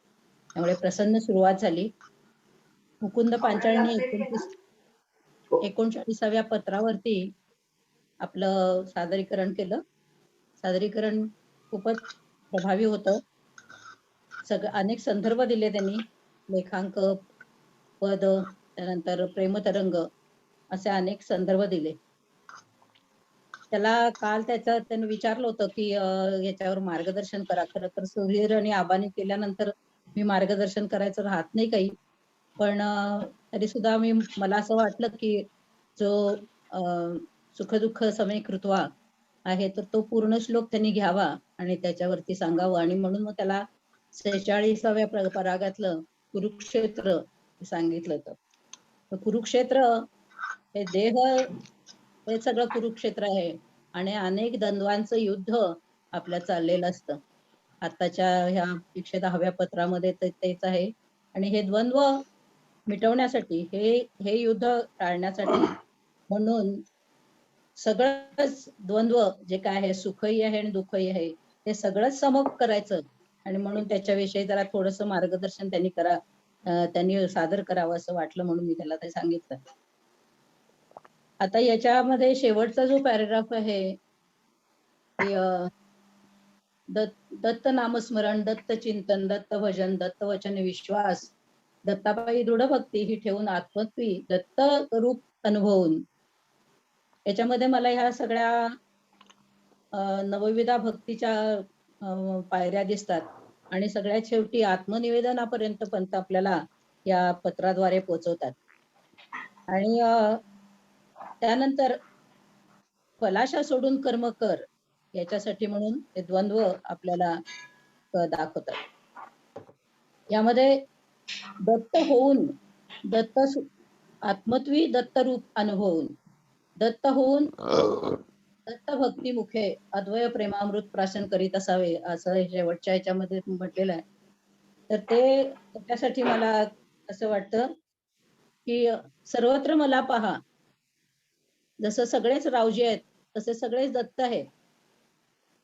त्यामुळे प्रसन्न सुरुवात झाली. मुकुंद पांचाळनी 39व्या पत्रावरती आपलं सादरीकरण केलं. सादरीकरण खूपच प्रभावी होतं. अनेक संदर्भ दिले त्यांनी, लेखांक, पद, त्यानंतर प्रेमतरंग, असे अनेक संदर्भ दिले. त्याला काल त्याने विचारलं होतं की याच्यावर मार्गदर्शन करा. खरं तर सुधीर आणि आबांनी केल्यानंतर मी मार्गदर्शन करायचं राहत नाही काही, पण तरी सुद्धा मला असं वाटलं की जो सुखदुःख समे कृत्वा आहे, तर तो पूर्ण श्लोक त्यांनी घ्यावा आणि त्याच्यावरती सांगावं. आणि म्हणून मग त्याला 46व्या परागातलं कुरुक्षेत्र सांगितलं होतं. कुरुक्षेत्र हे देह, हे सगळं कुरुक्षेत्र आहे, आणि अनेक द्वंद्वांचं युद्ध आपल्या चाललेलं असतं. आताच्या ह्या 110व्या पत्रामध्ये तेच आहे. आणि हे द्वंद्व मिटवण्यासाठी, हे युद्ध टाळण्यासाठी म्हणून सगळंच द्वंद्व जे काय आहे, सुखही आहे आणि दुःखही आहे, ते सगळंच समोर करायचं. आणि म्हणून त्याच्याविषयी जरा थोडस मार्गदर्शन त्यांनी सादर करावं असं वाटलं, म्हणून मी त्याला ते सांगितलं. आता याच्यामध्ये शेवटचा जो पॅराग्राफ आहे, की दत्त नामस्मरण, दत्त चिंतन, दत्त भजन, दत्त वचन विश्वास, दत्तापायी दृढ भक्ती ही ठेवून आत्मत्वी दत्त रूप अनुभवून, याच्यामध्ये मला ह्या सगळ्या नवविधा भक्तीच्या पायऱ्या दिसतात. आणि सगळ्यात शेवटी आत्मनिवेदनापर्यंत पंत आपल्याला या पत्राद्वारे पोहोचवतात. आणि त्यानंतर फलाशा सोडून कर्म कर, याच्यासाठी म्हणून हे द्वंद्व आपल्याला दाखवतात. यामध्ये दत्त होऊन, आत्मत्वी दत्त रूप अनुभवून, दत्त होऊन दत्त भक्ती मुखे अद्वय प्रेमामृत प्राशन करीत असावे, असं शेवटच्या ह्याच्यामध्ये म्हटलेलं आहे. तर ते त्यासाठी मला असं वाटतं की सर्वत्र मला पहा, जसं सगळेच रावजी आहेत तसे सगळेच दत्त आहेत.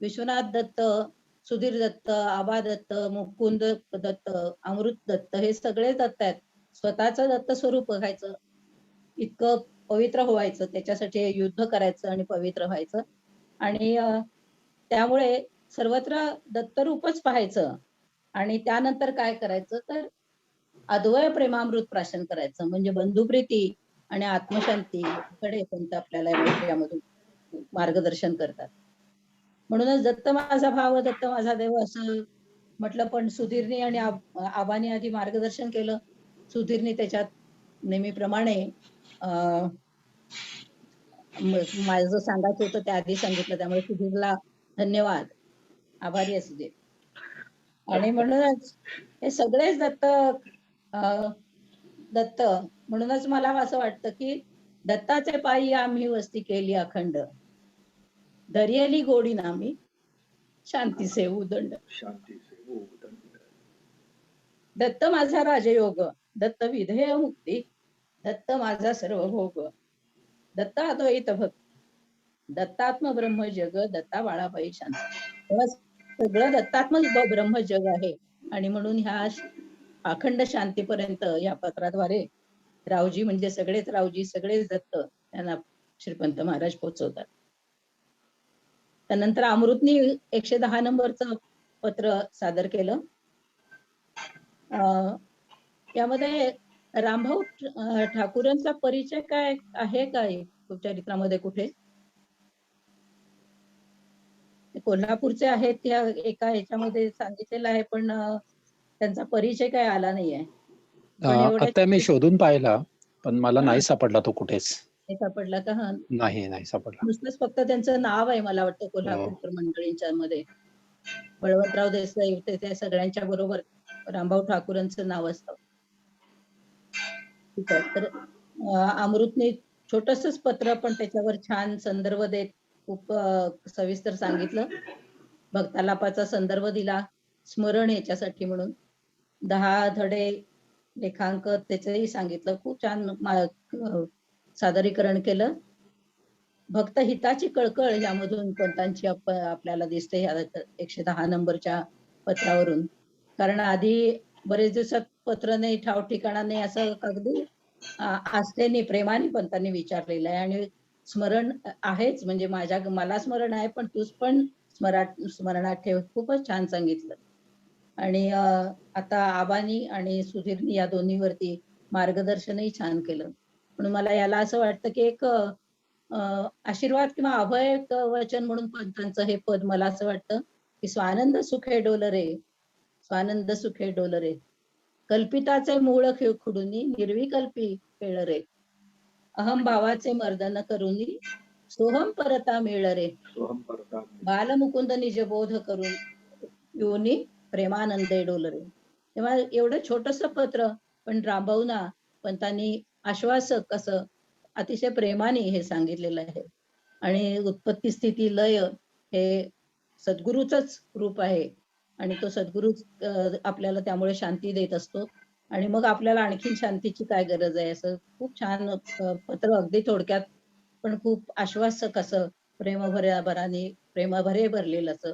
विश्वनाथ दत्त, सुधीर दत्त, आबा दत्त, मुकुंद दत्त, अमृत दत्त, हे सगळे दत्त आहेत. स्वतःचं दत्त स्वरूप बघायचं, इतकं पवित्र व्हायचं, त्याच्यासाठी युद्ध करायचं आणि पवित्र व्हायचं. आणि त्यामुळे सर्वत्र दत्तरूपच पाहायचं. आणि त्यानंतर काय करायचं, तर अद्वय प्रेमामृत प्राशन करायचं, म्हणजे बंधुप्रीती आणि आत्मशांतीकडे पंत आपल्याला यामधून मार्गदर्शन करतात. म्हणूनच दत्त माझा भाव, दत्त माझा देव असं म्हटलं. पण सुधीरने आणि आबाने आधी मार्गदर्शन केलं. सुधीरने त्याच्यात नेहमीप्रमाणे माझं सांगायचं होतं ते आधी सांगितलं, त्यामुळे सुधीरला धन्यवाद, आभारी आहे सुधीर. आणि म्हणूनच हे सगळेच दत्त, म्हणूनच मला असं वाटतं की दत्ताचे पायी आम्ही वस्ती केली अखंड, दर्यली गोडी नामी शांती सेवू दंड. दत्त माझा राजयोग, दत्त विधेय मुक्ती, दत्त माझा सर्व भोग, दत्त अद्वैत भक्त, दत्तात्म ब्रह्म जग, दत्ता बाळाबाई शांत. सगळं दत्तात्म ब्रह्म जग आहे. आणि म्हणून ह्या अखंड शांतीपर्यंत या पत्राद्वारे रावजी म्हणजे सगळेच रावजी, सगळेच दत्त यांना श्रीपंत महाराज पोहोचवतात. त्यानंतर अमृतनी 110 नंबरचं पत्र सादर केलं. यामध्ये रामभाऊ ठाकूरांचा परिचय काय आहे काय चरित्रामध्ये कुठे? कोल्हापूरचे आहेत त्या एका ह्याच्यामध्ये सांगितलेलं आहे, पण त्यांचा परिचय काय आला नाहीये. पण आता मी शोधून पाहिला, पण मला नाही सापडला तो कुठेच. सापडला का? हा, नाही सापडला. नुसतंच फक्त त्यांचं नाव आहे मला वाटतं कोल्हापूरकर मंडळींच्या मध्ये. बळवंतराव देसाई त्या सगळ्यांच्या बरोबर रामभाऊ ठाकूरांचं नाव असतं. ठीक आहे. तर अमृतने छोटसच पत्र, पण त्याच्यावर छान संदर्भ देत खूप सविस्तर सांगितलं. भक्तालापाचा संदर्भ दिला स्मरण याच्यासाठी म्हणून. 10 धडे लेखांक त्याचंही सांगितलं. खूप छान सादरीकरण केलं. भक्त हिताची कळकळ यामधून पंतांची आपल्याला दिसते ह्या 110 नंबरच्या पत्रावरून. कारण आधी बरेच दिवसात पत्र नाही, ठाव ठिकाणा नाही, असं अगदी आस्थेने प्रेमाने पंतांनी विचारलेलं आहे. आणि स्मरण आहेच, म्हणजे मला स्मरण आहे, पण तूच पण स्मरणात ठेव. खूपच छान सांगितलं. आणि आता आबानी आणि सुधीरनी या दोन्हीवरती मार्गदर्शनही छान केलं. म्हणून मला याला असं वाटतं की एक आशीर्वाद किंवा अभय वचन म्हणून पंतांचं हे पद मला असं वाटतं की स्वानंद सुखे डोलरे, स्वानंद सुखे डोलरे, कल्पिताचे मूळ खुडुनी निर्विकल्पी खेळ रे, अहम भावाचे मर्दन करुनी सोहम परता मिळ रे, बालमुकुंद निज बोध करून योनी प्रेमानंदे डोलरे. तेव्हा एवढं छोटस पत्र, पण रामभाऊना पंतांनी आश्वासक असं अतिशय प्रेमाने हे सांगितलेलं आहे. आणि उत्पत्ती स्थिती लय हे सद्गुरूचंच रूप आहे, आणि तो सद्गुरू आपल्याला त्यामुळे शांती देत असतो. आणि मग आपल्याला आणखीन शांतीची काय गरज आहे, असं खूप छान पत्र, अगदी थोडक्यात पण खूप आश्वासक असं प्रेमभरे भरलेलं असं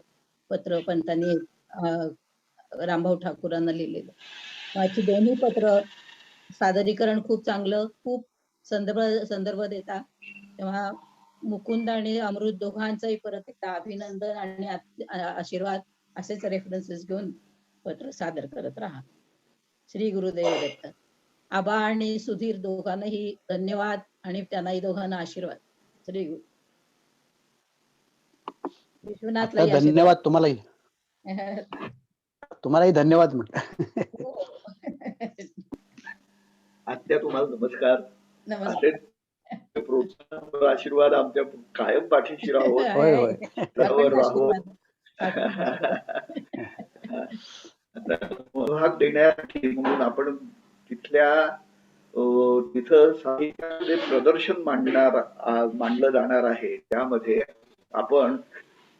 पत्र पंतांनी रामभाऊ ठाकूरांना लिहिलेलं. माझी दोन्ही पत्र सादरीकरण खूप चांगलं, खूप संदर्भ देता. तेव्हा मुकुंद आणि अमृत दोघांचंही परत एकदा अभिनंदन आणि आशीर्वाद असेच रेफरन्सेस घेऊन पत्र सादर करत राहा. श्री गुरुदेव दत्त. आबा आणि सुधीर दोघांनाही धन्यवाद आणि त्यांनाही दोघांना आशीर्वाद. श्री गुरु. विश्वनाथलाही धन्यवाद. तुम्हालाही धन्यवाद म्हटलं. आत्या तुम्हाला नमस्कार. नमस्कार. प्रोत्साहन आशीर्वाद आमच्या कायम पाठीशी राहो. होय. भाग देण्यासाठी म्हणून आपण तिथं साहित्याचे प्रदर्शन मांडलं जाणार आहे. त्यामध्ये आपण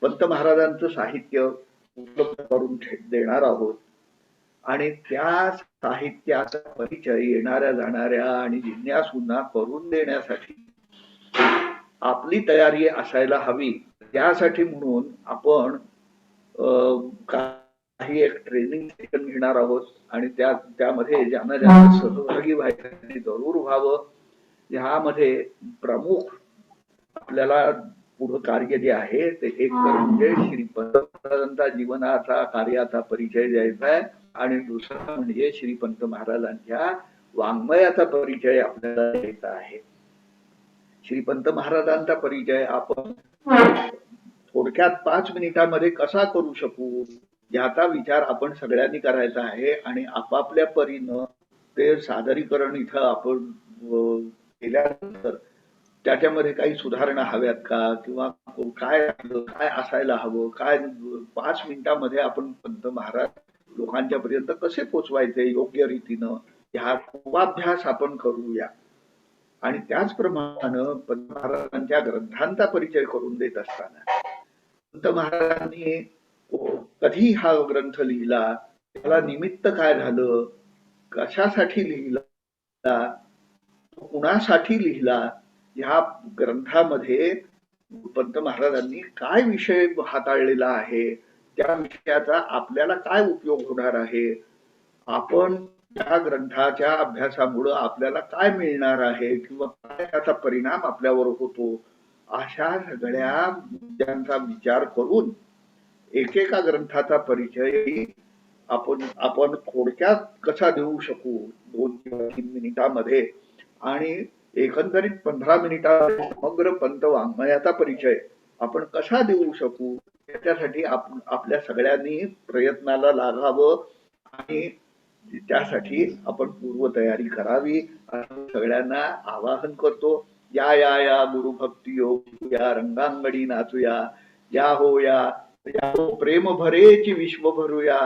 पंत महाराजांचं साहित्य उपलब्ध करून देणार आहोत. आणि त्या साहित्याचा परिचय येणाऱ्या जाणाऱ्या आणि जिज्ञासूंना करून देण्यासाठी आपली तयारी असायला हवी. त्यासाठी म्हणून आपण काही एक ट्रेनिंग सेशन घेणार आहोत आणि त्यामध्ये ज्यांना सहभागी व्हायचं जरूर व्हावं. ह्यामध्ये प्रमुख आपल्याला पुढं कार्य जे आहे ते एक म्हणजे श्रीपंत महाराजांचा जीवनाचा कार्याचा परिचय द्यायचा आहे, आणि दुसरा म्हणजे श्रीपंत महाराजांच्या वाङ्मयाचा परिचय आपल्याला द्यायचा आहे. श्रीपंत महाराजांचा परिचय आपण थोडक्यात 5 मिनिटांमध्ये कसा करू शकू याचा विचार आपण सगळ्यांनी करायचा आहे. आणि आपापल्या परीनं ते सादरीकरण इथं आपण केल्यानंतर त्याच्यामध्ये काही सुधारणा हव्यात का, किंवा काय असायला हवं, काय 5 मिनिटांमध्ये आपण पंत महाराज लोकांच्या पर्यंत कसे पोचवायचे योग्य रीतीनं, ह्या पूर्वाभ्यास आपण करूया. आणि त्याचप्रमाणे पंत महाराजांच्या ग्रंथांचा परिचय करून देत असताना पंत महाराजांनी कधी हा ग्रंथ लिहिला, त्याला निमित्त काय झालं, कशासाठी लिहिला, कुणासाठी लिहिला, ह्या ग्रंथामध्ये पंत महाराजांनी काय विषय हाताळलेला आहे, त्या विषयाचा आपल्याला काय उपयोग होणार आहे, आपण या ग्रंथाच्या अभ्यासामुळं आपल्याला काय मिळणार आहे किंवा काय त्याचा परिणाम आपल्यावर होतो, अशा सगळ्या मुद्द्यांचा विचार करून एकेका ग्रंथाचा परिचय आपण थोडक्यात कसा देऊ शकू 2 किंवा 3 मिनिटांमध्ये, आणि एकंदरीत 15 मिनिटांमध्ये समग्र पंत वाङ्मयाचा परिचय आपण कसा देऊ शकू, याच्यासाठी आपल्या सगळ्यांनी प्रयत्नाला लागावं आणि त्यासाठी आपण पूर्वतयारी करावी असं सगळ्यांना आवाहन करतो. या या या गुरुभक्ती योग या रंगांगडी नाचूया, या हो या हो प्रेम भरेची विश्व भरूया.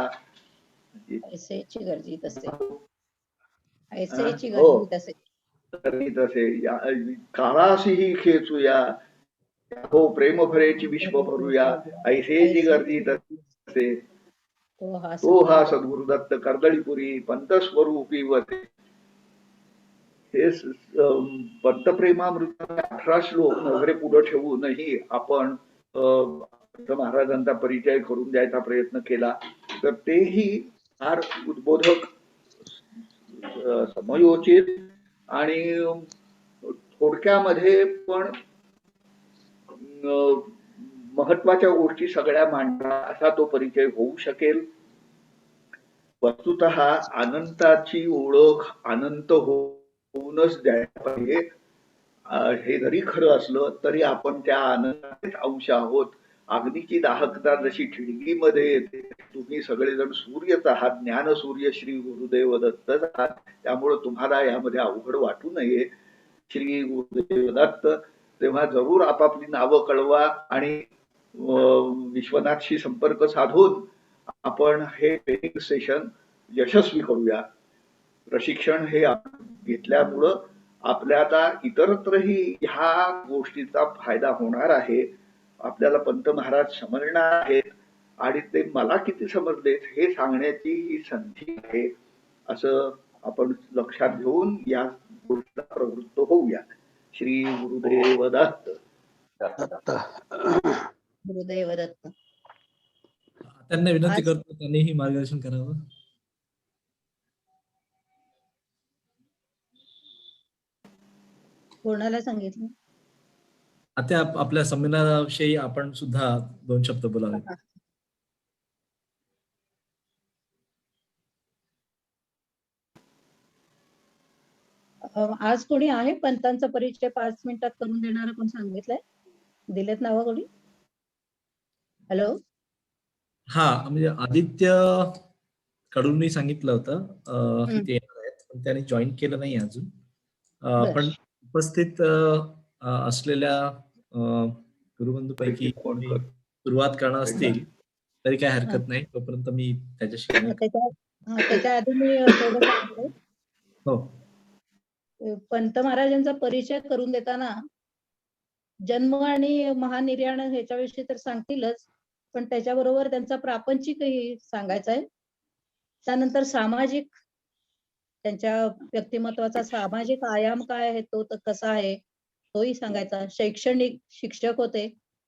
ऐसेची गर्दी तसे ऐसेची हो गर्दी तसे तरी तसे काळाशीही खेचूया, हो प्रेम भरेची विश्व भरूया, ऐसेची गर्दी तसे तो हा सद्गुरुदत्त कर्दळीपुरी पंत स्वरूपी वते. हे पंतप्रेमामृत 18 श्लोक वगैरे पुढे ठेवूनही आपण महाराजांचा परिचय करून द्यायचा प्रयत्न केला, तर तेही फार उद्बोधक, समयोचित आणि थोडक्यामध्ये पण महत्वाच्या गोष्टी सगळ्या मांडणं असा तो परिचय होऊ शकेल. वस्तुतः अनंताची ओळख अनंत होऊनच द्यायला पाहिजे. हे जरी खरं असलं तरी आपण त्या आनंदाचेच अंश आहोत. अग्नीची दाहकता जशी ठिणगीमध्ये येते, तुम्ही सगळेजण सूर्यच आहात, ज्ञान सूर्य श्री गुरुदेव दत्तच आहात, त्यामुळे तुम्हाला यामध्ये अवघड वाटू नये. श्री गुरुदेव दत्त. तेव्हा जरूर आपापली नावं कळवा आणि विश्वनाथशी संपर्क साधून आपण हे ट्रेनिंग सेशन यशस्वी करूया. प्रशिक्षण हे घेतल्यामुळं आपल्याला इतरत्रही ह्या गोष्टीचा फायदा होणार आहे. आपल्याला पंत महाराज समजणार आहेत आणि ते मला किती समजलेत हे सांगण्याची ही संधी आहे, असं आपण लक्षात घेऊन या गोष्टीला प्रवृत्त होऊया. श्री गुरुदेव दत्त. गुरुदेव दत्त. त्यांना विनंती करतो त्यांनीही मार्गदर्शन करावं. कोणाला सांगितलं? आता आपल्या संमेलनाविषयी आपण सुद्धा 2 शब्द बोलावे. आज कोणी आहे पंतांचा परिचय 5 मिनिटात करून देणार? कोण सांगितलंय? दिलेत नावं कोणी? हॅलो. हा, म्हणजे आदित्य कडूंनी सांगितलं होतं की ते येणार आहेत, पण त्यांनी जॉईन केलं नाही अजून. पण उपस्थित असलेल्या गुरुबंधूपैकी कोणी सुरुवात करणार असतील तरी काय हरकत नाही, तोपर्यंत मी त्याच्याशी त्याच्या आधी मी थोडं सांगते. हो. पंत महाराजांचा परिचय करून देताना जन्म आणि महानिर्याण ह्याच्याविषयी तर सांगतीलच, पण त्याच्याबरोबर त्यांचा प्रापंचिकही सांगायचा आहे. त्यानंतर सामाजिक, त्यांच्या व्यक्तिमत्वाचा सामाजिक आयाम काय आहे, तो कसा आहे तोही सांगायचा. शैक्षणिक शिक्षक होते,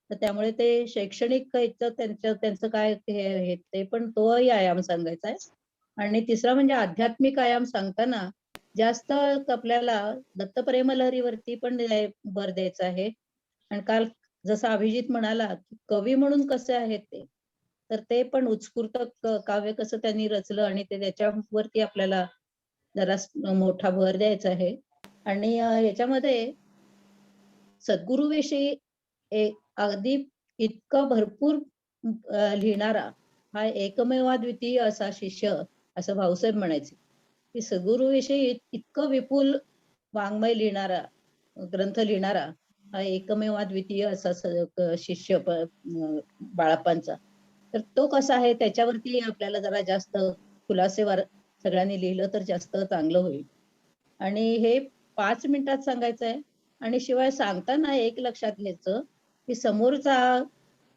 तर त्यामुळे ते शैक्षणिक त्यांचं काय हे ते पण तोही आयाम सांगायचा आहे. आणि तिसरा म्हणजे आध्यात्मिक आयाम सांगताना जास्त आपल्याला दत्तप्रेम लहरीवरती पण भर द्यायचा आहे. आणि काल जसं अभिजित म्हणाला कवी म्हणून कसे आहेत ते, तर ते पण उत्स्फूर्त काव्य कसं त्यांनी रचलं आणि ते त्याच्यावरती आपल्याला जरा मोठा भर द्यायचा आहे. आणि याच्यामध्ये सद्गुरूविषयी अगदी इतकं भरपूर लिहिणारा हा एकमेवाद्वितीय असा शिष्य, असं भाऊसाहेब म्हणायचे की सद्गुरूविषयी इतकं विपुल वाङ्मय लिहिणारा, ग्रंथ लिहिणारा हा एकमेवाद्वितीय असा शिष्य बाळप्पांचा. तर तो कसा आहे त्याच्यावरती आपल्याला जरा जास्त खुलासेवार सगळ्यांनी लिहिलं तर जास्त चांगलं होईल. आणि हे 5 मिनिटात सांगायचं आहे. आणि शिवाय सांगताना एक लक्षात घ्यायचं की समोरचा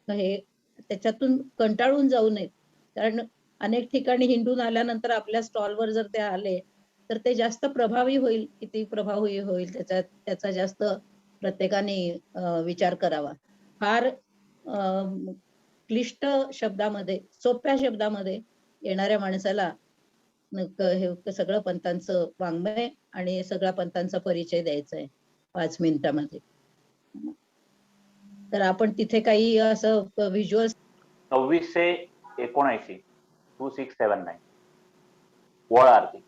हे त्याच्यातून कंटाळून जाऊ नये. कारण अनेक ठिकाणी हिंडून आल्यानंतर आपल्या स्टॉलवर जर ते आले तर ते जास्त प्रभावी होईल. किती प्रभावी होईल त्याचा जास्त प्रत्येकाने विचार करावा. फार क्लिष्ट शब्दामध्ये, सोप्या शब्दामध्ये येणाऱ्या माणसाला सगळं पंथांचं वाङ्मय आणि सगळ्या पंथांचा परिचय द्यायचा आहे 5 मिनिटामध्ये. तर आपण तिथे काही असं व्हिज्युअल 2679 2679 ओळ आरती.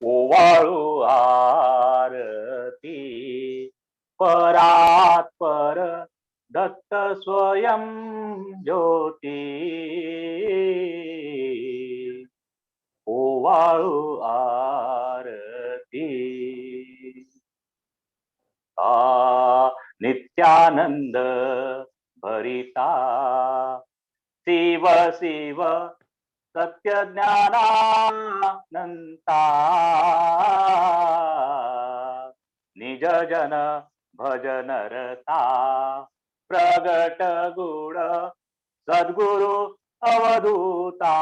ओवाळू आरती परात पर दत्त स्वयं ज्योती. ओवाळू आरती नित्यानंद भरिता शिव शिव सत्य ज्ञानानंता निज जन भजन रता प्रगट गुण सद्गुरु अवधूता.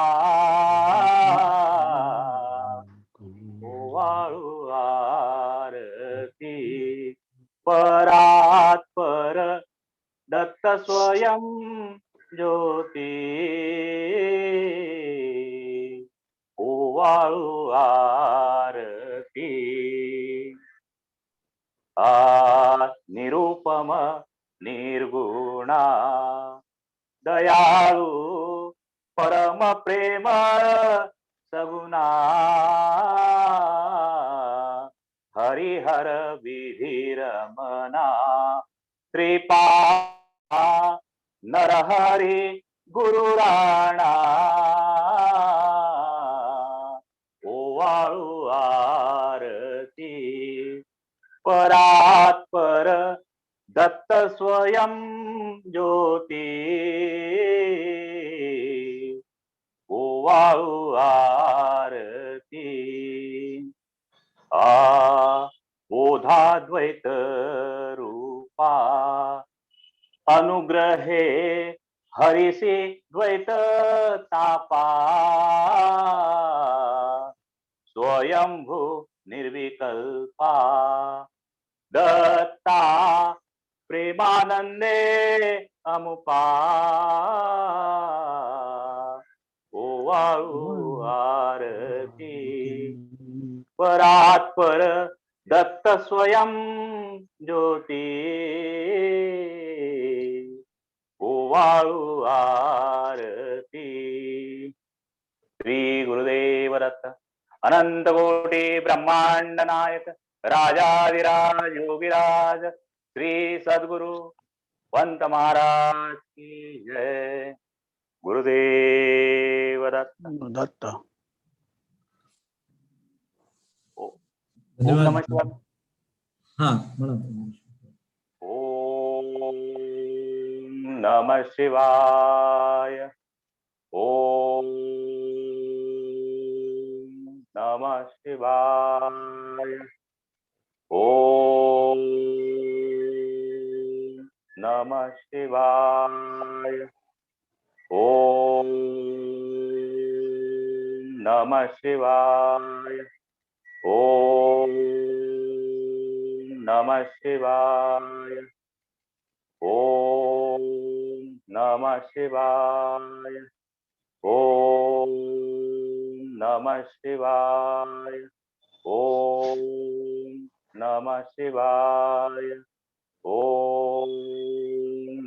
ओवाळू आरती परात पर दत्त स्वयं ज्योती. ओवाळू आरती निरुपम निर्गुणा दयाळू परम प्रेम सगुणा. हरिहर विधिरमना त्रिपा नरहरी गुरु राणा. ओवाळू आरती परात पर दत्त स्वयं ज्योती. ओवाळू आरती बोधाद्वैत रूपा अनुग्रहे हरिसी द्वैत तापा. स्वयंभू निर्विकल्पा दत्ता प्रेमानंदे अमुपा. ओवाळू आरती परात पर दत्त स्वयं ज्योती. ओवाळू आरती. श्री गुरुदेव दत्त. अनंत कोटी ब्रह्मांड नायक राजाधिराज योगीराज श्री सद्गुरु पंत महाराज की जय. गुरुदेव दत्त. दत्त. ओम धन्यवाद. नमः शिवाय. हा म्हणा. ओम नमः शिवाय. ओम नमः शिवाय. ओम नमः शिवाय. ओम नमः शिवाय. ओम नमः शिवाय. ओम नमः शिवाय. ओम नमः शिवाय. ओम नमः शिवाय. ओम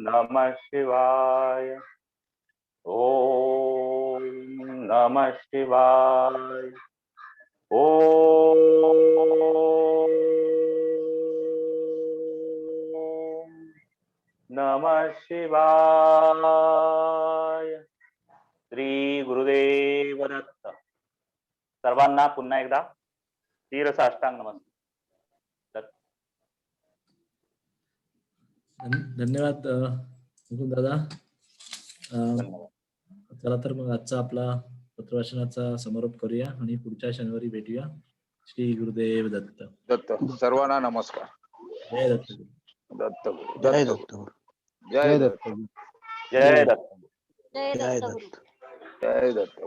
नमः शिवाय. ओम नमः शिवाय. ओम नमः शिवाय. श्री गुरुदेव दत्त. सर्वांना पुन्हा एकदा साष्टांग नमस्कार. धन्यवाद मुकुंद दादा. धन्यवाद. चला तर मग आजचा आपला पत्रवाचनाचा समारोप करूया आणि पुढच्या शनिवारी भेटूया. श्री गुरुदेव दत्त. दत्त. सर्वांना नमस्कार. जय दत्त. दत्त. जय दत्त. जय दत्त. जय दत्त. जय दत्त. जय दत्त.